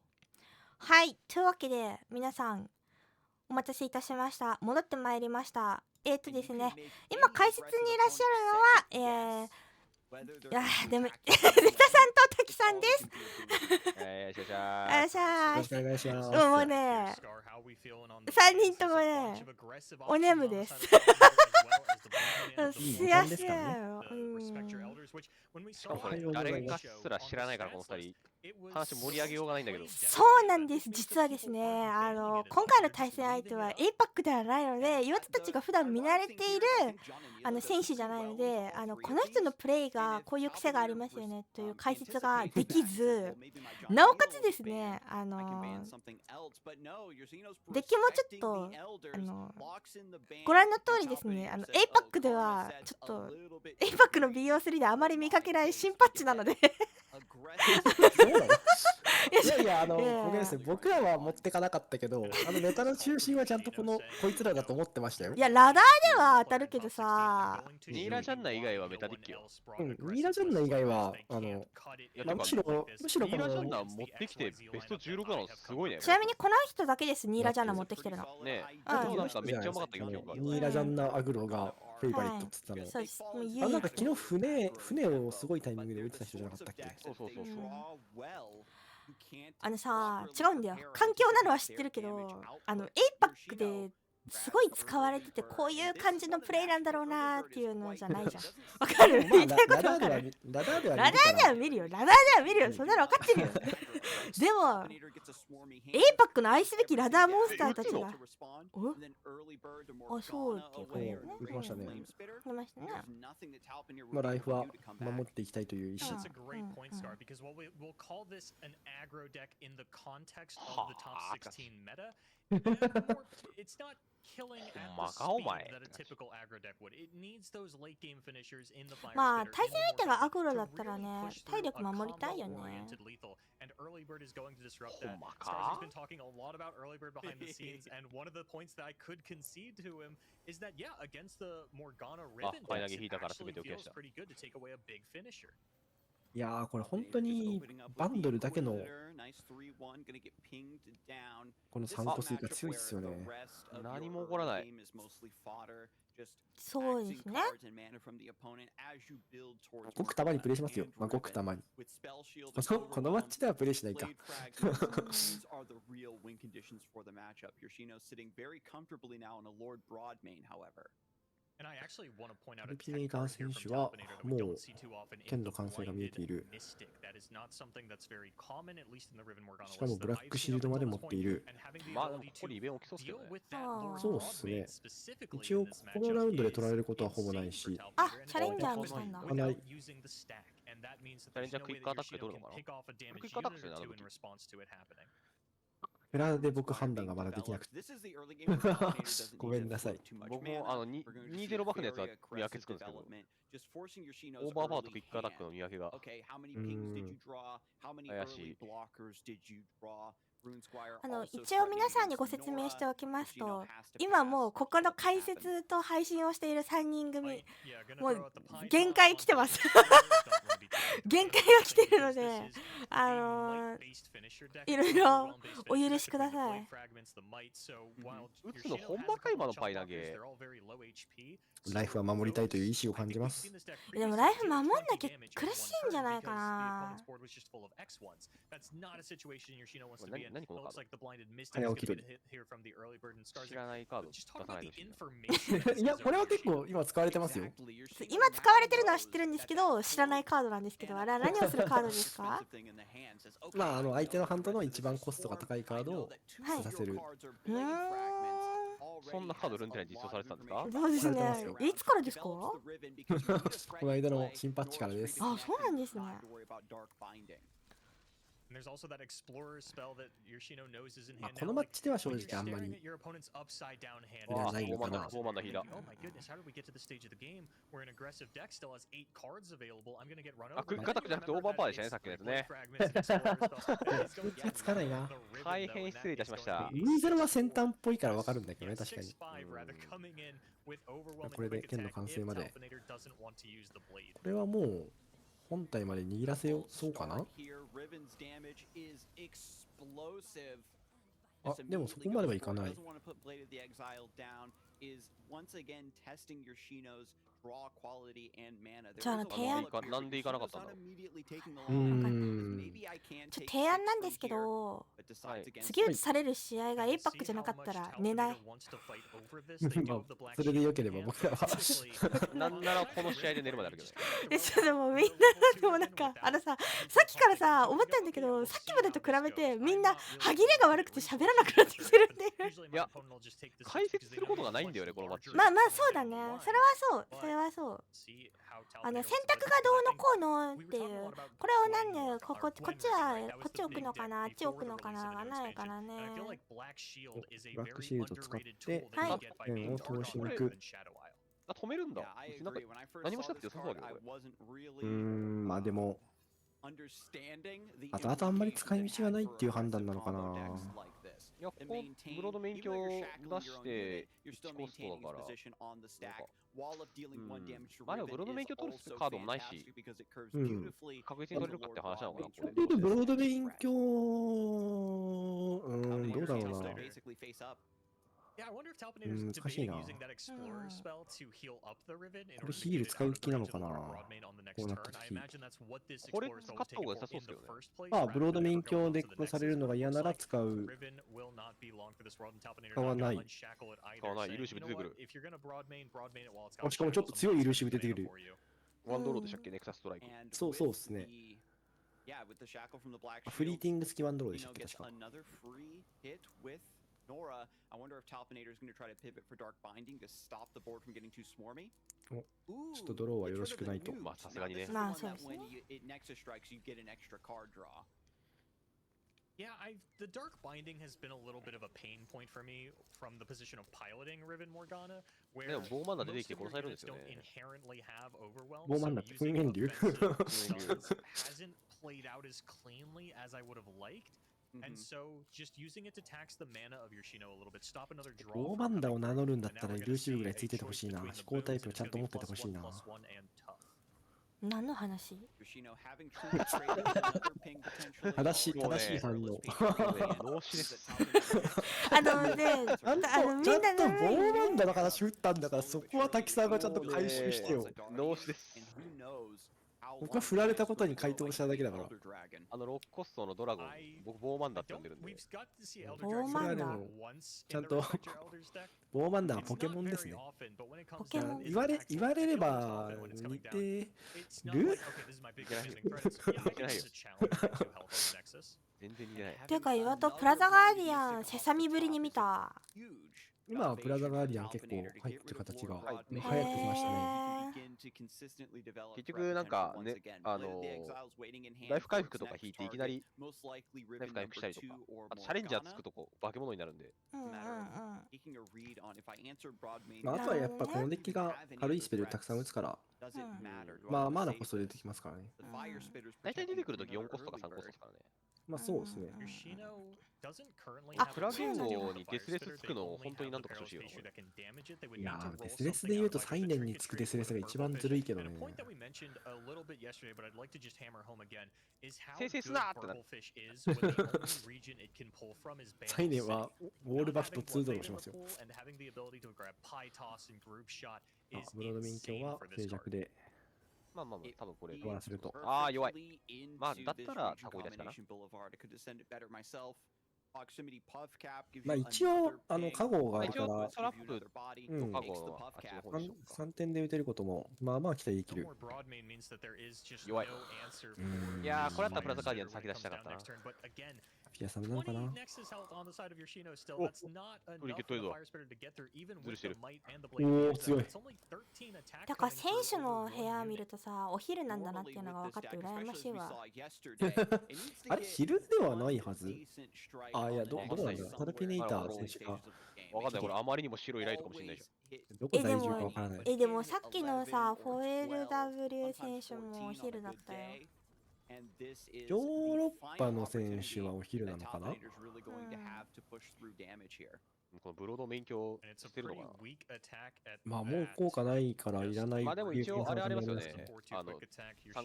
はい。というわけで、皆さん、お待たせいたしました。戻ってまいりました。ですね、今解説にいらっしゃるのは、いやでも、ゼタさんと滝さんです。よろしくお願いします。もうね、3人ともね、お眠です。すやすやよ。しかもこれ、誰かすら知らないからこの2人。話盛り上げようがないんだけど。そうなんです。実はですね、今回の対戦相手は APAC ではないので、岩田たちが普段見慣れている選手じゃないので、この人のプレイがこういう癖がありますよねという解説ができず、なおかつですね、デッキもちょっとご覧の通りですね、APAC ではちょっと APAC の BO3 であまり見かけない新パッチなのでいやいや、ごめんなさい、僕らは持ってかなかったけど、ネタの中心はちゃんとこいつらだと思ってましたよ。いや、ラダーでは当たるけどさ、ニーラジャンナ以外はメタデッキよ。ニーラジャンナ以外は、むしろニーラジャンナ持ってきてベスト16なのすごいね。ちなみにこの人だけです、ニーラジャンナ持ってきてるの。ねえ、なんかめっちゃうまかったけど、ニーラジャンナアグロがフェイバリットって言ってたの。そうです。なんか昨日船をすごいタイミングで打ってた人じゃなかったっけ？そう。さ、違うんだよ。環境なのは知ってるけど、APAC ですごい使われてて、こういう感じのプレイなんだろうなーっていうのじゃないじゃん。わかる？言いたいことわかる？ラダーでは見るよ。そんなの分かってるよ。でも、APAC の愛すべきラダーモンスターたちが。あ、そうっていうことね。打ちましたね。出ましたね。ライフは守っていきたいという意思。まあ、対戦相手がアグロだったらね、体力守りたいよね。And early bird is going to disrupt that. Scars has been talking a lot about early bird behind the scenes, and one of the points that I could concede to him is that, yeah, against the Morgana Ribbon decks, it actually feels pretty good to take away a big finisher. いやー、これ本当にバンドルだけのこの3個数が強いっすよね。何も起こらない。そうですね。ごくたまにプレイしますよ。ごくたまに。このマッチではプレイしないか。ルピネイター選手はもう剣の完成が見えている。しかもブラックシールドまで持っている。まあここにイベント起きそうっすけどね。そうっすね。一応このラウンドで取られることはほぼないし。あ、チャレンジャーにしたんだ。ない。チャレンジャークイックアタックで取るのかな？クイックアタックですよね、フェラーで僕判断がまだできなくてごめんなさい。僕も20バフのやつは見分けつくんですけど、オーバーパワーとクイックアタックの見分けが怪しい。一応皆さんにご説明しておきますと、今もうここの解説と配信をしている3人組、もう限界来てます限界が来てるので、いろいろお許しください。打つのほんまか今のパイ投げ。ライフは守りたいという意志を感じます。でもライフ守んなきゃ苦しいんじゃないかな。何このカード？早起き鳥。知らないカード出さないといや、これは結構今使われてますよ。今使われてるのは知ってるんですけど、知らないカードなんですけど、あれは何をするカードですか？まあ、相手のハンドの一番コストが高いカードをさせる。そんなカードルンテラに実装されてたんですか？そうですね。いつからですか？この間の新パッチからです。あ、そうなんですね。このマッチでは正直あんまりいらないのかな。あ、クイックアタックじゃなくてオーバーパワーでしたね、さっきのやつね。つかないな。大変失礼いたしました。2-0は先端っぽいからわかるんだけどね、確かに。これで剣の完成まで。これはもう本体まで握らせようそうかな。あ、でもそこまではいかない。じゃあ提案なんでいかなかったんだろう。提案なんですけど、次打ちされる試合が A パックじゃなかったら寝ない。それでよければ僕らはなんならこの試合で寝るまであるけどね。ちょっともうみんなでもなんかさっきからさ思ったんだけど、さっきまでと比べてみんな歯切れが悪くて喋らなくなってきてるんで。いや、解説することがないんだよねこのマッチ。まあそうだね。それはそう。選択がどうのこうのっていう、これをなんでこっち置くのかな、あっち置くのかながないからね。ブラックシールド使って剣を通しに行く。止めるんだ。なんか何もしなくてよさそうだけどこれ。まあでもあとあんまり使い道がないっていう判断なのかな。いや、ここブロードメイン鏡を出して1コストだから、まあでもブロードメイン鏡取るカードもないし、確実に取れるかって話なのかな、これ。ブロードメイン鏡、どうだろうな。難しいな。これヒール使う気なのかな、こうなった時。これ使った方が良さそうですけどね。まあ、ブロードメイン鏡で殺されるのが嫌なら使う。使わない。使わない。イルーシブ出てくる。しかもちょっと強いイルーシブ出てくる。ワンドローでしたっけ、ネクサスストライク。そうっすね。フリーティング付きワンドローでしたっけ、確か。Nora, I wonder if Talpinator is going to try to pivot for Dark Binding to stop the board from getting too swarmy. ちょっとドローはよろしくないと。まあさすがにね。まあそうですね。When it Nexus strikes, you get an extra card draw. Yeah, the Dark Binding has been a little bit of a pain point for me from the position of piloting Riven Morgana, where most of the units don't inherently have overwhelm. So using it hasn't played out as cleanly as I would have liked. And so just using it to tax the mana of your Shino a little bit, stop another draw. オーバンダを名乗るんだったらイルーシブぐらいついててほしいな。飛行タイプをちゃんと持っててほしいな。何の話？正しい反応。脳死です。ちゃんとボーバンダの話打ったんだから、そこは滝さんがちゃんと回収してよ。脳死です。僕は振られたことに回答しただけだから。6コストのドラゴン、僕ボーマンダって呼んでるんで。ボーマンダちゃんとボーマンダはポケモンですね。ポケモン言われれば似てる？全然似てない。ていうか岩とプラザガーディアンセサミぶりに見た。今はプラザガーディアン結構入ってる形が流行ってきましたね。結局なんかね、ライフ回復とか引いていきなりライフ回復したりとか、あとチャレンジャーつくとこ化け物になるんで。まあ、あとはやっぱこのデッキが軽いスペルたくさん打つから、まあまだコスト出てきますからね。大体出てくるとき4コストか3コストですからね。まあそうですね。プラゲン王にデスレスつくのを本当になんとかしてほしいよ。いやー、デスレスで言うとサイネンにつくデスレスが一番ずるいけどね。生成すなーってなって。サイネンはウォールバフと2ドローしますよ。ブロードメイン鏡は静寂で。まあ多分これ終わらせると。ああ、弱い。まあだったらタコイ出しかな。まあ一応カゴがあるから、トラップとカゴのあっちの方にしようか。3点で打てることもまあまあ期待できる。弱い。いやー、これだったらプラザガーディアン先出したかったな。ピアさんなのかな。お、フリーケットエイドだ。ずるしてる。おお、強い。だから選手の部屋見るとさ、お昼なんだなっていうのが分かって羨ましいわ。あれ昼ではないはず。あ、いや、どうなんだろう。タルピネーター選手が。わかんない、これあまりにも白いライトかもしれないじゃん。どこ在住かわからない。でもさっきのさ、フォエル W 選手もお昼だったよ。ヨーロッパの選手はお昼なのかな。このブロード免許してるのかな。まあもう効果ないからいらない。まあでも一応あれありますよね。3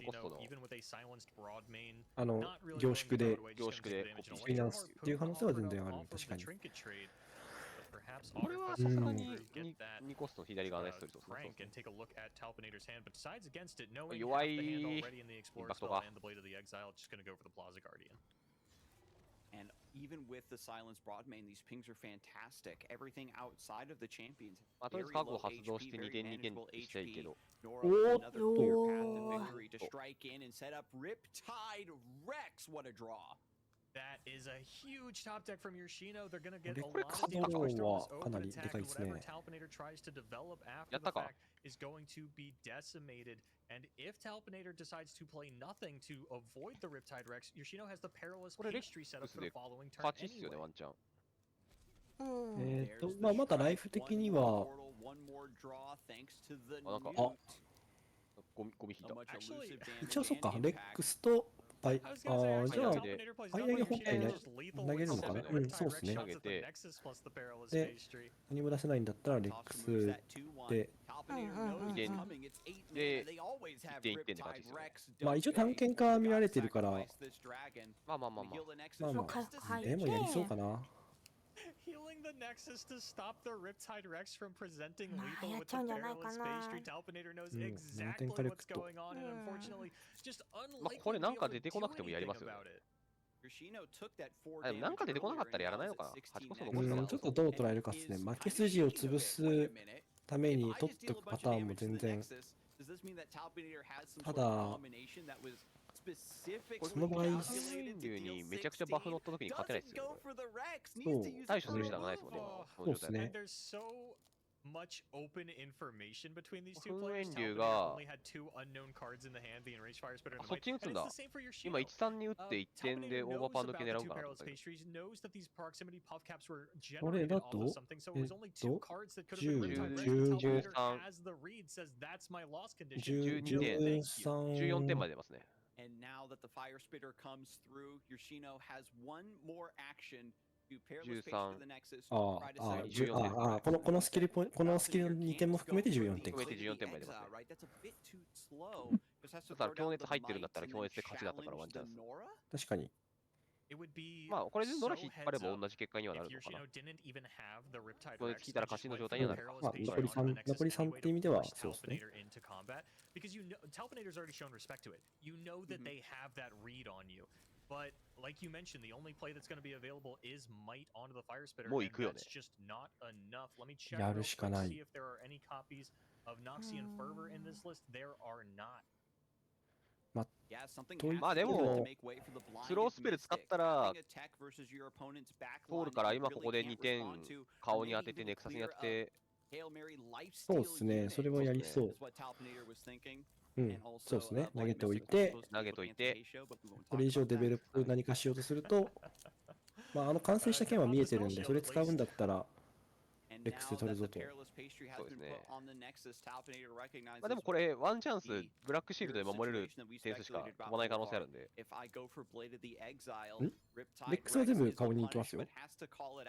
コストの凝縮で凝縮でコピーフィナンスっていう可能性は全然ある。確かに。これはさすがに2コストの左側のやつと弱いインパクトが。And even with the silence broadmain, these pings are fantastic. Everything outside of the champions. まあとりあえず過去発動して2点2点したいけど。Nora, another clear path to victory to strike in and set up Riptide Rex. What a draw. That is a huge top deck from Yoshino. They're going to get a これ lot カ of ド damage ロー from は this かな open りで attack. かいですね。 Whatever Talpinator tries to develop after やっ the たか fact is going to be decimated. And if Talpinator decides to play nothing to avoid the Riptide Rex, Yoshino has the perilous これレッ pastry set ク up ス for で the following turn 勝ちっすよね、 anyway. ワンチャン。まあまだライフ的には、なんか、あ、ゴミ引いた。一応そっか、レックスとじゃあ、ファイヤーに本体ね、投げるのかな。うん、そうですね。で、何も出せないんだったら、レックスで、1点で勝ちですよね。まあ一応探検家見られてるから、まあまあまあまあ。まあまあ、でもやりそうかな。Healing the Nexus to stop the Riptide Rex from presenting lethal with the perilous pastry. Talpinator knows exactly what's going on, and unfortunately, just まあこれなんか出てこなくてもやりますよね。でもなんか出てこなかったらやらないのかな。8コスト残したから。ちょっとどう捉えるかですね。負け筋を潰すために取っておくパターンも全然。ただ、その場合、流にめちゃくちゃバフ乗った時に勝てないですよ。そう対処するしかないですもんね。そうですね。much open information between these two 噴 players. 煙竜が only had two unknown cards in the hand, the enraged fire spitter and the そっちに打つんだ。 might. And it's the same for Yoshino. 今1-3に打って1点でオーバーパン抜け狙うかなと思ったけど。 Pastries knows that these proximity puff caps were これ generated だ off と of something, so it was only two cards that could have been retired. 10 Talpinator as the read says that's my loss condition. 12点。14点まで出ますね。 And now that the fire spitter comes through, Yoshino has one more action. このスキルの2点も含めて14点か。含めて14点まで出ますね。だから強熱入ってるんだったら強熱で勝ちだったからワンチャンス。確かに。まあこれでノラ引っ張れば同じ結果にはなるのかな。強熱引いたら勝ちの状態にはなる。まあ残り3って意味ではそうですね。Because Talpinator's already shown respect to it. You know that they have that read on you. But like you mentioned, the only play that's going to be available is Might onto the Fire Spitter, and that's just not enough. Let me check real quick to see if there are any copies of Noxian Fervor in this list. There are not. まあでもスロースペル使ったら通るから今ここで2点顔に当ててネクサスにやってそうですね、それはやりそう。うん、そうですね、投げておいて、これ以上デベロップ何かしようとすると、まあ完成した剣は見えてるんで、それ使うんだったら、レックスで取るぞと。そうですね。まあでもこれ、ワンチャンス、ブラックシールドで守れる点数しか飛ばない可能性あるんで。レックスは全部顔に行きますよ。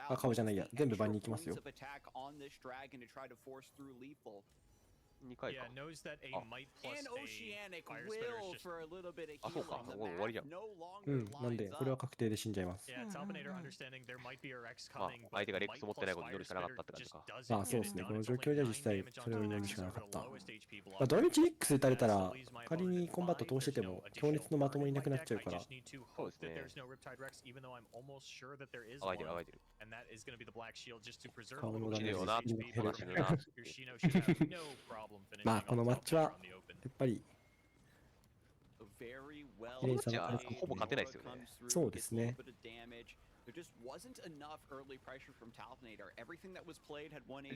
あ、顔じゃないや、全部盤に行きますよ。2回か。あ、そうか、もう終わりじゃん。うん、なんで、これは確定で死んじゃいます。まあ、相手がレックス持ってないことに祈るしかなかったって感じか。まあ、そうですね、この状況では実際、それを祈るしかなかった。まあ、ドミチレックス打たれたら、仮にコンバット通してても、強烈のまともいなくなっちゃうから。そうですね。あがいてる、あがいてる。顔のダメージよな、話ぬな。まあこのマッチはやっぱりこのマッチはほぼ勝てないですよね。そうですね。レ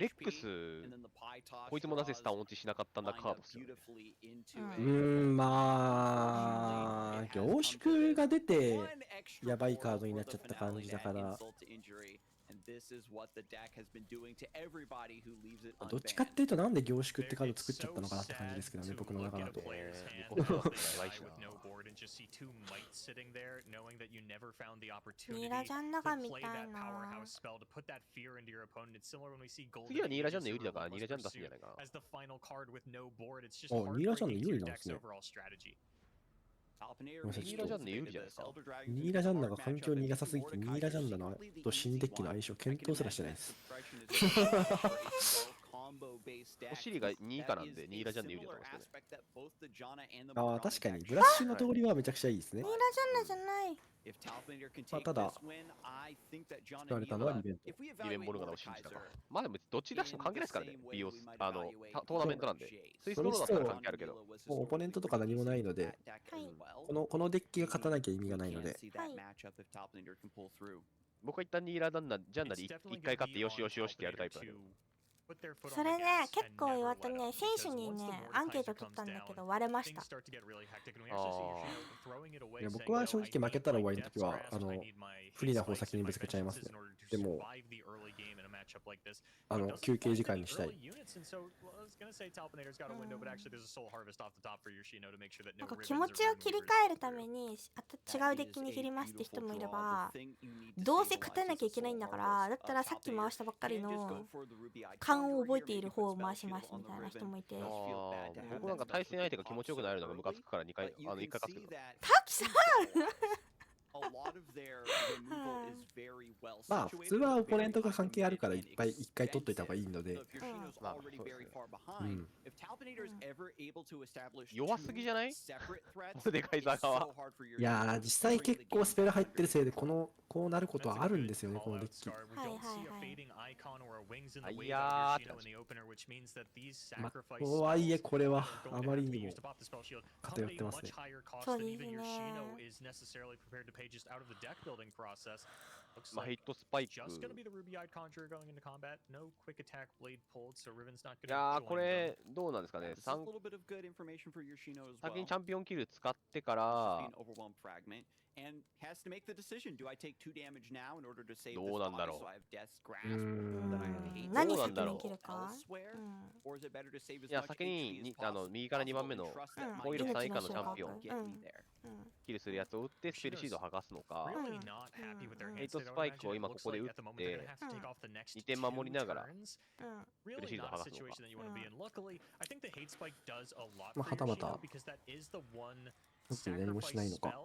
ックス、こいつもなぜスタン落ちしなかったんだカードですよね。まあ凝縮が出てやばいカードになっちゃった感じだから。どっちかっていうとなんで凝縮ってカード作っちゃったのかなって感じですけどね、僕の中だと。ニーラジャンナがみたいな。次はニーラジャンで有利だからニーラジャン出すんじゃないかな。ニーラジャンで有利なんですね。ニーラジャンで有利じゃないですか。ニーラジャンナが環境にいなさすぎて、ニーラジャンナのと新デッキの相性検討すらしてないです。お尻が2以下なんでニーラジャンで有利だと思いますけどね。ああ、確かにブラッシュの通りはめちゃくちゃいいですね。ニーラジャンナじゃない。まあ、ただ、使われたのはリベント。リベンボルガナを信じたか。まあでもどっち出しても関係ないですからね。トーナメントなんで。スイスローだったら関係あるけど。もうオポネントとか何もないので、このデッキが勝たなきゃ意味がないので。僕は一旦ニーラジャンナで1回勝ってよしよしよしってやるタイプなんで。それね、結構岩田ね、選手にね、アンケート取ったんだけど割れました。いや、僕は正直負けたら終わりの時は不利な方先にぶつけちゃいますね。でも休憩時間にしたい。なんか気持ちを切り替えるために違うデッキに振りますって人もいれば、どうせ勝たなきゃいけないんだから、だったらさっき回したばっかりの勘を覚えている方を回しますみたいな人もいて。僕なんか対戦相手が気持ちよくなるのがムカつくから1回勝つけど。タキさんまあ普通はオポネントが関係あるから一回取っといた方がいいので。弱すぎじゃない？でかいザガは。いやー、実際結構スペル入ってるせいでこうなることはあるんですよね、このデッキ。いやー、とはいえこれはあまりにも偏ってますね。そうですね。まあヘイトスパイク。いやー、これどうなんですかね。先にチャンピオンキル使ってからどうなんだろう。何先に切るか。いや、先に右から2番目の防御力3以下のチャンピオンキルするやつを打ってスペルシードを剥がすのか、ヘイトスパイクを今ここで打って2点守りながらスペルシードを剥がすのか。まあはたまた特に何もしないのか。あ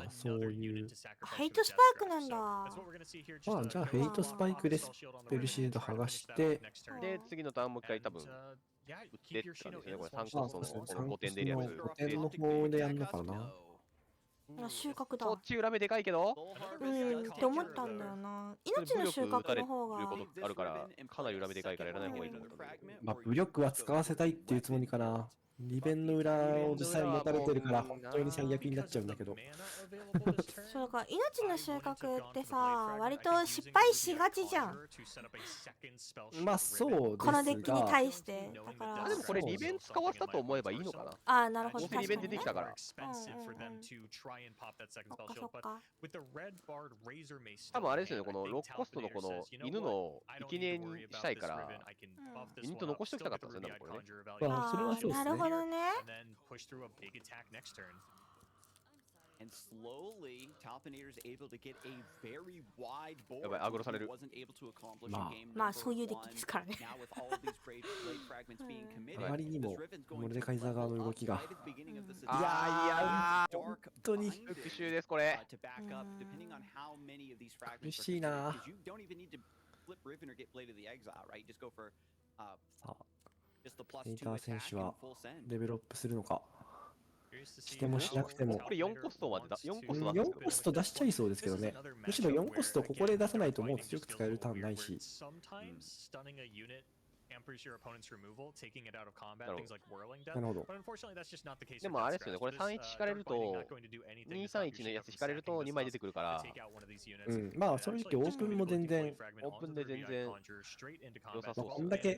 あ、そういう。ヘイトスパイクなんだ。まあじゃあヘイトスパイクでスペルシード剥がして、で次のターンもう一回多分打ってって感じですね。これ3コストの5点でやる。5点の方でやるのかな。収穫だ。こっち裏目でかいけどって思ったんだよな。命の収穫の方があるからかなり裏目でかいからやらない方がいいと思った。まあ武力は使わせたいっていうつもりかな。リベンの裏を実際持たれてるから本当に最悪になっちゃうんだけど。そうか、命の収穫ってさ、割と失敗しがちじゃん。まあそうですが、このデッキに対してだから。でもこれリベン使わせたと思えばいいのかな。ああ、なるほど。リベン出てきたから。多分あれですよね、このロックコストのこの犬の生贄にしたいから犬と残しておきたかったんですよね、これね。まあそれはそうですね。なるほどね。やばい、アグロされる。まあそういうデッキですからね。あまりにもモルデカイザー側の動きが。いや本当に復習ですこれ。苦しいな。ヘイター選手はレベルアップするのか。してもしなくても。これ4コストまでだ。4コスト出しちゃいそうですけどね。むしろ4コストここで出さないともう強く使えるターンないし。なるほど。でもあれですよね、これ3-1引かれると、2-3-1のやつ引かれると2枚出てくるから、まあ正直オープンも全然、オープンで全然良さそうこんだけ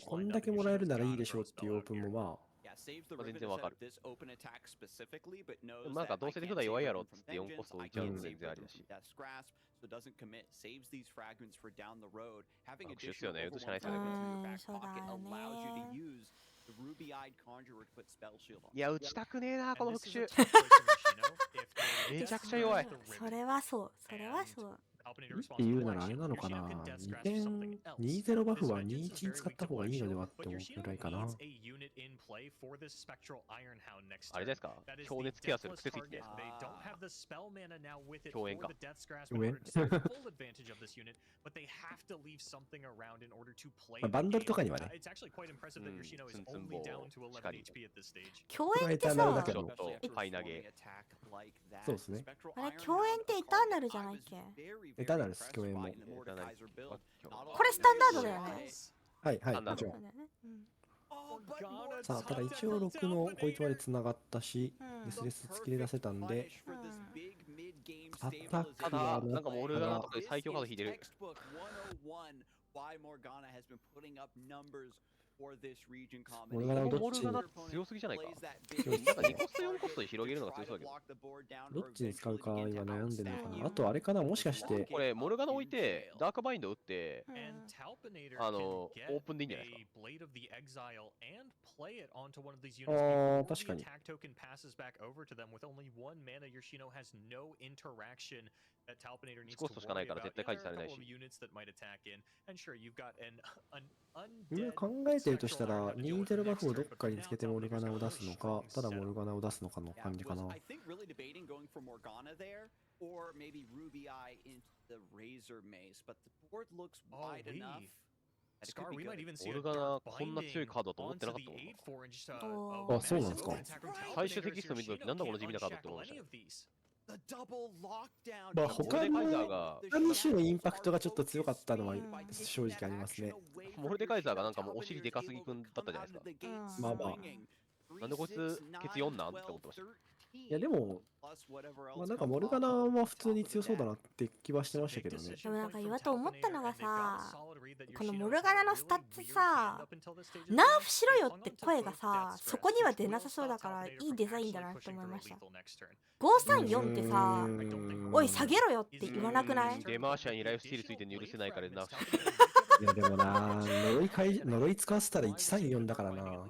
もらえるならいいでしょうっていうオープンもまあ、全然わかる。なんかどうせ手札弱いやろっつって4コスト置いちゃうの全然ありだし。学習っすよね、打つしかないっすよね。そうだよね。いや、打ちたくねえな、この復習。めちゃくちゃ弱い。それはそう、それはそう。って言うならあれなのかな、2点、2-0バフは2-1使った方がいいのではって思うくらいかな。あれじゃないですか、強熱ケアする癖ついてないですか。共演か。バンドルとかにはね。ツンツン棒しかり。共演ってさ、ちょっとパイ投げ。そうですね。あれ共演ってエターナルじゃないっけ？エターナルです、共演も。これスタンダードだよね。はいはい、もちろん。さあ、ただ一応6のこいつまで繋がったし、スレス突き出せたんで、アタックただ、はなんかモルガナとかで最強カード引いてる。モルガナはどっちに強すぎじゃないか。なんか2コスト4コストで広げるのが強そうだけど。どっちに使うか今悩んでるのかな。あとあれかな、もしかしてこれモルガナ置いてダークバインド打って、オープンでいいんじゃないですか。ああ、確かに。1コストしかないから絶対解除されないし。今考えてるとしたら、2-0バフをどっかにつけてモルガナを出すのか、ただモルガナを出すのかの感じかな。モルガナ、こんな強いカードだと思ってなかったもん。あ、そうなんですか。最終テキスト見たとき、なんだこの地味なカードって思いました。まあ他の2種のインパクトがちょっと強かったのは正直ありますね。モルデカイザーがなんかもうお尻でかすぎくんだったじゃないですか。まあまあ。なんでこいつケツ4なんって思ってました。いやでも、まあなんかモルガナは普通に強そうだなって気はしてましたけどね。でもなんか岩と思ったのがさ、このモルガナのスタッツさ、ナーフしろよって声がさ、そこには出なさそうだからいいデザインだなって思いました。534ってさ、おい下げろよって言わなくない？デマーシャにライフスティールついてるの許せないからナーフしいやでもな、呪い使わせたら134だからな。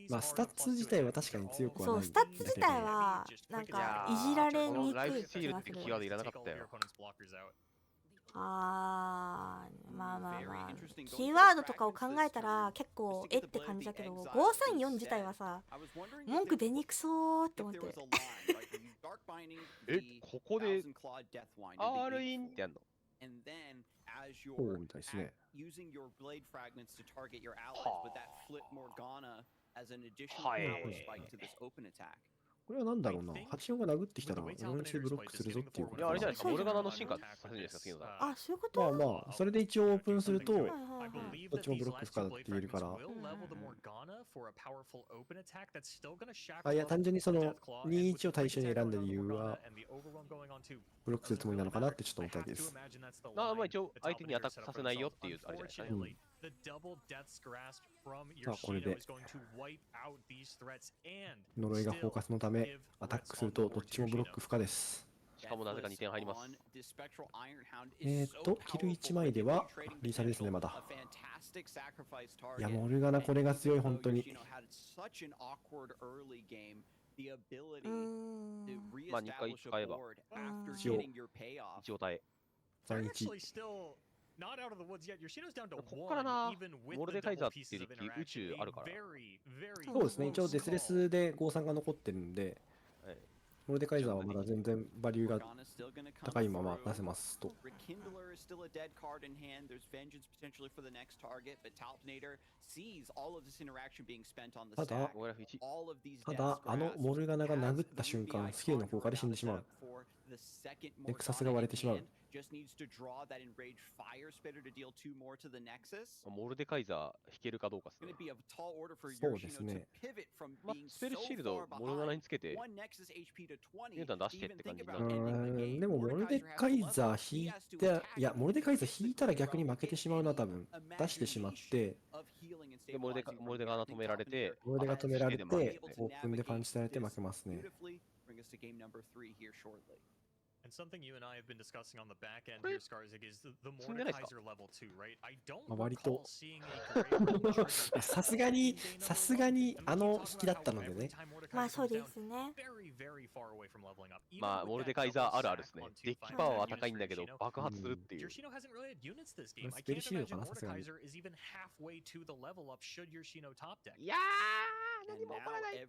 まあスタッツ自体は確かに強くはない。そう、スタッツ自体はなんかいじられにくい気がする。ライフスティールってキーワードいらなかったよ。まあまあまあ、キーワードとかを考えたら結構って感じだけど、534自体はさ、文句出にくそうって思って。ここで R インってやんの？そうみたいですね。これはなんだろうな、84が殴ってきたら4周ブロックするぞっていうこと。いや、あれじゃないですか、モルガナの進化させるんじゃないですか、次のあ、そういうこと？まあまあ、それで一応オープンすると、どっちもブロック不可だって言えるから。あ、いや、単純にその2-1を対象に選んだ理由は、ブロックするつもりなのかなってちょっと思ったわけです。まあ一応、相手にアタックさせないよっていうあれじゃないですかね。さあ、これで呪いがフォーカスのためアタックするとどっちもブロック不可です。しかもなぜか2点入ります。キル1枚ではリーサルですね、まだ。いや、モルガナこれが強い、本当に。まあ2回使えば一応耐え。3-1。ここからな、モルデカイザーっていうデッキ宇宙あるから。そうですね、一応デスレスで5-3が残ってるんで、モルデカイザーはまだ全然バリューが高いまま出せますと。ただ、あのモルガナが殴った瞬間、スキルの効果で死んでしまう。ネクサスが割れてしまう。モルデカイザー引けるかどうかですね。そうですね。まあ、スペルシールドをモルガナにつけて、ニュータン出してって感じになる。でもモルデカイザー引いて、いや、モルデカイザー引いたら逆に負けてしまうな、多分。出してしまって、で、モルデカが止められて、モルデが止められて、あでオープンでパンチされて負けますね。 And something you and I have been discussing on the back end here, Skarsig, is the Mordekaiser level 2, right? I don't recall seeing a great さすがに引きだったのでね。まあそうですね。まあ、モルデカイザーあるあるですね。デッキパワーは高いんだけど、爆発するっていう。スペルシールかな、さすがに。いやー、何も起こらない。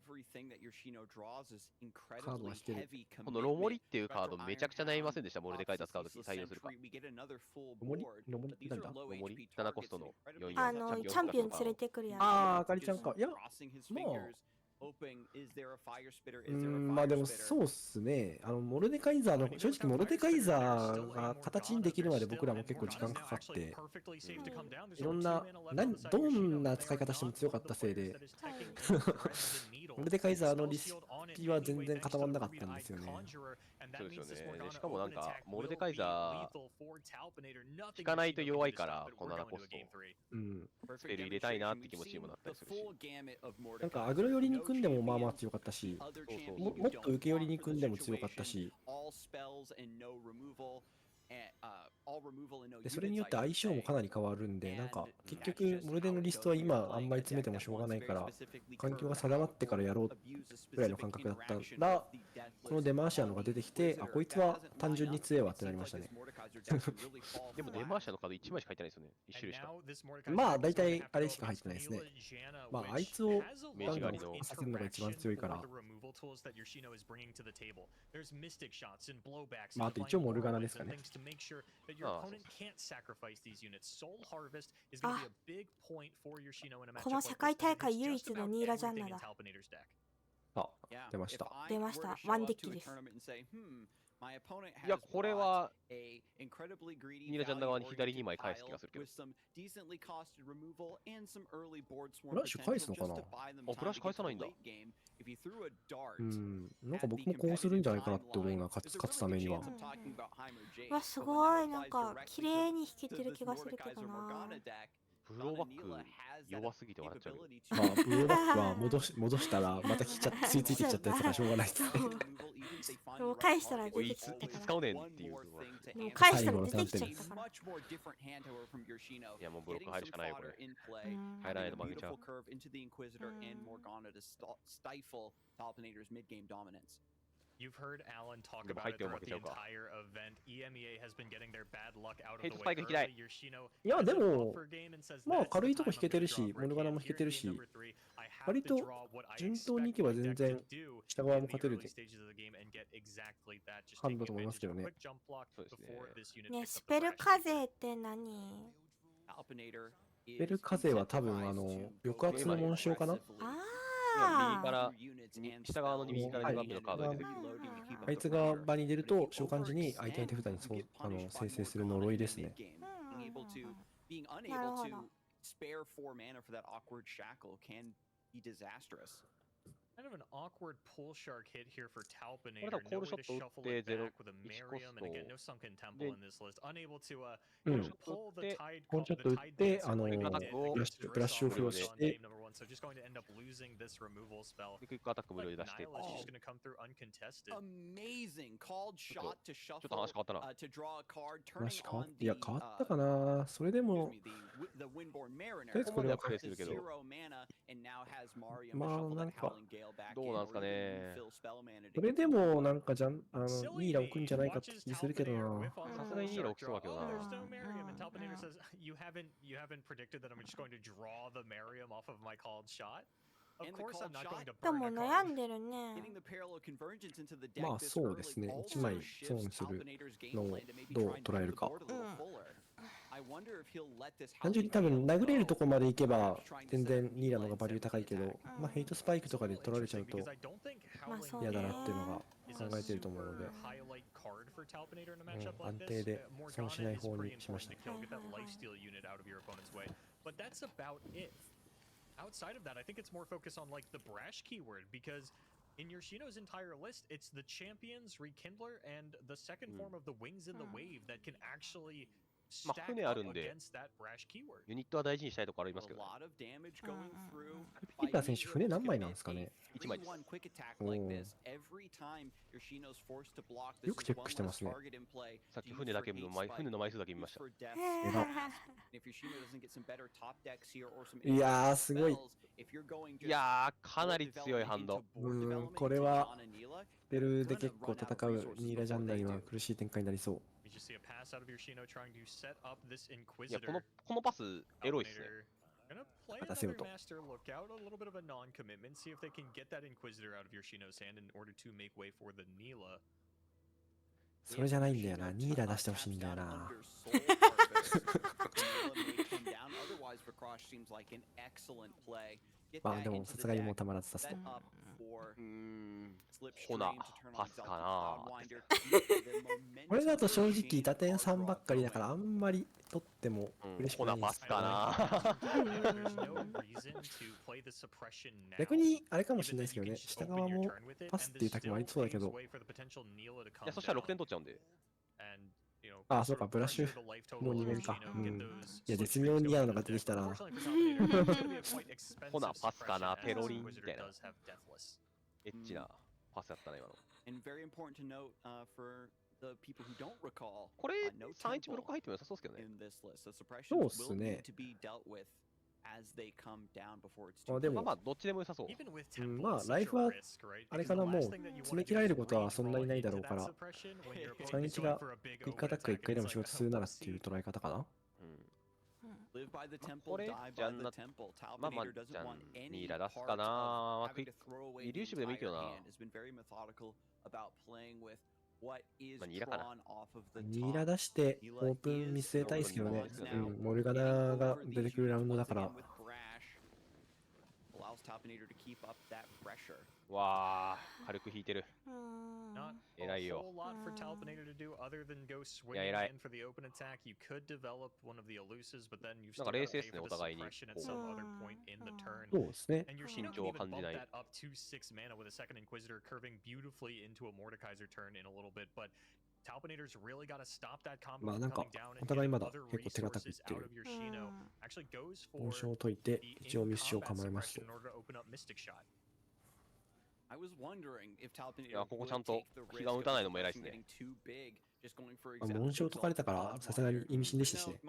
カードは引ける。このロモリっていうカードめちゃくちゃ悩みませんでした、モルデカイザー使うときに対応するか。ロモリなんだロモリ ?7 コストの4-4チャンピオン連れてくるやつ。ああ、あかりちゃんか。いや、まあでもそうっすね。モルデカイザーの、正直モルデカイザーが形にできるまで僕らも結構時間かかって、いろんな、どんな使い方しても強かったせいで、モルデカイザーのリスキは全然固まんなかったんですよね。そうですよね。でしかもなんか、モルデカイザー、引かないと弱いから、この7コスト。スペル入れたいなって気持ちにもなったりするし。なんか、アグロ寄りに組んでもまあまあ強かったし、もっと受け寄りに組んでも強かったし、でそれによって相性もかなり変わるんで、なんか結局モルデのリストは今あんまり詰めてもしょうがないから、環境が定まってからやろうぐらいの感覚だったら、このデマーシアのが出てきて、あ、こいつは単純に強えわってなりましたね。でもデマーシアのカード1枚しか入ってないですよね。1種類しか。まあ大体あれしか入ってないですね。まああいつをガンガンさせるのが一番強いから。まああと一応モルガナですかね。この世界大会唯一のニーラジャンナだ。あ、出ました。出ました。ワンデッキです。いや、これは、ニーラジャンナ側に左2枚返す気がするけど。フラッシュ返すのかな？あ、フラッシュ返さないんだ。なんか僕もこうするんじゃないかなって思うな、勝つためには。わ、すごい、なんか綺麗に弾けてる気がするけどな。ブローバック弱すぎて笑っちゃう。まあ、ブローバックは戻したら、またついてきちゃったやつがしょうがないですね。もう返したら出てきちゃったいつ使うねんっていう。もう返したら出てきちゃったから。いや、もうブロック入るしかないよ、これ。入らないと負けちゃう。You've heard Alan talk about it throughout the entire event. EMEA has been getting their bad luck out of the way early. いや、でも、まあ軽いとこ弾けてるし、モルガナも弾けてるし、割と順当にいけば全然下側も勝てるハンドだと思いますけどね。ね、スペル風って何？スペル風は多分抑圧の紋章かな？右から下側の右から2番目のカードが出てくる。あいつが場に出ると召喚時に相手の手札に生成する呪いですね。なるほど。Kind of an awkward pull shark hit here for Talpinator. これ多分コールショット打って0、1コスト。で、コールショット打って、ブラッシュを付与して、クイックアタック無料で出して。ちょっと話変わったな。話変わった。いや、変わったかな。それでも、とりあえずこれはプレイするけど。まあ、なんか、どうなんすかね。それでも、なんかニーラ置くんじゃないかって気するけどな。さすがにニーラ置きそうだけどな。You haven't predicted that I'm just going to draw the Merriam off of my called shot? Of course I'm not going to でも悩んでるね。まあそうですね。1枚損するのをどう捉えるか。単純に多分殴れるとこまで行けば全然ニーラの方がバリュー高いけど、まあヘイトスパイクとかで取られちゃうと嫌だなっていうのが考えてると思うので、安定で損しない方にしました。Outside of that, I think it's more focused on like the brash keyword because in Yoshino's entire list, it's the champions, rekindler, and the second form of the wings in the wave that can actually まあ船あるんで、ユニットは大事にしたいところありますけどね。ピーター選手、船何枚なんですかね。1枚です。よくチェックしてますね。さっき船の枚数だけ見ました。いやー、すごい。いやー、かなり強いハンド。これは、ペルーで結構戦うニーラジャンダには苦しい展開になりそう。いや、このパス、エロいっすね。渡せよと。それじゃないんだよな。ニーラ出してほしいんだよな。まあでもさすがにもうたまらずさせて。ほな、パスかな。これだと正直打点3ばっかりだからあんまり取っても嬉しくないんですけど、ほな、パスかな。逆にあれかもしれないですけどね、下側もパスっていう択もありそうだけど。いや、そしたら6点取っちゃうんで。ああ、そうか、ブラッシュもう2面か。いや、絶妙に嫌なのが出てきたな。ほな、パスかな、ペロリンみたいな。エッチなパスやったな、今の。これ、3-1ブロック入っても良さそうですけどね。そうっすね。でも、まあ、どっちでも良さそう。まあ、ライフは、あれかな、もう、詰め切られることはそんなにないだろうから、3-1がクイックアタックが1回でも仕事するならっていう捉え方かな。これ、じゃんな、まあ、じゃん、ニーラ出すかな。イリューシブでもいいけどな。まあ、ニーラかな。ニーラ出してオープン見据えたいですけどね。モルガナが出てくるラウンドだから。わあ、軽く引いてる。偉いよ。いや、偉い。なんか冷静ですね、お互いに。そうですね。緊張を感じない。まあなんか、お互いまだ結構手堅くいってる。モーションを解いて、一応ミッションを構えました。いや、ここちゃんと気が打たないのも偉いですね。紋章解かれたから、さすがに意味深でしたしね。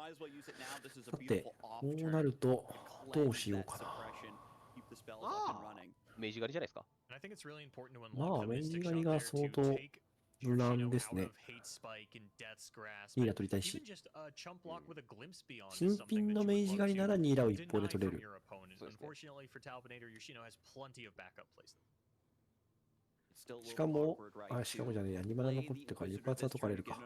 さて、こうなると、どうしようかな。明治狩りじゃないですか。まあ、明治狩りが相当無難ですね。ニーラ取りたいし。新品の明治狩りならニーラを一方で取れる。しかもじゃねえや、2マナ残ってから床圧は解かれるか。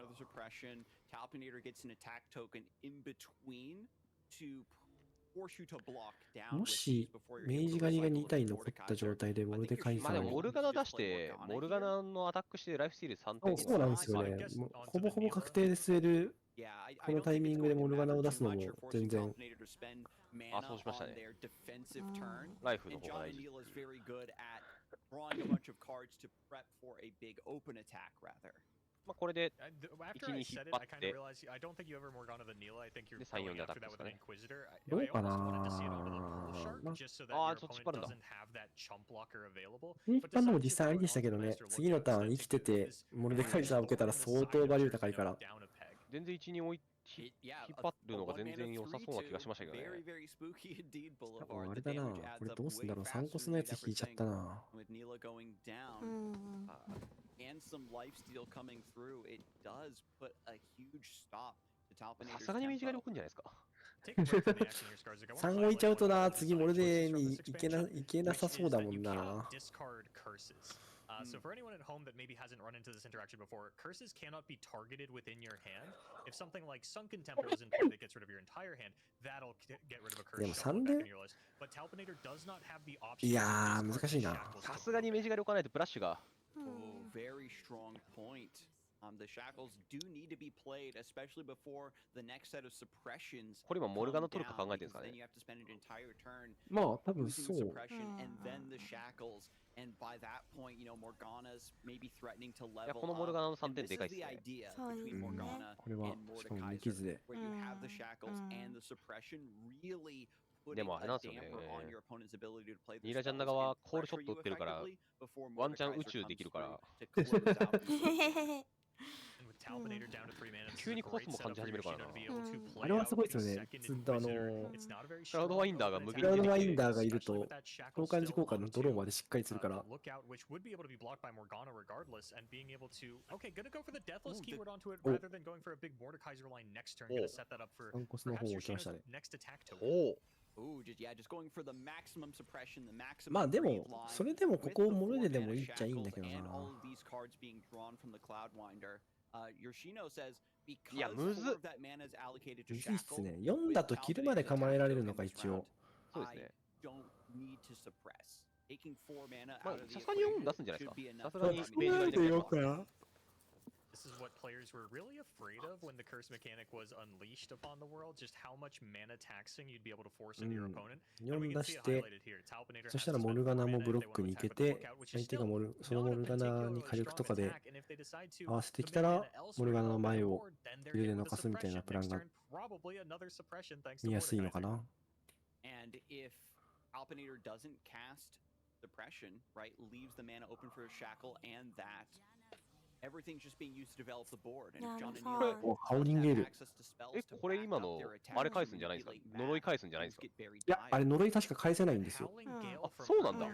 もし、明治狩りが2体残った状態でモルデカイザー、まあでもモルガナ出して、モルガナのアタックしてライフスティール3点。そうなんですよね。ほぼほぼ確定で据える、このタイミングでモルガナを出すのも全然。あ、そうしましたね。ライフの方が大事。まあこれで1に引っ張って、で3-4でアタックですかね。どうかな。ああ、そっち引っ張るんだ。引っ張るのも実際ありでしたけどね、次のターン生きてて、モルデカイザーを受けたら相当バリュー高いから。全然1に引っ張るのが全然良さそうな気がしましたけどね。あれだな、これどうすんだろう、3コスのやつ引いちゃったな。さすがに明治狩り置くんじゃないですか。3置いちゃうとな、次モルデにいけなさそうだもんな。So for anyone at home that maybe hasn't run into this interaction before, curses cannot be targeted within your hand. If something like Sunken Temple is in play that gets rid of your entire hand, that'll get rid of a curse back in your list. But Talpinator does not have the option. いやー、難しいな。さすがに明治狩り置かないとブラッシュが。Very strong point. The shackles do need to be played, especially before the next set of suppressions. これ今モルガナ取るか考えてるんですか Then ね。 you have to spend an entire turn まあ多分 using そう。 suppression and then the shackles. And by that point, you know, Morgana's maybe threatening to いや level このモルガナの up. 3 And 点 this でかい is です the ね。 idea そうです between ね。 Morgana これは and しかも無傷 Mordekaiser, で。 where you have the shackles and the suppression really で putting もあれ a なんですよね。 damper on your opponent's ability to play ニ the ーラジャン spells ナ側 and コールショッ pressure ト打 you ってるから effectively before ワンチャン宇 Mordekaiser 宙で comes きるから through to close out the 急急にコスモ感じ始めるからな。あれはすごいですよね。ずっとクラウドワインダーが無限クラウに出てきてドワインダーがいると、召喚時効果のドローまでしっかりするから。 which would be able to be blocked by Morgana regardless, and being able to gonna go for the deathless keyword onto it rather than going for a big Mordekaiser line next turn. Gonna set that up for ワンコスの方を perhaps 置きました Yoshino's ね。 next attack token. おお。 Ooh, just going for the maximum suppression, the maximum まあで breathe も、 line それでもこ with こ the をモル 4 ででも mana いいっちゃいいんだ shackles けど and な。 all of these cards being drawn from the Cloudwinder. Yoshino says いや because むず 4 of that mana is allocated to むずいっす shackle. ね。4だとキルまで構えられるのか一応。そうですね。 I don't need to suppress. Taking 4 mana ま out あ of the さすがに4出すんじゃない equation ですか。 should be さ enough すがに to ベージが出てくるから This is what players were really afraid of when the curse mechanic was unleashed upon the world, just how much mana taxing you'd be able to force into your opponent. 4出して、そしたらモルガナもブロックに行けて、相手がそのモルガナに火力とかで合わせてきたら、モルガナの前をキルで抜かすみたいなプランが見やすいのかな。 And if Alpinator doesn't cast suppression, right, leaves the mana open for a shackle and that, everything's just being used to develop the board. And if John and Neil お、ハウリングエル。 access to spells え to これ back 今 up の their attacks, あれ返すんじゃないですか manipulate 呪い back, 返すんじゃないですか things get very いや、あれ dire. 呪い確か返せないんですよ。あ、そうなんだ。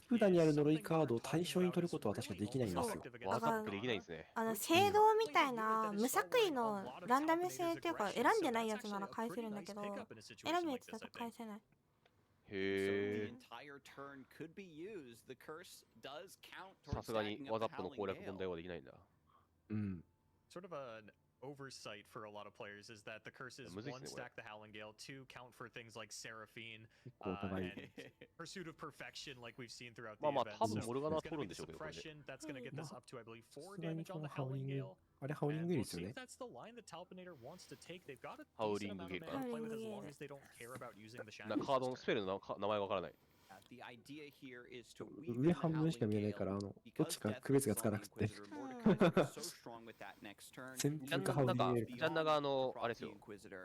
普段にある呪いカードを対象に取ることは確かできないんですよ。ワークアップできないんですね。聖堂みたいな無作為のランダム性っていうか選んでないやつなら返せるんだけど、選ぶやつだと返せない。へえ。 Entire turn could be used. The curse does count さ towards すがに stacking ワ up ザ the ップの攻 Howling 略問題 Gale. はできないんだ。うん。 Sort of an oversight for a lot of players is that the curse is むずいっ one すね、これ。 stack the Howling Gale, two count for things like Seraphine 結構お互い。 and pursuit of perfection like we've seen throughout the まあまあ event. 多分 So モルガナは it's 取 gonna るん be で the しょうけど、これで。 suppression that's gonna get this up to I believe さ 4 すがに damage こ on の the ハウリ Howling ング、 Gale. あれハウリン And グエル we'll ですよ see ね if。that's the line that Talpinator wants to take. They've got a ハウ decent リング amount ゲ of ーか mana な。 to play with as long as they don't care about using the な shackles. カードのスペルの名前わからない。 The idea here is to weave 上 in the 半分しか Howling 見えない Gale から、どっ because ちか Death 区別 is がつか on な the くて。 Inquisitor. Mordekaiser is so strong with that next turn. 旋ジャン風かハウリングエルか。ジャンナがあれですよ。 Inquisitor.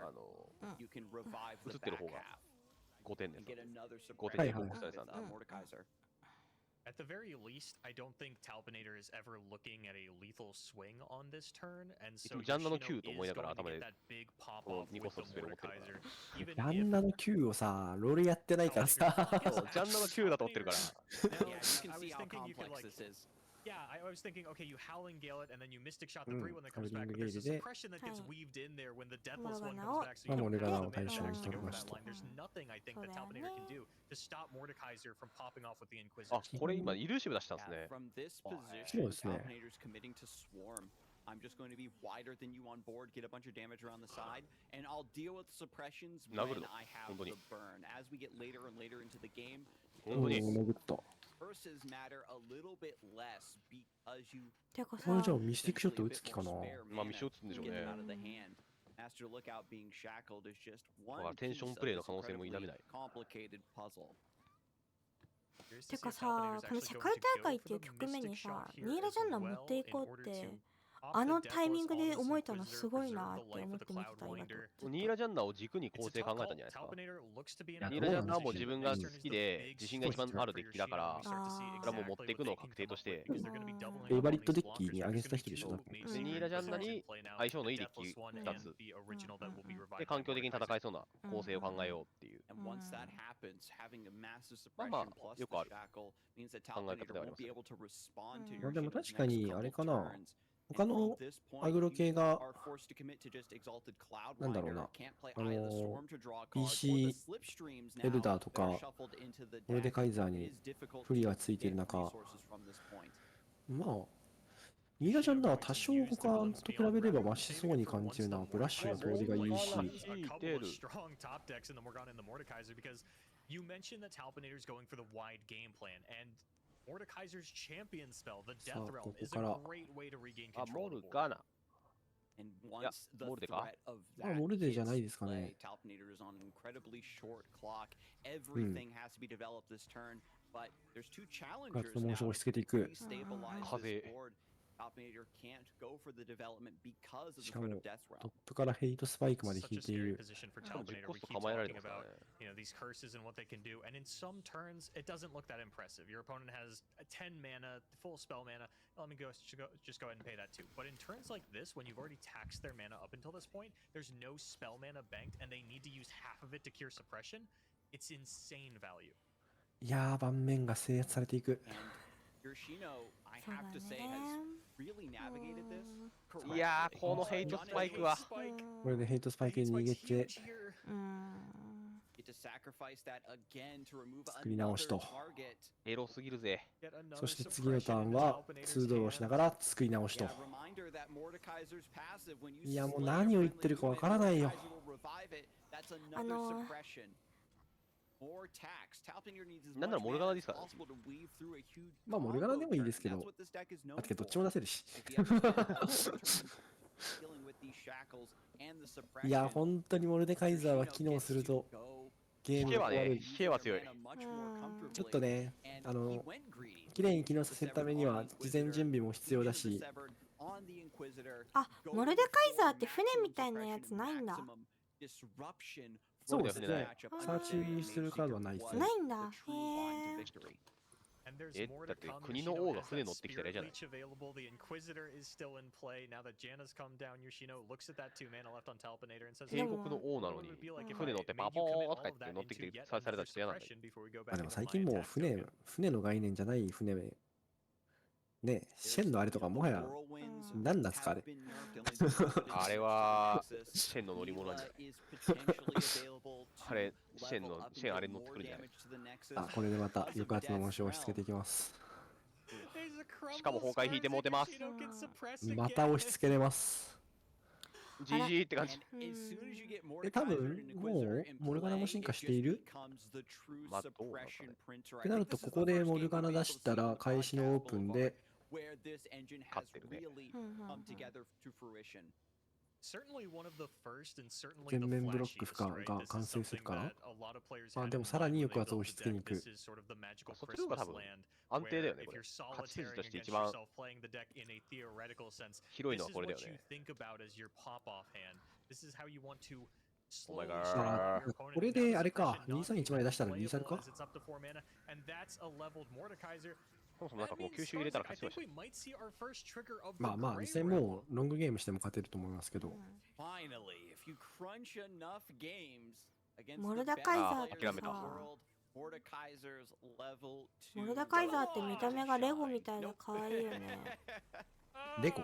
You can revive 映 the ってる back 方が half 5点で and す。 get another 5 suppression 点ではいはいボックスされてたんだ。 Mordekaiser. At the very least, I don't think Talpinator is ever looking at a lethal swing on this turn, and so ジャンナの Yoshino Q と思いな is がら going to 頭で get that big pop この off 2 with コス the のスペル持ってるから。 Mordekaiser. ジ Even ャン if ナの Q をさ、ロールやってないからさ。そうジャンナの Q だと思ってるから。 Yeah, you can I was see how thinking you could complex like this is. Yeah, I was thinking, okay, you Howling Gale it, and then you Mystic Shot the うん free one that comes back, Howling but there's a Galeで suppression that getsはい weaved in there when the Deathless one モルガナ comes を back, so you モ don't ルガナ have を the 対 mana 象に to 取り go ま for し that た。 line. There's nothing I think そう that だよ Talpinator can ね。 do to stop Mordekaiser from popping off with the あ、 Inquisitor. これ今イルーシブ出したんです Yeah, ね。 from this そう position, ですね。 Alpinator's committing to swarm. I'm just going to be wider than you on board, get a bunch of damage around the side, and I'll deal with suppressions 殴る when の I have 本当に the burn. As we get later and later into the game, 本当に。潜った。 curses matter a little bit less because you てかさ、これじゃあミスティックショット打つ気かな。まあ、ミッション打つんでしょう get ね them。out of the hand. Master Lookout being shackled is just だから one テン piece ション of プレイの this 可能性も否め incredibly ない。 complicated puzzle. てかさ、この世界大会っていう局面にさ、ニーラジャンナ持っていこうって、あのタイミングで思えたのすごいなって思って見てた今と。ニーラジャンナーを軸に構成考えたんじゃないですか。ニーラジャンナーも自分が好きで自信が一番あるデッキだから、それはもう持っていくのを確定として、フェイバリットデッキに上げてた人でしょ。でニーラジャンナに相性のいいデッキ2つで環境的に戦えそうな構成を考えようっていう。 And once that happens, having a massive まあ suppression まあ plus よ the くある shackle means that 考え方 Talpinator ではあり won't ます be able to respond to まあでも Yoshino's 確か next に couple あれ of かな。 turns. 他 And の at this ア point, グロ系が are forced to commit to just Exalted なんだろう Cloudwinder. な。 Can't play either Storm to draw a card or PC the Slipstreams now エルダーと that are か shuffled into the モルデ deck. カイザー It に is difficult 不利 to がついてる get 中、 resources from this point. まあ、ニーラジャンナは多少他と比べればマシそうに感じるな。ブラッシュの通りがいいし。 A couple of strong top decks in the Morgana and the Mordekaiser because you mentioned that Talpinator's going for the wide game plan, and Mordekaiser's champion spell, the さ Death あ、 Realm, ここ is か a ら。 great way to regain あ、 control モ of ル the board. ガナ。 And いや、 once the モルデか threat of まあ、 that モルデじゃ hits ないですか play, ね。 Talpinator is on an incredibly short clock. Everything has to be developed this turn, but there's two ガッ challengers ツモー now ションを押し to 付けていく。 restabilize 風 this board. Talpinator can't go for the development because of the しか threat も of Death トッ Realm. プからヘイトスパイクまで Such 引 a いてい scary る。 position for しかも10 Talpinator. コ We スト keep 構えられて talking ますから about ね。 these curses and what they can do, and in some turns it doesn't look that impressive. Your opponent has 10 mana, full spell mana. Let me just go ahead and pay that too. But in turns like this, when you've already taxed their mana up until this point, there's no spell mana banked, and they need to use half of it to cure suppression. It's insane value. いやー、盤面が制圧されていく。 And Yoshino, I そう have だ to say, ね has really navigated this いやー、 correctly. このヘイトスパイクは。これでヘイトスパイクに逃げて、 Get to sacrifice that again to remove 作り直し another と。 target. エロすぎるぜ。 Yet another そして次のター suppression ン into は Talpinator's 2ドローしなが hands. ら作り直しと。 Yeah, reminder that Mordekaiser's passive, when you いや、もう slay a 何を言ってる friendly かわ unit, からないよ。 Mordekaiser will revive it. That's another suppression. More tax. Talpinator needs as なんなら much モルガナ mana で as すからね。 possible to weave through a huge まあ、モルガナでもいいですけ combo ど turn. That's what this deck is known あとけどどっ for. ちも出せるし。 If you have to spend all your turns dealing with these shackles and the いや、 suppression, 本当にモルデカイザーは機能するとゲー引けはね、ムが終わる。引けは強い。ちょっとね、綺麗に機能させるためには事前準備も必要だし、あ、モルデカイザーって船みたいなやつないんだ。そうですねそうだよね。サーチするカードはないですね。ないんだ。へえ。 And there's え、 more だ to って come. 国の Yoshino 王が has 船 that 乗ってきたら嫌じゃない Spirit Leech available. The Inquisitor is still in play. Now that Janna's come down, Yoshino looks at that 2 mana left on Talpinator and says, 帝国の王なのに What would it be like if 船乗 I って made パ you ポ commit ー all とか言 of って that 乗ってき into て yet されたら another ちょっと嫌なんだよ。 suppression before we go まあ back でも into 最 my 近もう attack 船 token? 船の概念じゃない船ね、シェンのあれとかもはや何なんですかあれ。あれはシェンの乗り物なんじゃない。あれ、シェンあれに乗ってくるんじゃない。あ、これでまた抑圧の紋章を押し付けていきます。しかも崩壊引いてもうてます。また押し付けれます。GG って感じ。多分もうモルガナも進化しているまあどうなのかね。ってなるとここでモルガナ出したら開始のオープンで勝ってるね。全面ブロック不可が完成するから。まあでもさらに抑圧を押し付けに行く。そっちの方が多分安定だよね、これ。勝ち筋として一番広いのはこれだよね。お前がこれであれか、231まで出したら2サルかそもそもなんかこう吸収入れたら勝ちそうだし。まあまあ、実際もうロングゲームしても勝てると思いますけど。モルデカイザーってさ、モルデカイザーって見た目がレゴみたいで可愛いよね。レゴ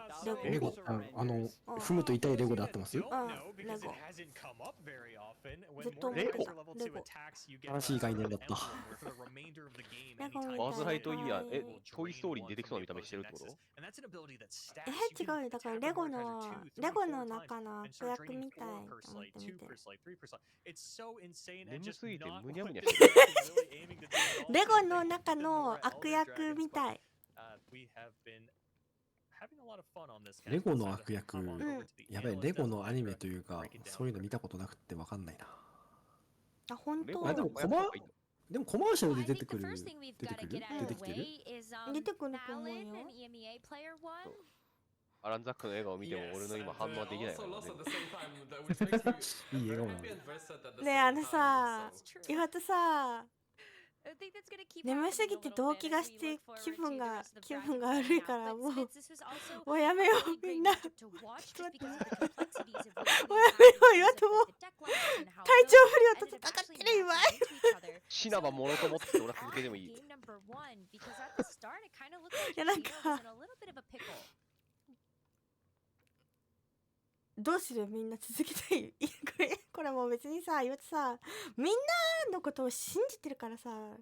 踏むと痛いレゴで合ってます？レゴ。ずっと思ってた。レゴ。新しい概念だった。バズライトイヤー、トイストーリーに出てきそうな見た目してるってこと？違うよ。だからレゴの中の悪役みたいと思って見てる。眠すぎてむにゃむにゃしてる。レゴの中の悪役みたい。レゴの悪役、やばい、レゴのアニメというか、そういうの見たことなくてわかんないな。あ、本当。でもコマーシャルで出てきてる出てくると思うよ。アランザックの笑顔を見ても俺の今反応はできないからね。いい笑顔なの。ねえ、さ、岩田さ、眠すぎて動悸がして気分が悪いからもうやめようみんな。もうやめよう岩田も体調不良と戦ってる今。シナバもろともって俺は続けてもいい。いやなんかどうするみんな続けたいこれもう別にさ岩田さみんなのことを信じてるからさも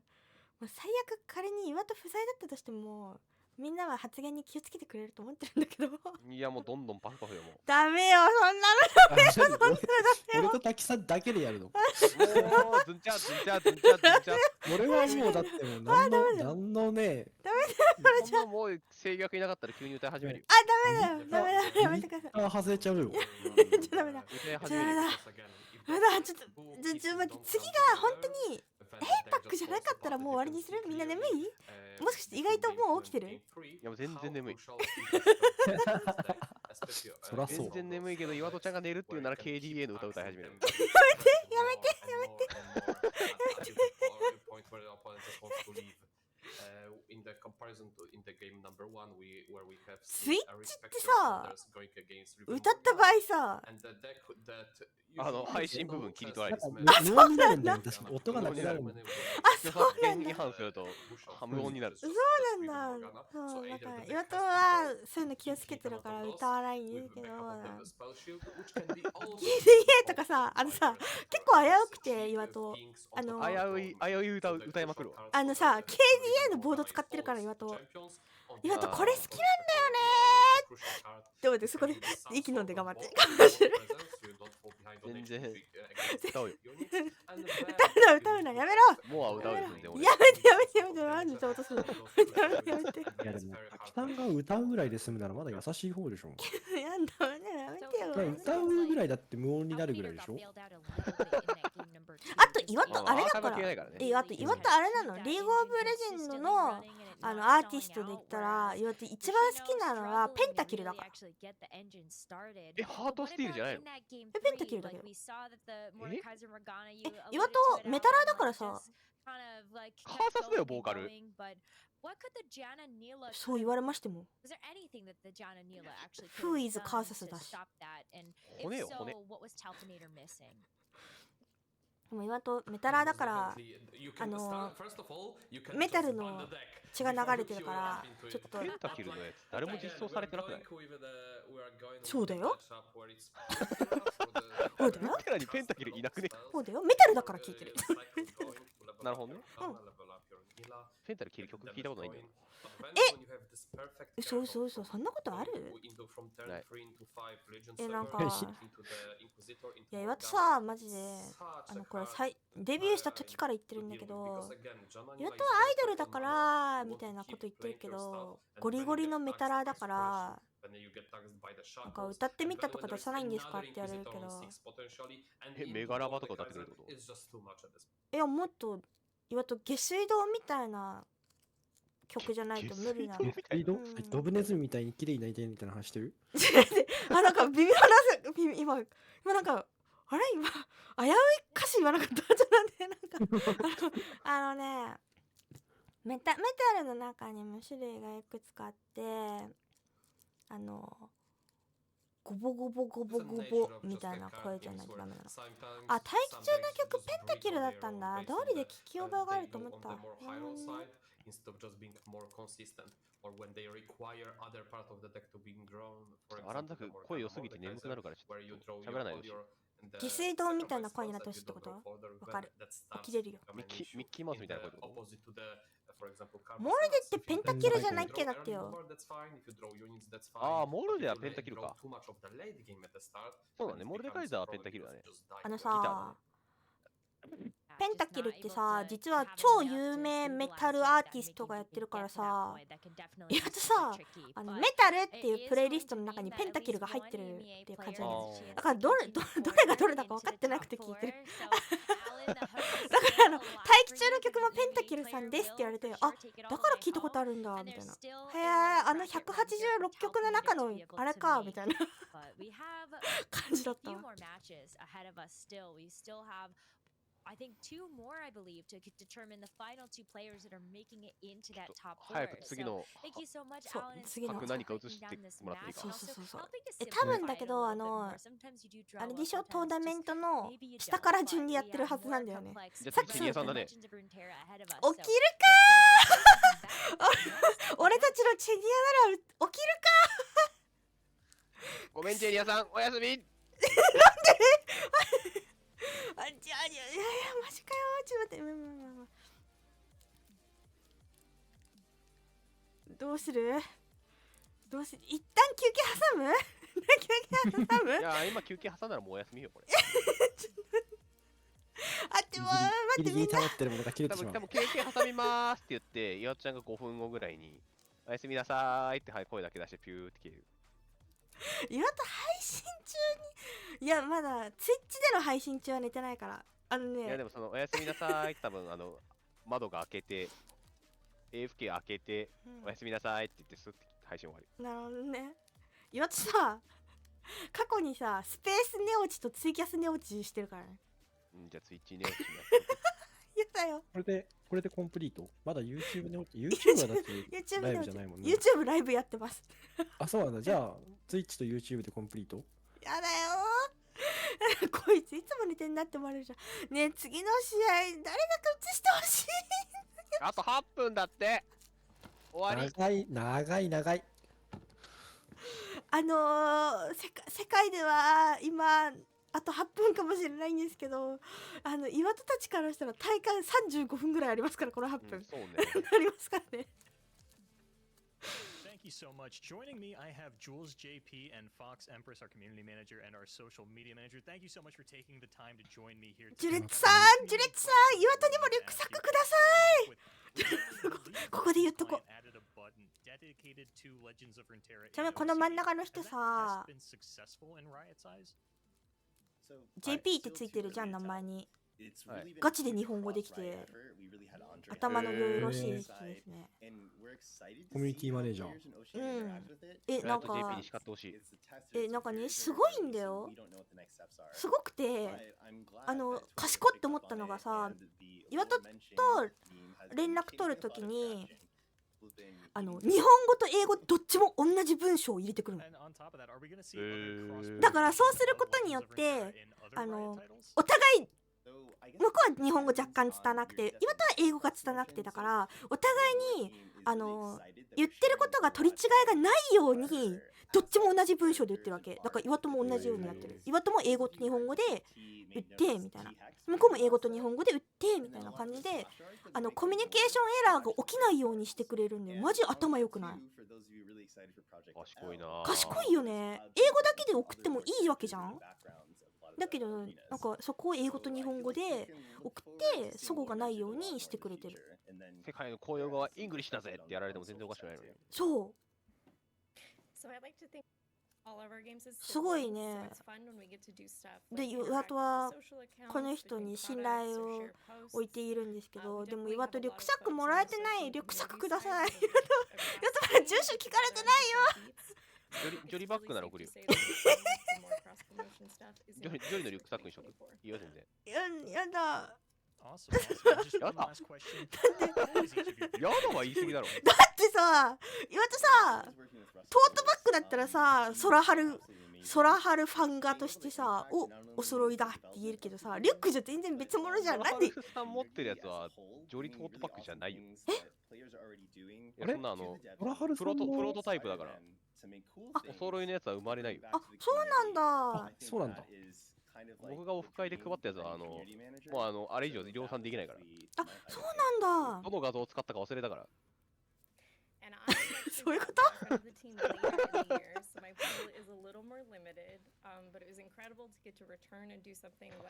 う最悪仮に岩田不在だったとしてもみんなは発言に気をつけてくれると思ってるんだけど。いやもうどんどんパフパフよもう。ダメよ、そんなのダメよ、そんなのダメよ。俺と滝さんだけでやるの。もうずんちゃずんちゃずんちゃずんちゃ。俺はもうだってもう何のね。ダメだよ、それじゃ。もう制約いなかったら急に歌い始めるよ。あ、ダメだよ、ダメだよ、やめてください。あ、外れちゃうよ。ダメだ。歌い始めるよ。ダメだ、ちょっと待って、次が本当にヘイパックじゃなかったらもう終わりにする？みんな眠い？もしかして意外ともう起きてる？いやもう全然眠い。そらそう。全然眠いけど岩戸ちゃんが寝るっていうなら KDA の歌歌い始める。やめて、やめて、やめて。スイッチってさ、歌った場合さ、配信部分切り取られる。無音になるんだよ、確かに。音がなくなるんだよ。あ、そうなんだ。違反すると無音になる。そうなんだ。そう、だから岩戸はそういうの気をつけてるから歌わないんですけど、KDA とかさ、結構危うくて岩戸、危うい歌いまくるわ。さ、KDA のボード使ってるから岩戸これ好きなんだよねーって思って、そこで息飲んで頑張って全然歌うよ。歌うな、やめろ。もうは歌うよ。やめて、なんで歌おうとするの。やめて。いやでも、滝さんが歌うぐらいで済むならまだ優しい方でしょ。やめてよ。歌うぐらいだって無音になるぐらいでしょ。あと岩戸あれだから。あと岩戸あれなの。リーグオブレジェンドのアーティストで言ったら、岩戸一番好きなのはペンタキルだから。ハートスティールじゃないの？ペンタキルだけど。岩戸メタラーだからさ。カーサスだよボーカル。そう言われましても。Who is カーサスだし。骨よ骨。でも岩戸メタラーだからメタルの血が流れてるからちょっと。ペンタキルのやつ誰も実装されてなくない？そうだよ。そうだよ。にペンタキルいなくね？そうだよ。メタルだから聞いてる。なるほどね。ペンタル切る曲聞いたことないんだよ。嘘、そんなことある？ない。なんかいや岩戸さ、マジでこれデビューした時から言ってるんだけど、岩戸はアイドルだからみたいなこと言ってるけど、ゴリゴリのメタラーだからなんか歌ってみたとか出さないんですかって言われるけど、メガラバとか歌ってくれるってこと？いやもっと岩戸下水道みたいな曲じゃないと無理なの。ドブネズミみたいに綺麗になりたいみたいな話してる？なんか微妙な今なんかあれ今危うい歌詞言わなかったじゃなんでメタルの中にも種類がいくつかあってゴボゴボゴボゴボみたいな声じゃないとダメなの。あ、待機中の曲ペンタキルだったんだ。道理で聞き覚えがあると思った。アランザク声良すぎて眠くなるからちょっと喋らないでしょ。下水道みたいな声になってほしいってこと？わかる。起きれるよ。ミッキーマウスみたいな声ってこと？モルデってペンタキルじゃないっけだってよ。ああ、モルデはペンタキルか。そうだね、モルデカイザーはペンタキルだね。さ、ペンタキルってさ、実は超有名メタルアーティストがやってるからさ、やっとさ、メタルっていうプレイリストの中にペンタキルが入ってるっていう感じなんです。だからどれがどれだか分かってなくて聞いてる。だから待機中の曲もペンタキルさんですって言われて、あ、だから聞いたことあるんだみたいな。へえ、186曲の中のあれかみたいな感じだった。I think two more, I believe, to determine the final two players that are making it into that top four. 早く次の Thank you so much, Alan. 次の何か映してもらっていいか。多分だけどあれでしょ、トーナメントの下から順にやってるはずなんだよね。じゃあ次チニアさんだね。起きるか俺たちのチェニアなら起きるかごめんチェニアさん、おやすみ。なんでいやマジかよ、ちょっと待って、どうする一旦休憩挟む休憩挟むいや今休憩挟んだらもうお休みよこれ。あっても待ってみんな。ってるものが切れてしまう。多分休憩挟みますって言って岩尾ちゃんが5分後ぐらいにおやすみなさーいって声だけ出してピューって消える。岩と配信中にいやまだツイッチでの配信中は寝てないからいやでもそのおやすみなさーいって多分窓が開けて AFK 開けて、おやすみなさいって言ってスッて配信終わり。なるほどね。岩とさ過去にさスペース寝落ちとツイキャス寝落ちしてるからね。じゃあツイッチ寝落ちね。やだよ。これでコンプリート。まだ YouTube 寝落ち。YouTube はだって YouTube ライブじゃないもんね。YouTube ライブやってます。あ、そうなんだ。じゃあ Twitch と YouTube でコンプリート。やだよこいついつも寝てんなって思われるじゃん。ねえ次の試合誰が映してほしいあと8分だって終わり。長い。世界では今あと8分かもしれないんですけど、岩戸たちからしたら体感35分ぐらいありますから、この8分、そうねありますからね。Thank you so much. Joining me, I have Jules JP and Fox Empress, our community manager and our social media manager. Thank you so much for taking the time to join me here. ジュレッツさん、岩戸にもリュックサックくださいここで言っとこう。ちなみにこの真ん中の人さ、JP ってついてるじゃん、名前に。ガチで日本語できて頭のよろしいですね。コミュニティマネージャー。なんか JP に叱ってほしい。なんかね、すごいんだよ。すごくて、賢って思ったのがさ、岩戸と連絡取るときに日本語と英語どっちも同じ文章を入れてくるの。だからそうすることによってお互い向こうは日本語若干拙なくて、岩戸は英語が拙なくて、だからお互いに言ってることが取り違いがないようにどっちも同じ文章で言ってるわけだから、岩戸も同じようにやってる。岩戸も英語と日本語で言ってみたいな、向こうも英語と日本語で言ってみたいな感じでコミュニケーションエラーが起きないようにしてくれるんで、マジ頭良くない？賢いな。賢いよね。英語だけで送ってもいいわけじゃん。だけどなんかそこを英語と日本語で送って齟齬がないようにしてくれてる。世界の公用語はイングリッシュだぜってやられても全然おかしくないのに。そうすごいね。で、岩戸はこの人に信頼を置いているんですけど、でも岩戸リュックサックもらえてない。リュックサックください。岩戸まだ住所聞かれてないよ。ジョリバッグなら送るよ。ジョリのリュックサックにしとく。いいよ全然。やだ。やだは言い過ぎだろ。だってさ、岩戸さ、トートバッグだったらさ、空春ファンガとしてさ、お揃いだって言えるけどさ、リュックじゃ全然別物じゃん。なんでさん持ってるやつはジョリトートバッグじゃないよ。そんなフロートタイプだから。お揃いのやつは生まれないよ。あ、そうなんだ。そうなんだ。僕がオフ会で配ったやつはもうあれ以上量産できないから。あ、そうなんだ。どの画像を使ったか忘れたから。そういうこと？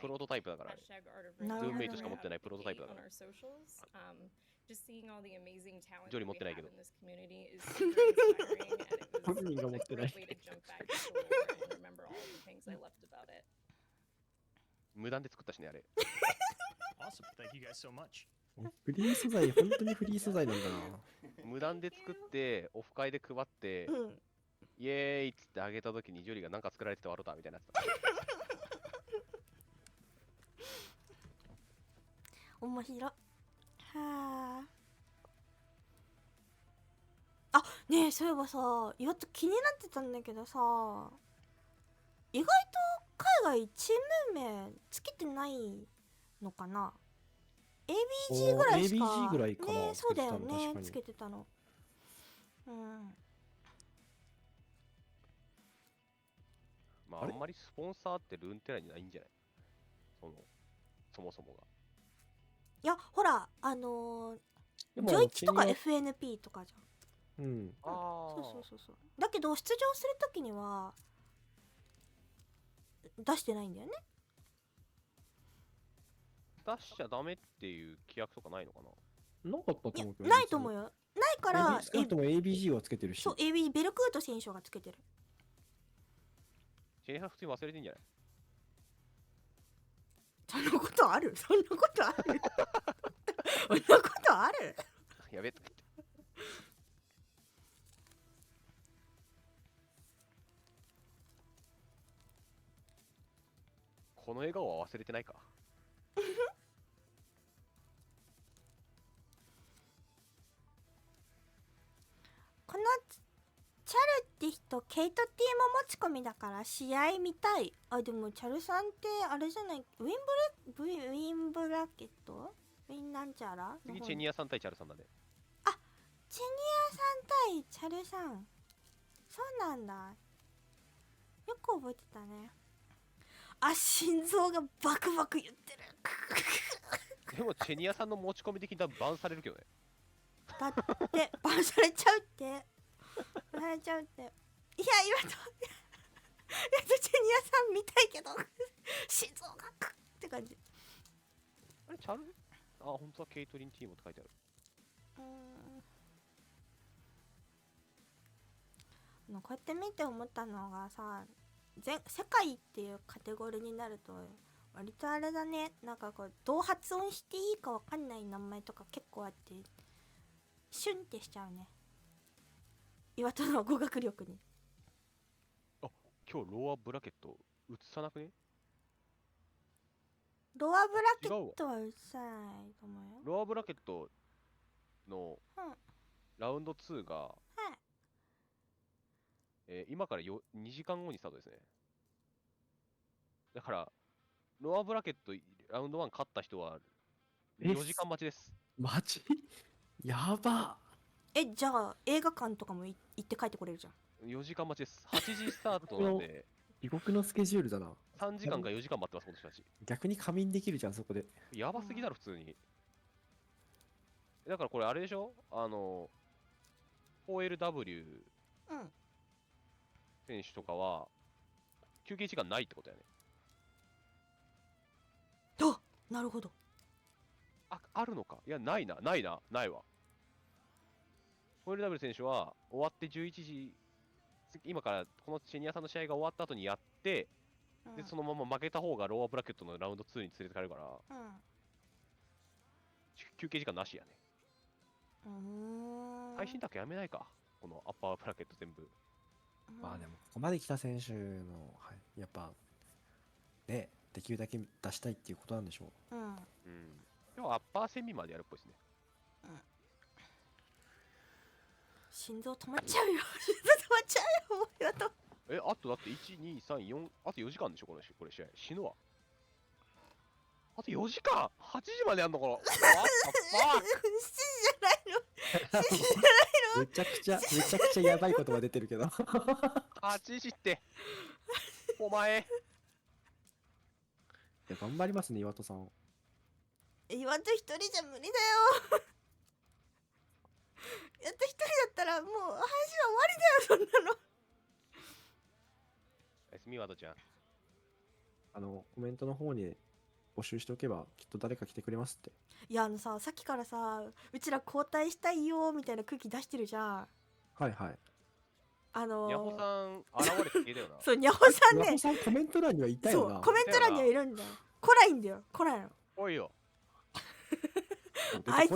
プロートタイプだから。ズームメイトしか持ってないプロートタイプだから。ジョリ持ってないけど。本人が持ってない。無断で作ったしね、あれ。フリー素材、本当にフリー素材なんだな。無断で作って、オフ会で配って、イエーイっつってあげたときにジョリがなんか作られてて笑ったみたいなやつだ。面白い。はあ。ねえ、そういえばさ、岩戸気になってたんだけどさ、意外と海外チーム名つけてないのかな。ABG ぐらいしか。ABG ぐらいかな。ね、そうだよね、つけてたの。まあ、あんまりスポンサーってルーンテラにないんじゃない？そもそもが。いや、ほら、ジョイチとか FNP とかじゃん。うん。そう。だけど出場するときには出してないんだよね。出しちゃダメっていう規約とかないのかな。なかったと思うけど。ないと思うよ。ないから。少なくとも ABG はつけてるし。そう、ABG ベルクート選手がつけてる。チェニーさん普通に忘れてんじゃない？そんなことある？そんなことある？そんなことある？やべえとか言って。この笑顔は忘れてないか。このチャルって人ケイトティーも持ち込みだから試合見たい。あ、でもチャルさんってあれじゃない、ウィンブラケットウィンなんちゃら次チェニアさん対チャルさんだね。あ、チェニアさん対チャルさん。そうなんだ。よく覚えてたね。あ、心臓がバクバク言ってる。でもチェニアさんの持ち込み的に多分バンされるけどね。だってバンされちゃうって。バンされちゃうって。いや、今とチェニアさん見たいけど心臓がクッって感じ。あれチャル？あ、本当はケイトリン・ティーモって書いてある。こうやって見て思ったのがさ、世界っていうカテゴリーになると割とあれだね。なんかこうどう発音していいかわかんない名前とか結構あってシュンってしちゃうね。岩戸の語学力に。あ、今日ローアブラケット映さなくね？ロアブラケットは映さないと思うよ。ロアブラケットのラウンド2が、今から2時間後にスタートですね。だからロアブラケットラウンド1勝った人は4時間待ちです。マジ？やば。じゃあ映画館とかも行って帰ってこれるじゃん。4時間待ちです。8時スタートなんで地獄のスケジュールだな。3時間か4時間待ってます、この人たち。逆に仮眠できるじゃん、そこで。やばすぎだろ、普通に。だからこれあれでしょ、4LW 選手とかは休憩時間ないってことやね。あ、なるほど。あるのか。いや、ないわ。4LW 選手は終わって11時、今からこのシニアさんの試合が終わった後にやって、でそのまま負けた方がローアブラケットのラウンド2に連れてかれるから、休憩時間なしやね。配信だけやめないか、このアッパーブラケット全部。まあでもここまで来た選手の、やっぱね、できるだけ出したいっていうことなんでしょう。でもアッパーセミまでやるっぽいですね。心臓止まっちゃうよ。心臓止まっちゃうよ。もうやだ。あとだって1、2、3、4、あと4時間でしょ、これ試合。死ぬわ。あと4時間 !8 時までやんのかな。7時じゃないの。7時じゃないの。めちゃくちゃやばいことが出てるけど。8時って。お前。いや、頑張りますね、岩戸さん。岩戸一人じゃ無理だよ。やっと一人だったらもう配信は終わりだよ、そんなの。みわとちゃん。コメントの方に募集しておけばきっと誰か来てくれますって。いや、さっきからさ、うちら交代したいよみたいな空気出してるじゃん。はいはい。ニャホさん現れてきてたよな。そう、ニャホさんね。ニャホさんコメント欄にはいたよな。そう、コメント欄にはいるんだよ。来ないんだよ、来ないの。来いよ。あい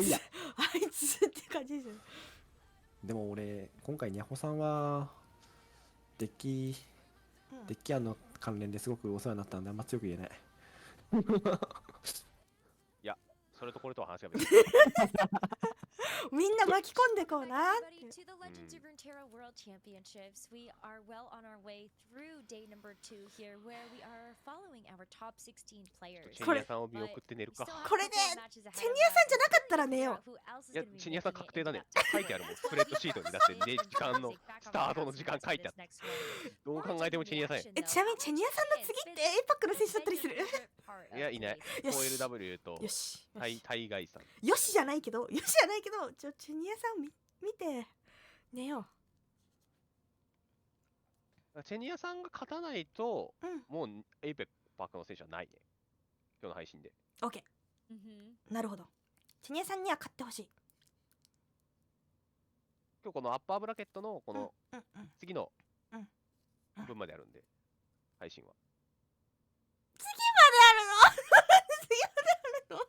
つって感じですよ。でも俺今回ニャホさんはデッキ案の関連ですごくお世話になったんであんま強く言えない。いや、それとこれとは話が別。みんな巻き込んでこうな。To the Legends of Runeterra World Championships, we are well on our way through day number 2 here, where we are following our top 16 players. チェニアさんを見送って寝るか。これでチェニアさんじゃなかったら寝よう。いや、チェニアさん確定だね。書いてあるもん、スプレッドシートに。だってね、時間のスタートの時間書いてあった。どう考えてもチェニアさんや。ちなみにチェニアさんの次って A パックの選手だったりする？いや、いない。4LW とタイガイさん。よしじゃないけど、チェニアさん見て。寝よチェニアさんが勝たないと、う。もうエイペッパークの選手はないね。今日の配信で。オッケー。なるほど。チェニアさんには勝ってほしい。今日このアッパーブラケットのこの次の分まであるんで、配信は。次まであるの次まであるの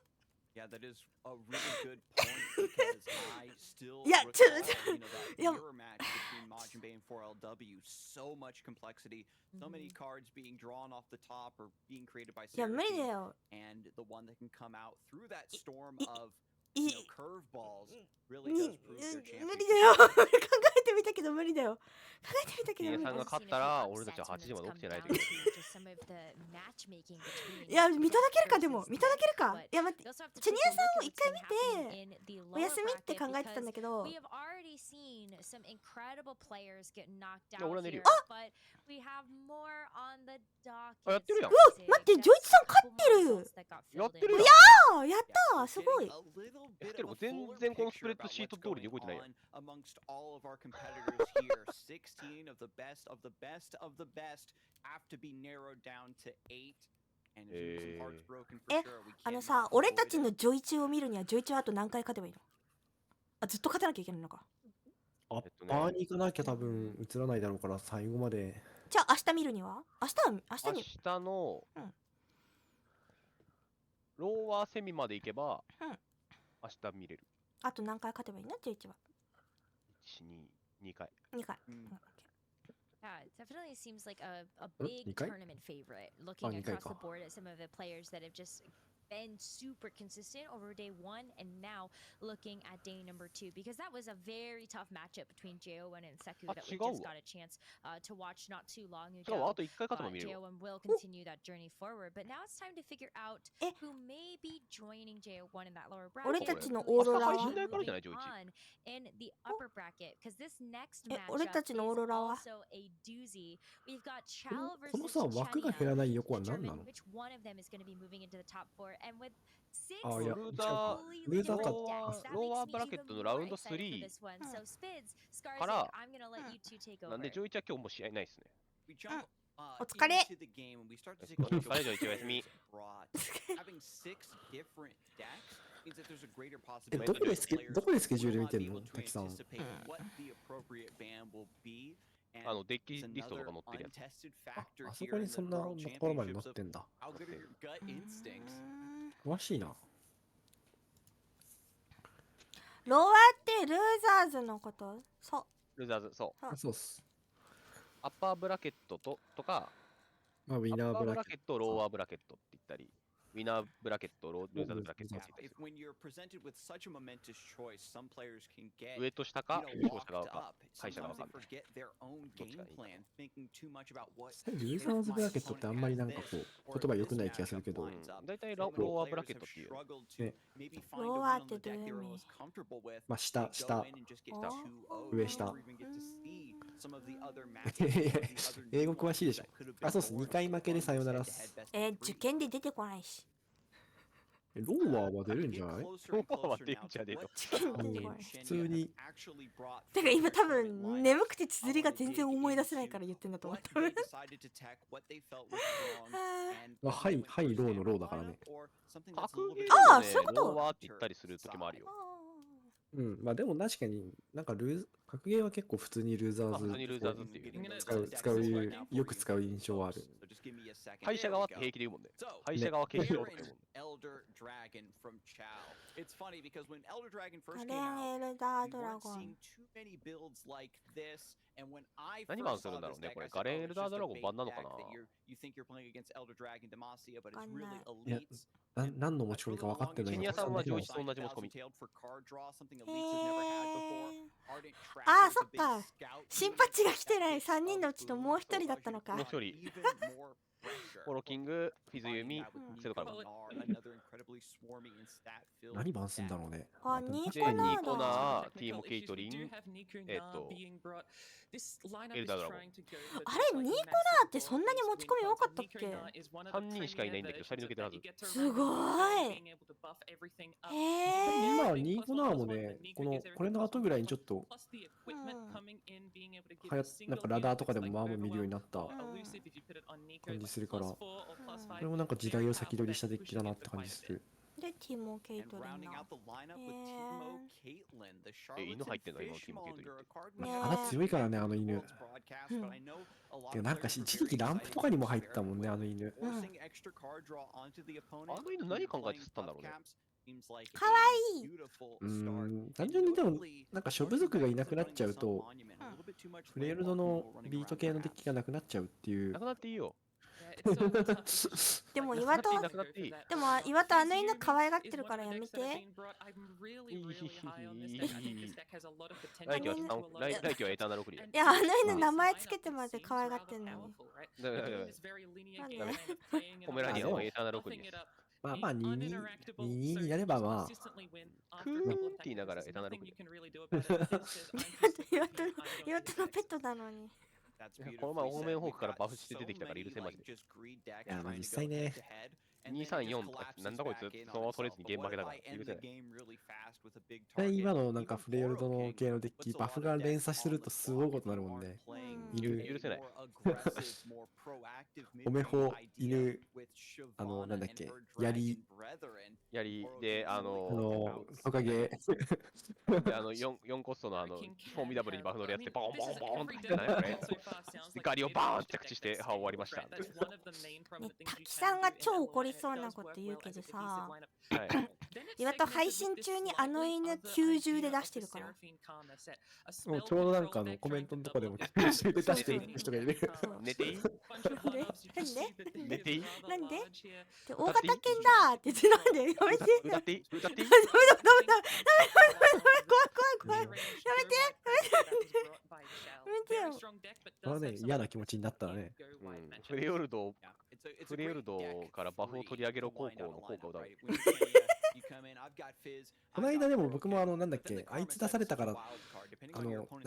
Yeah, that is a really good point because I still Yeah, recall, that mirror match between Majin Bay and 4LW. So much complexity, so many cards being drawn off the top or being created by いや、無理だ Seraphine, よ。 and the one that can come out through that storm of い curveballs に really does prove their 無理 championship. だよ。考えてみたけど無理だよ。考えてみたけチェニど無理だよ。アさんが勝ったら、俺たちは8時まで起きてないといけない。いや、見届けるかでも。見届けるか。いや、待って。チェニアさんを一回見て、お休みって考えてたんだけど。いや、俺は寝るよ。あ、やってるやん。うわ、待って、ジョイチさん勝ってる。やってるやん。やったー、すごい。やってるもん。全然このスプレッドシート通りに動いてないよ。Amongst all of our competitors here, 16 of the best of the best of the best have to be narrowed down to 8. And some hearts broken for sure. We あの cannot さ、俺た avoid ち it. のジョイチを見るにはジョイチはあと何回勝てばいいの？あ、ずっと勝たなきゃいけないのか。アッパーに行かなきゃ多分映らないだろうから最後まで。じゃあ明日見るには？明日に。明日のローワーセミまで行けば、明日見れる。あと何回勝てばいいの？ジョイチは。2回。 2回。Yeah, it definitely seems like a Nikai? big tournament favorite. Looking Nikai across the ka. board at some of the players that have just been super consistent over day 1 and now looking at day number 2 because that was a very tough matchup between JO1 and Seku that we just got a chance to watch not too long ago. JO1 will continue that journey forward, but now it's time to figure out who may be joining JO1 in that lower bracket. 俺たちのオーロラは in the upper bracket because this next matchup 俺たちのオーロラは is also a doozy. We've got Chal この versus さ、枠が減らない横は何な determine の？ which one of them is going to be moving into the top 4 and with 6あ、いや、ルー違うザーか。ルーザーか。ローワーブラケットのラウンド3からなんで11は今日も試合ないですね。お疲れ。お疲れ、じゃあ一応休み。どこでスケジュール見てんの？滝さん。デッキリストとか載ってるやつ。あそこにそんなところまで載ってんだ。詳しいな。ローワーってルーザーズのこと？そう。ルーザーズ、そう。そうっす。アッパーブラケットとか、まあ、ウィナーブラケット、ローワーブラケットって言ったり、ウィナーブラケット、ルーザーズブラケットって言ったり上と下か、勝者側か、敗者側か。どっちがいい？ルーザーズブラケットってあんまりなんかこう、言葉良くない気がするけど。だいたいローワーブラケットっていう。ね、ローワーってどういう意味？まあ、下、上、下。英語詳しいでしょ。あ、そうっす。2回負けでさよならっす。受験で出てこないし。ローワーは出るんじゃない？ローワーは出るんじゃねえと。普通に。てか今多分眠くて綴りが全然思い出せないから言ってんだと思った。はい、ローのローだからね。格ゲーでね、ローワーって言ったりする時もあるよ。うん、まあでも確かになんか格ゲーは結構普通にルーザーズっていう。よく使う印象はある。敗者側って平気で言うもんね。敗者側軽視をって言うもんね。何バンするんだろうね、これ。ガレンエルダードラゴンバンなのかな？いや、何の持ち込みか分かってない。ケニアさんは上一と同じ持ち込み。ああ、そっか。新パッチが来てない3人のうちのもう1人だったのか。もう1人。フォローキング、フィズユミ、セドカルマ。何バンすんだろうね。あ、ニで、コニコナーだ。ナー、ティーモ・ケイトリン、エルダードラゴン。あれ、ニコナーってそんなに持ち込み多かったっけ？ 3人しかいないんだけど、2人抜けてるはず。すごい。へえ。今はニーコナーもね、これの後ぐらいにちょっと、なんかラダーとかでもまあまあ見るようになった感じするから、これもなんか時代を先取りしたデッキだなって感じする。で、ティモ・ケイトリンだ。犬入ってんの今のティーモ・ケイトリンって。鼻強いからね、あの犬。でなんか一時期ランプとかにも入ったもんね、あの犬。あの犬何考えて吸ったんだろうね。かわいい。単純にでも、なんか諸部族がいなくなっちゃうと、フレールドのビート系のデッキがなくなっちゃうっていう。なくなっていいよ。でも岩戸、あの犬可愛がってるからやめて。来季はエターナル送り。いや、あの犬名前つけてまで可愛がってんのに。ポメラニアンはエターナル送りです。まあまあ22になればまあクーンって言いながらエターナル送り。岩戸のペットなのに。この前オーメンホークからバフして出てきたから許せまじで。いや、まあ実際ね。234とかなんだこいつ、そのまま取れずにゲーム負けだから許せない。今のなんかフレールドの系のデッキ、バフが連鎖するとすごいことになるもんね。許せない。おめほ、犬、なんだっけ、槍で、トカゲ。4コストのフォーミダブルにバフ乗るやつでボンボンボンって言ってないこれ。ガリをバーンって着地して終わりました。滝さんが超怒りそうなこと言うけどさ、岩戸配信中にあの犬90で出してるから。もうちょうどなんかコメントのとこでも90で出してる人がいる。寝ていい？寝ていい？なんで？大型犬だって言ってなんで？やめて。歌っていい？歌っていい？ダメ怖い。やめてこれはね、嫌な気持ちになったらね。フレヨルドからバフを取り上げろ高校の効果をだ。この間でも僕もなんだっけ、あいつ出されたから、なん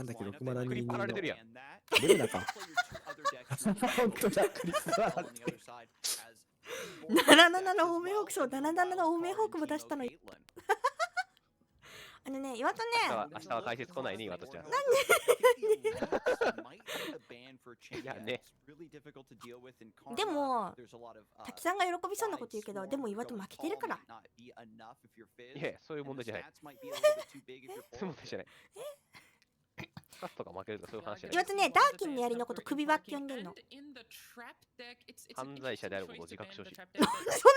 だっけ、6マナに。パラれてるやん。レベナか。本当だ、クリスパラ。77のオーメンホーク、そう、77のオーメンホークも出したの。岩戸ね。明日は解説来ないね、岩戸ちゃん。なんで？いやね。でも、滝さんが喜びそうなこと言うけど、でも岩戸負けてるから。いや、そういう問題じゃない。そういう問題じゃない。勝つとか負けるとかそういう話じゃない。岩戸ね、ダーキンの槍のこと首輪って呼んでんの。犯罪者であることを自覚してほしい。そんな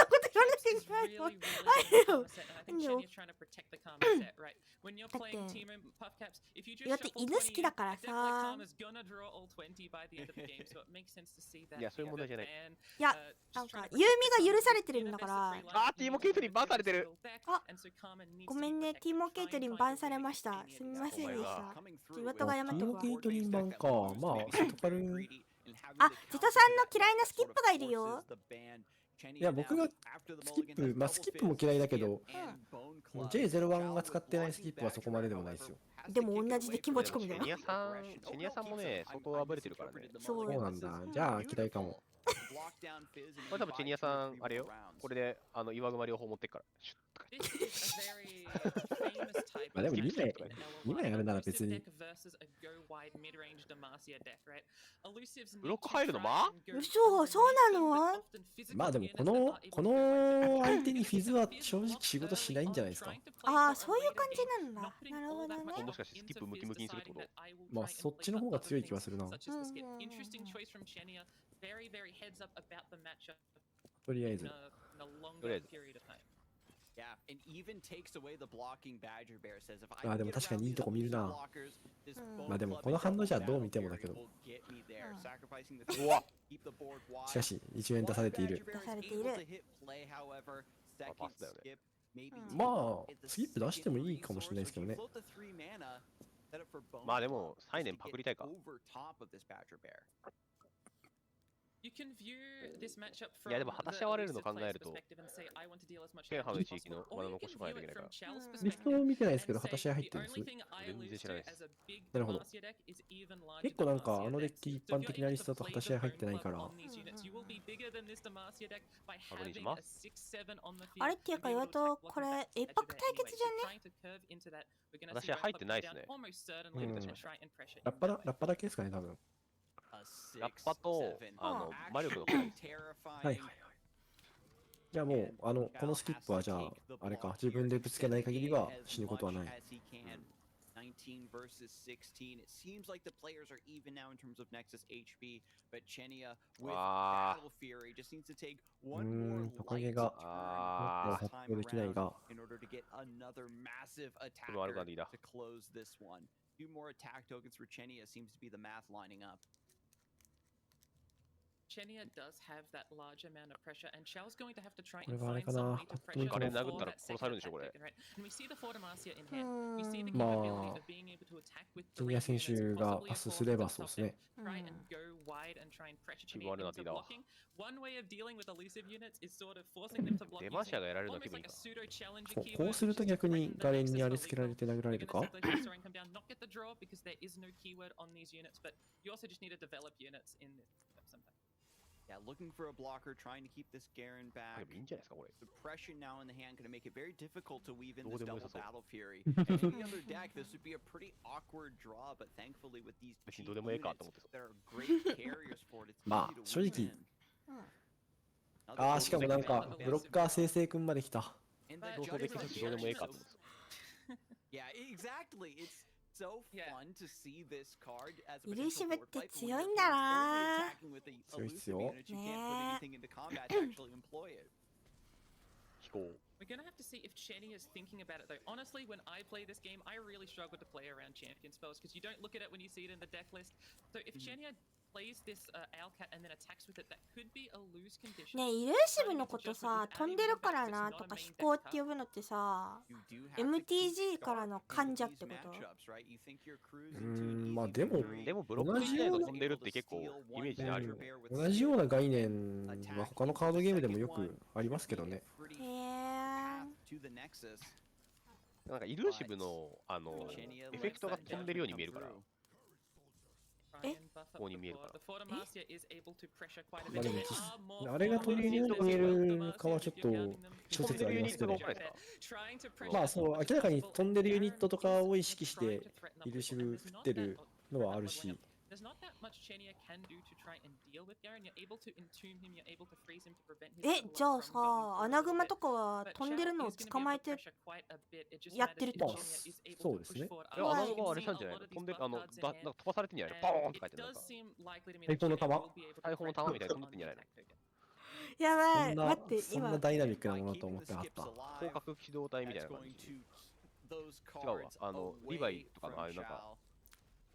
こと言わなきゃいけないよ。岩戸犬好きだからさ。いや、そういう問題じゃない。いや、なんか、ユーミが許されてるんだから。ティーモ・ケイトリンバンされてる。ごめんね、ティーモ・ケイトリンバンされました。すみませんでした。岩戸が謝っとくわ。ティーモ・ケイトリン版か。まあ、セトカル。あ、瀬戸さんの嫌いなスキップがいるよ。いや、僕がスキップ、まあスキップも嫌いだけど、J01 が使ってないスキップはそこまででもないですよ。でも同じで気持ち込みだよ。チェニアさんもね、相当暴れてるからね。そうなんだ。じゃあ、嫌いかも。これ多分チェニアさん、あれよ。これで、岩熊両方持ってっから。シュッとか。まあでも2枚やるなら別に。ブロック入るのま？そうなの？まあでもこの相手にフィズは正直仕事しないんじゃないですか。ああ、そういう感じなんだ。なるほどね。もしかしてスキップムキムキにするってこと？まあそっちの方が強い気はするな。とりあえず。あ、でも確かにいいとこ見るな。まあでもこの反応じゃどう見てもだけど。しかし1円出されている。パスだよね。まあスキップ出してもいいかもしれないですけどね。まあでもサイネンパクりたいか。いやでも果たし合われるの考えると、ケンハの地域の罠残しておかないといけないから。リストを見てないですけど、果たし合い入ってるんです。全然知らないです。なるほど。結構なんか、あのデッキ一般的なリストだと果たし合い入ってないから。あれっていうか、Iwato、これ、エパック対決じゃね？私は入ってないですね。ラッパだけですかね、多分。ラッパと、魔力の回です。はいはいはい。じゃあもう、このスキップはじゃあ、あれか、自分でぶつけない限りは死ぬことはない。19 versus 16. It seems like the players are even now in terms of Nexus HP, but Chenia with Battle Fury just needs to take one more light time around in order to get another massive attacker to close this one. 2 more attack tokens for Chenia seems to be the math lining up. Chenia does have that large amount of pressure, and Xiao's going to have to try こ and れはあれ find か some な。 way to pressure あれ殴ったら殺されるんでしょ、これ。And we see the Fortamacia in hand. We see the ま capability あ of being able to attack with ジュニア選手がパスすればそうですね。 try and go wide and try and pressure Chenia into blocking. One way of dealing with elusive units is sort of forcing them to block 出ましたがやられるの気 almost 分いい like a か。 pseudo challenge こうすると逆にガレンにあれつけられて殴られるか？ Not get the draw because there is no keyword on these units, but you also just need to develop units in sometimes. Yeah, looking for a blocker, trying to keep this Garen back. いいんじゃないですか、これ。 Suppression now in the hand, going to make it very difficult to weave in どう this でも double 良さそう。 battle fury. Any other deck, this would be a pretty awkward draw, but thankfully with these 別に cheap どうでもええか units, と思ってそう。 there are great carriers for it. It's まあ easy to 正 weave 直、 in. ああしかもなんかブロッカー生成くんまで来た。 And どうせできるしどうでもええかと思って。 Yeah, exactly. It's so fun to see this card as a イルーシ potential ブっ board て fight, but 強 when い you're んだな attacking with the 強いっす elusive よ。 units, you can't put anything into combat to actually employ it. 飛行。 We're gonna have to see if Chenia is thinking about it though. Honestly, when I play this game, I really struggle to play around champion spells because you don't look at it when you see it in the deck list. So if Chenia plays this Owlcat and then attacks with it, that could be a lose condition. ねえ、イルーシブのことさ、飛んでるからなとか飛行って呼ぶのってさ、MTG からの患者ってこと？まあでもブロック自体が飛んでるって結構イメージあるよね。同じような概念は他のカードゲームでもよくありますけどね。へえ。なんかイルーシブのエフェクトが飛んでるように見えるから。え？ここに見えるから。まあでもあれが飛んでるように見えるかはちょっと諸説ありますけど。まあそう、明らかに飛んでるユニットとかを意識してイルーシブ振ってるのはあるし。There's not that much Chenia can do to try and deal with Garen. You're able to entomb him, you're able to freeze him to prevent his え、じゃあさ、アナグマとかは飛んでるのを捕まえてやってるってこと？そうですね。アナグマはあれなんじゃないの？飛んでなんか飛ばされてんじゃないの？ボーンって書いてるなんか。大砲の弾？大砲の弾みたいに飛んでってんじゃないの？やばい、待って、そんなダイナミックなものだと思ってなかった。広角機動隊みたいな感じ。違うわ、リヴァイとかのああいうなんか。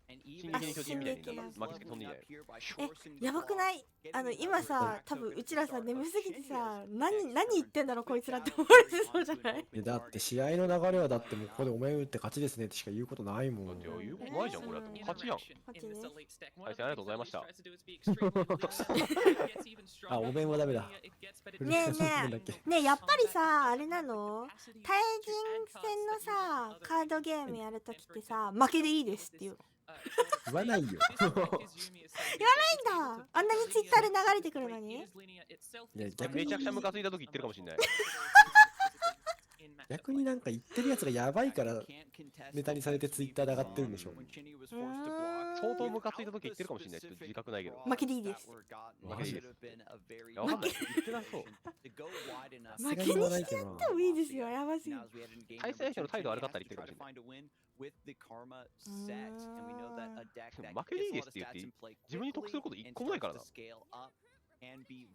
進撃の巨人みたいに巻きつけ飛んでんじゃないの？え、やばくない？今さ、多分うちらさ、眠すぎてさ、何言ってんだろこいつらって思われてそうじゃない？だって試合の流れはだってもうここでお前打って勝ちですねってしか言うことないもん。言うことないじゃん、これだって勝ちやん。勝ちね。はい、ありがとうございました。あ、お面はダメだ。ねえねえ、ねえ、やっぱりさ、あれなの？対人戦のさ、カードゲームやるときってさ、負けでいいですっていう。言わないよ。言わないんだ。あんなにツイッターで流れてくるのに。いや逆にめちゃくちゃムカついた時言ってるかもしれない。逆になんか言ってるやつがやばいからネタにされてツイッターで上がってるんでしょ。相当ムカついた時言ってるかもしれない。ちょっと自覚ないけど。負けでいいです。負けでいいです。いや、わかんない。言ってなそう。負けにしてやってもいいですよ。やばすぎる。対戦相手の態度悪かったり言ってるかもしれない。負けでいいですって言って自分に得すること一個もないからな。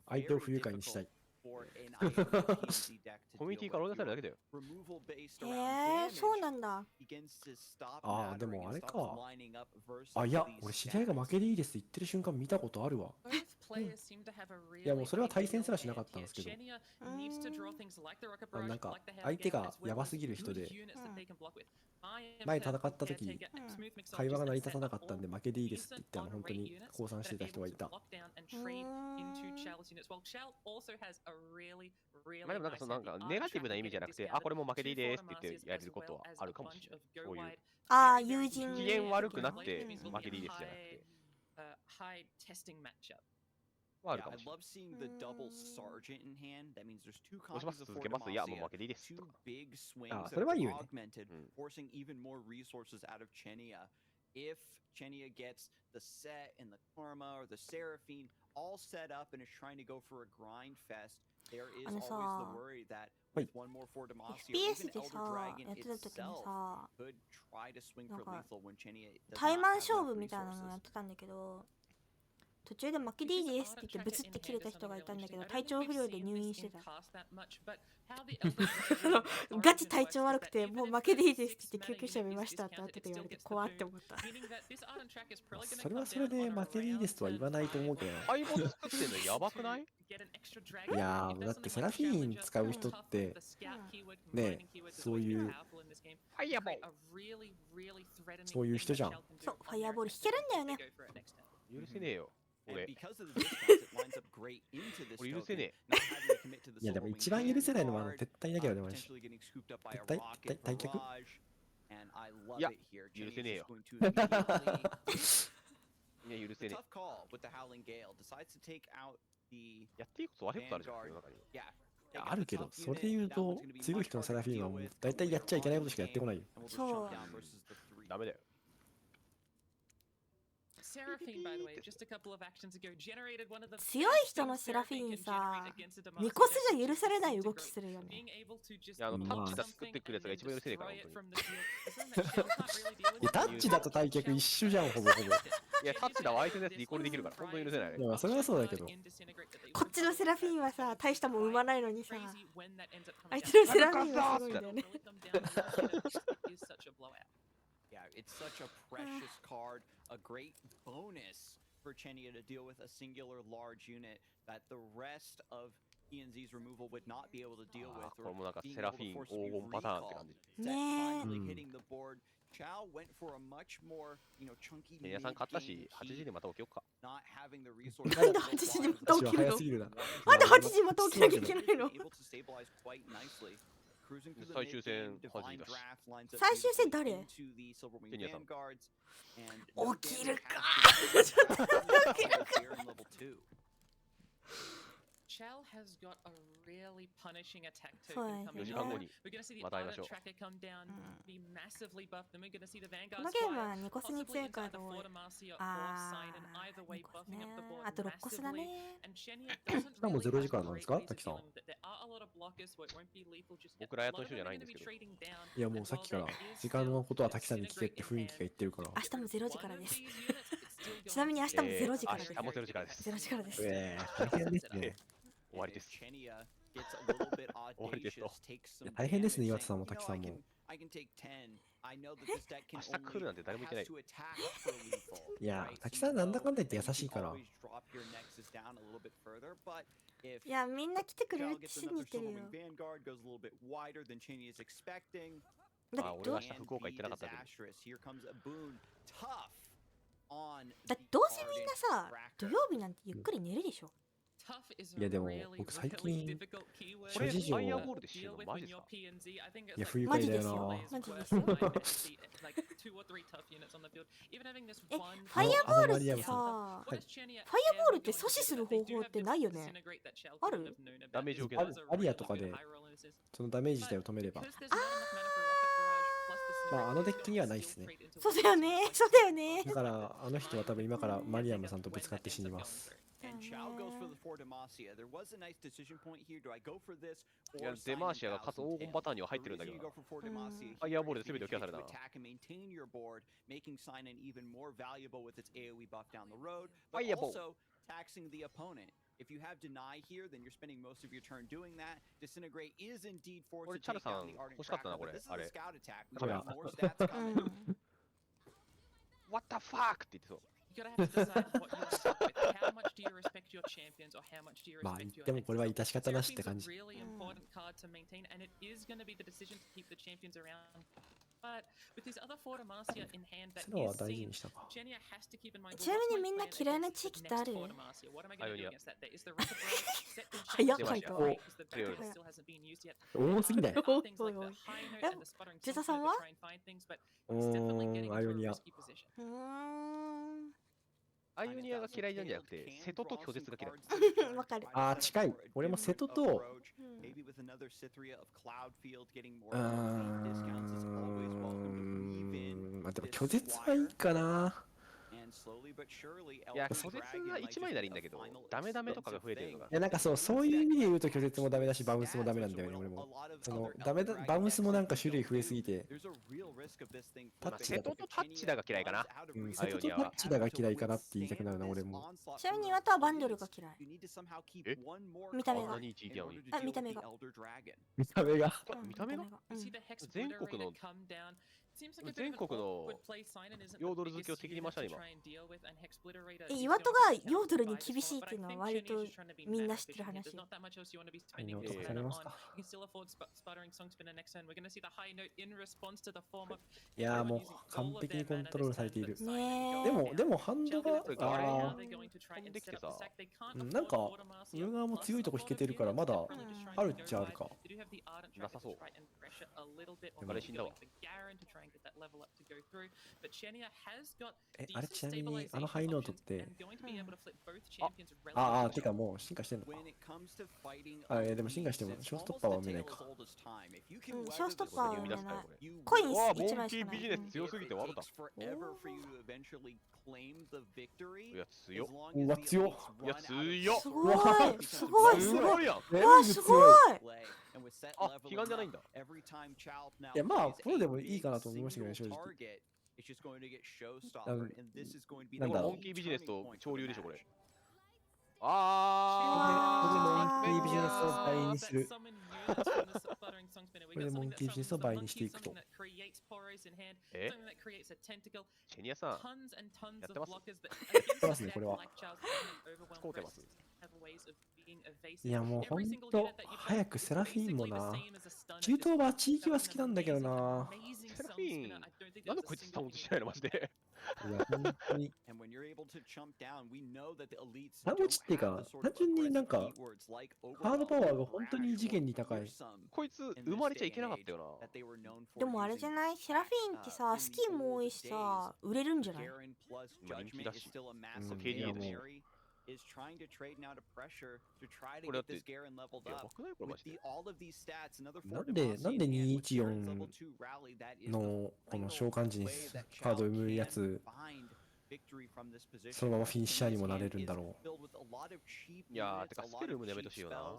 相手を不愉快にしたい。コミュニティから追い出されるだけだよ。そうなんだ。ああ、でもあれか。あ、いや、俺知り合いが負けでいいですって言ってる瞬間見たことあるわ。いやもうそれは対戦すらしなかったんですけど、なんか相手がやばすぎる人で、前戦った時会話が成り立たなかったんで負けでいいですって言って本当に降参してた人がいた。まあでもなんかそのなんかネガティブな意味じゃなくて、あ、これも負けていいですって言ってやれることはあるかもしれない。こういう。ああ、友人。機嫌悪くなって負けていいですじゃなくて。はあるかもしれない。どうします？続けます？いや、もう負けていいです。あ、それは言うね。If Chenia gets the set and the Karma or the Seraphine all set up and is trying to go for a grind fest, there is always the worry that with one more for Demacia or even Elder Dragon itself could try to swing for lethal when Chenia does not have enough resources. タイマン勝負みたいなのやってたんだけど、途中で負けでいいですって言ってブツって切れた人がいたんだけど、体調不良で入院してた。ガチ体調悪くてもう負けでいいですって言って救急車見ましたって後で言われて怖って思った。それはそれで負けでいいですとは言わないと思うけどな。相棒作ってんのやばくない？いやー、だってセラフィーン使う人ってね、そういうそういう人じゃん。そう、ファイアボール弾けるんだよね。許せねえよ。俺許せねえ。いやでも一番許せないのは撤退だけどね、マジ。退却？いや、許せねえよ。いや、許せねえ。やっていいこと悪いことあるじゃん、世の中に。いや、あるけど、それで言うと、強い人のセラフィーンはもう大体やっちゃいけないことしかやってこないよ。そう。ダメだよ。強い人のセラフィーンさ、ニコスじゃ許されない動きするよね。いや、タッチだ作ってくるやつが一番許せねえから、本当に。タッチだと退却一緒じゃん、ほぼほぼ。いや、タッチだは相手のやつリコールできるから、本当に許せない。いや、それはそうだけど。こっちのセラフィーンはさ、大したもん生まないのにさ、相手のセラフィーンはすごいんだよね。Yeah, it's such a precious card, a great bonus for Chenia to deal with a singular large unit that the rest of ENZ's removal would not be able to deal with, or being able to force a recall. Set finally hitting the board. Chao went for a much more, chunky mid game GP, not having the resources. なんで8時にまた起きるの？なんで8時にまた起きなきゃいけないの？最終戦8時だし。最終戦誰？起きるか。ちょっと起きるか。Shell has got a really punishing attack token coming down. We're going to see the other tracker come down, be massively buffed, then we're going to see the Vanguard fire, possibly into the Fortamacia or sign, and either way buffing up the board massively. And Chenia doesn't really have a great way to deal with it. There are a lot of blockers, so it won't be lethal just yet. A lot of them are going to be trading down. いやもうさっきから時間のことは滝さんに聞けって雰囲気が言ってるから。明日も0時からです。ちなみに明日も0時からです。明日も0時からです。0時からです。大変ですね。終わりです。終わりですと。大変ですね、岩田さんも滝さんも。明日来るなんて誰も言ってない。いや、滝さんなんだかんだ言って優しいから。いや、みんな来てくれるって信じてるよ。あ、俺は明日福岡行ってなかったけど。だってどうせみんなさ、土曜日なんてゆっくり寝るでしょ。いやでも僕最近諸事情ファイアボールで死ぬのマジですか？いや不愉快だよな。マジですよ。ファイアボールってさ、ファイアボールって阻止する方法ってないよね。ある？ダメージを受けない。アリアとかでそのダメージ自体を止めれば。まああのデッキにはないっすね。そうだよね。そうだよね。だからあの人は多分今からマリアムさんとぶつかって死にます。いや、デマーシアが勝つ黄金パターンには入ってるんだけどな。ファイアボールで全てをケアされたな。ファイアボール。If you have deny here, then you're spending most of your turn doing that. Disintegrate is indeed forced to take down the Ardent Tracker, but this is a scout attack. We got more stats coming. What the fuck? って言ってそう。You gotta have to decide what you respect. How much do you respect your champions, or how much do you まあ respect your でもこれは致し方なしって感 Seraphim's じ。 a really important card to maintain, and it is going to be the decision to keep the champions around それは大事にしたか。ちなみにみんな嫌いな地域ってある？アイオニア。早っ、回答。多すぎない。ジュタさんは？アイオニア。アイオニアが嫌いなんじゃなくて、瀬戸と拒絶が嫌い。わかる。ああ、近い。俺も瀬戸と、まあでも拒絶はいいかな。いや、拒絶は1枚ならいいんだけど、ダメダメとかが増えてるのが。いや、なんかそういう意味で言うと拒絶もダメだし、バウンスもダメなんだよね、俺も。バウンスもなんか種類増えすぎて。瀬戸とタッチだが嫌いかな。瀬戸とタッチだが嫌いかなって言いたくなるな、俺も。ちなみに岩田はバンドルが嫌い。見た目が。見た目が。見た目が。見た目が全国のヨードル好きを敵に回した今。岩戸がヨードルに厳しいっていうのは割とみんな知ってる話。いやーもう完璧にコントロールされている。ねでもハンドがなんか上側も強いとこ引けてるからまだあるっちゃあるか。なさそう。あれ死んだわ。あれちなみにあのハイノートっててかもう進化してんのか。でも進化してもショーストッパーは見ないか。ショーストッパーは見ない。コイン1枚しかない。ビジネス強すぎて悪だ。いや強っ。うわ強っ。いや強っ。すごいすごいすごい。やん。わすごい。あ、悲願じゃないんだ。いやまあプロでもいいかなと思いましたけどね、正直。なんだろう。モンキービジネスと潮流でしょこれ。これでモンキービジネスを倍にする。これでモンキービジネスを倍にしていくと。チェニアさん、やってます？やってますね、これは。使うてます。いやもうほんと、早くセラフィンもな。中東は地域は好きなんだけどな。セラフィン、なんでこいつ頼もうとしないのマジで。いや、本当に。何落ちっていうか、単純になんか、ハードパワーが本当に異次元に高い。こいつ、生まれちゃいけなかったよな。でもあれじゃない？セラフィンってさ、スキンも多いしさ、売れるんじゃない？人気だし、KDA だし。これだって、やばくないこれマジで。なんで214のこの召喚時にカードを生むやつ、そのままフィニッシャーにもなれるんだろう。いやー、てかスペル生むのやめてほしいよな。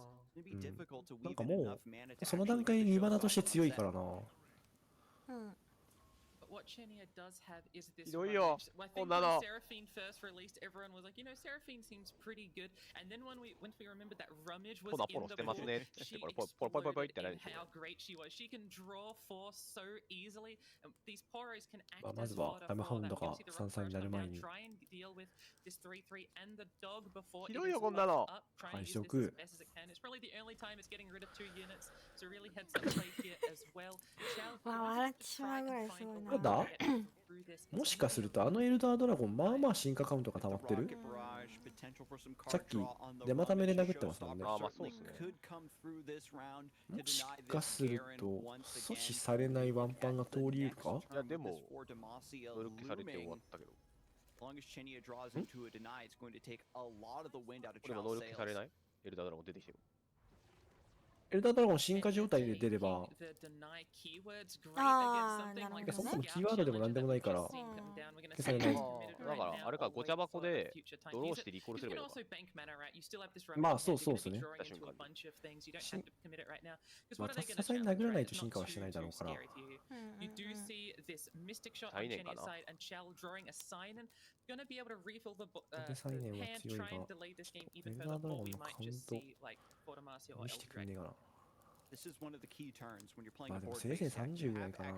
なんかもう、その段階に2バナとして強いからな。ひどいよ、こんなの。ポナポロしてますねって言って、これポロポロポロポロってなるんですよ。まずはダムハウンドが3-3になる前に。ひどいよ、こんなの。配色。笑ってしまうぐらいすごいな。ただもしかするとあのエルダードラゴンまあまあ進化カウントが溜まってる。さっき出まためで殴ってますもんね。ああまあそうですね。もしかすると阻止されないワンパンが通り得るか。いやでも努力されて終わったけど。これも能力されない？エルダードラゴン出てきてる。エルダードラゴン進化状態で出れば、そもそもキーワードでもなんでもないから消されない。だからあれか、ごちゃ箱でドローしてリコールすればいいのか。まあそうですね。まあさすがに殴らないと進化はしないだろうから。再燃かな。で再燃は強いが、エルダードラゴンのカウントにしてくんねえかな。まあでもせいぜい30ぐらいかな。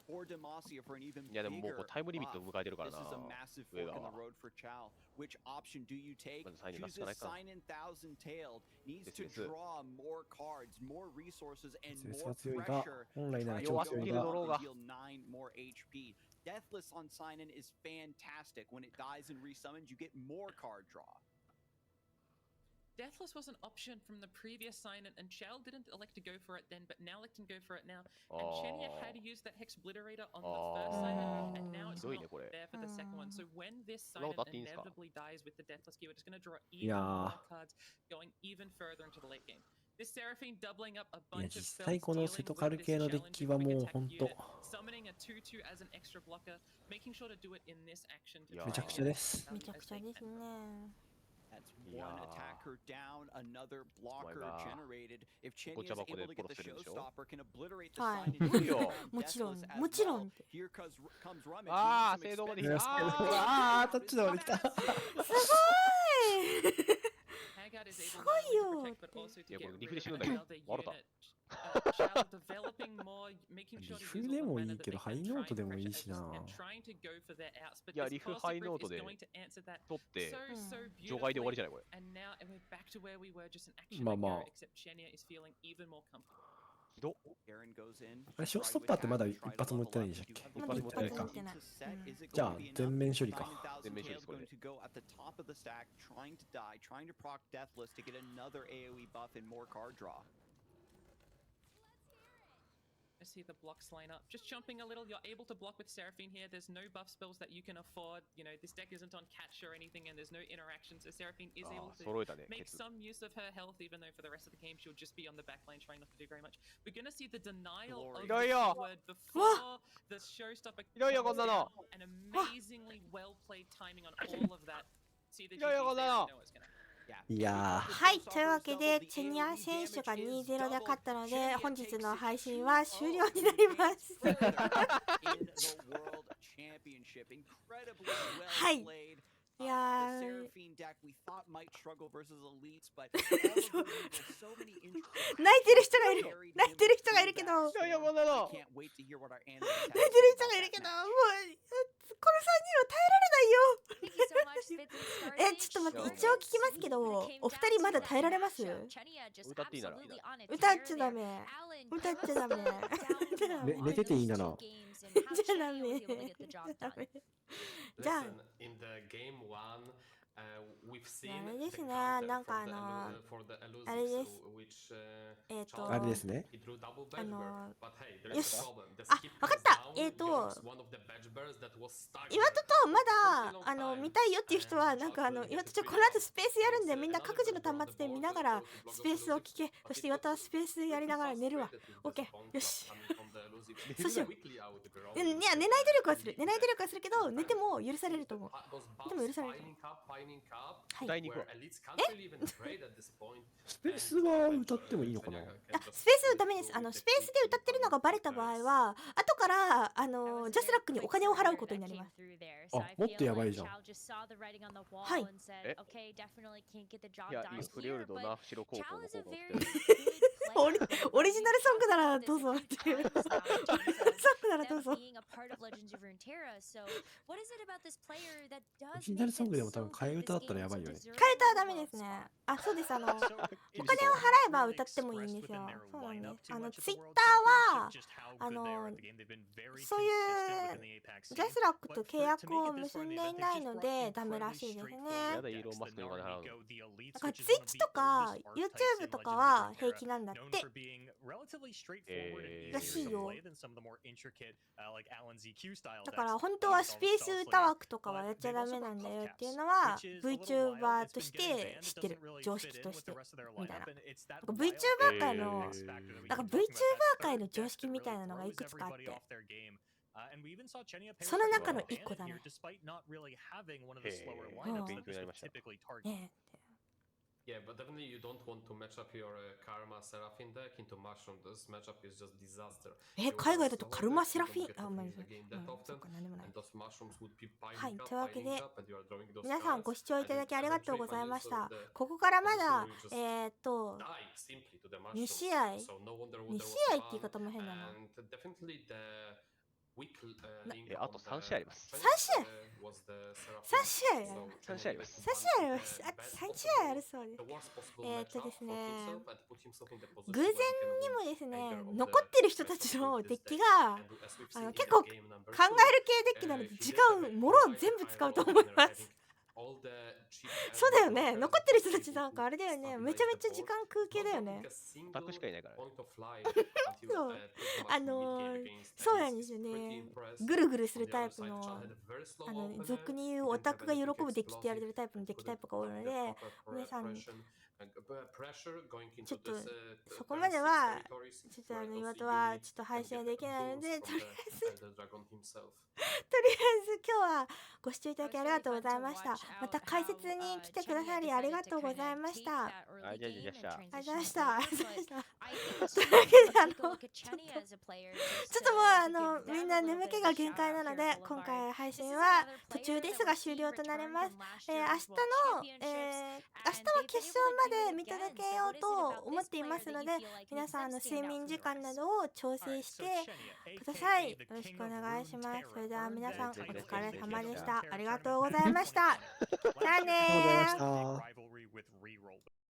or Demacia for an even いやでももうこ bigger うタイムリミットを buff. 迎えてるから This な is a massive 上 fork が in the road for Chow. Which option do you take? まずサイン出すし Chooses かないか Sign in Thousand Tailed. Needs です to です draw more cards, more resources, and 節 more は強いが pressure. 本来なら Try 超 to 強い go が up and deal 9 more HP. Deathless on Sign in is fantastic. When it dies and resummons, you get more card draw. Deathless was an option from the previous sign-in, and Shell didn't elect to go for it then, but now let him go for it now. And Chenya had used that Hex Obliterator on the first sign-in, and now it's not there for the second one. So when this sign-in inevitably dies with the Deathless gear, we're just going to draw even more cards, going even further into the late game. This Seraphine doubling up a いや bunch of 実 spells, 際この dealing セト with カル this 系のデッキは challenge もう with ほん attack と unit, summoning a 2/2 as an extra blocker, making sure to do it in this action to めちゃくちゃです。めちゃくちゃですね。 That's one attacker down, another blocker generated. If Chenya is able to get the showstopper, can obliterate the sign in Deathless as well. Here comes Rummage. ああ、聖堂まで来た。ああ、タッチだまで来た。すごい。すごいよ。いやこれリフで死ぬんだけど、笑った。リフでもいいけど、ハイノートでもいいしな。いや、リフハイノートで取って、除外で終わりじゃないこれ。まあまあ。ひどっ。あれ、ショーストッパーってまだ一発も打ってないんでしたっけ？まだ一発も打ってない。じゃあ、全面処理か。全面処理です、これで。I see the blocks line up. Just jumping a little, you're able to block with Seraphine here. There's no buff spells that you can afford. You know, this deck isn't on catch or anything, and there's no interaction, so Seraphine is able to make some use of her health, even though for the rest of the game she'll just be on the back lane trying not to do very much. We're gonna see the denial of the word before the showstopper. An amazingly well-played timing on all of that. See the GG there, you know what's gonna happen. いやはい、というわけでチェニア選手が 2-0 で勝ったので本日の配信は終了になりますはい、いやー泣いてる人がいる泣いてる人がいるけど泣いてる人がいるけどもうこの3人は耐えられないよちょっと待って、一応聞きますけどお二人まだ耐えられます？歌っていいなら歌っちゃダメ歌っちゃダメ寝てていいならじゃあダメじゃああれですね、なんかあれですあれですねよし、あ、わかった岩戸とまだ見たいよっていう人はなんか岩戸この後スペースやるんでみんな各自の端末で見ながらスペースを聞け。そして岩戸はスペースやりながら寝るわ。オッケー、よしそうしよう。いや、寝ない努力はするけど寝ても許されると思う。でも許されると思う。第2個スペースは歌ってもいいのかな？スペースダメです。スペースで歌ってるのがバレた場合は後からジャスラックにお金を払うことになります。あ、もっとやばいじゃん。はい。いや、インフレオルドナーフシロ高校の方が起きてる。オリジナルソングならどうぞっていう。オリジナルソングならどうぞ。オリジナルソングでも多分替え歌だったらやばいよね。替え歌はダメですね。あ、そうです。お金を払えば歌ってもいいんですよ。そうなんです。ツイッターはそういうジャスラックと契約を結んでいないのでダメらしいですね。やだ、イーロンマスクにお金払うの。だからツイッチとか YouTube とかは平気なんだって。らしいよ。だから本当はスペース歌枠とかはやっちゃダメなんだよっていうのは Vtuber として知ってる。常識としてみたいな。Vtuber 界の常識みたいなのがいくつかあって、その中の1個だね。勉強になりました。Yeah, but definitely you don't want to match up your Karma Seraphine deck into Mushroom. This matchup is just disaster. 海外だとカルマセラフィン、あ、まあ、そうか、なんでもない。はい、というわけで、皆さんご視聴いただきありがとうございました。ここからまだ、2試合って言い方も変だな。あと3試合あります。3試合 ?3 試合3試合あります。3試合あります。あと3試合あるそうです。ですね、偶然にもですね、残ってる人たちのデッキが結構考える系デッキなので時間もろ全部使うと思います。そうだよね。残ってる人たちなんかあれだよね。めちゃめちゃ時間食う系だよね。タクしかいないからね。そう。そうなんですよね。ぐるぐるするタイプの、俗に言うオタクが喜ぶデッキって言われてるタイプのデッキタイプが多いので、皆さん、ちょっとそこまでは、ちょっと岩戸はちょっと配信はできないので、とりあえず今日はご視聴いただきありがとうございました。また解説に来てくださりありがとうございました。ありがとうございました。というわけでちょっともうみんな眠気が限界なので、今回配信は途中ですが終了となります。明日は決勝まで見届けようと思っていますので、皆さん睡眠時間などを調整してください。よろしくお願いします。それでは皆さんお疲れ様でした。ありがとうございました。じゃあねー。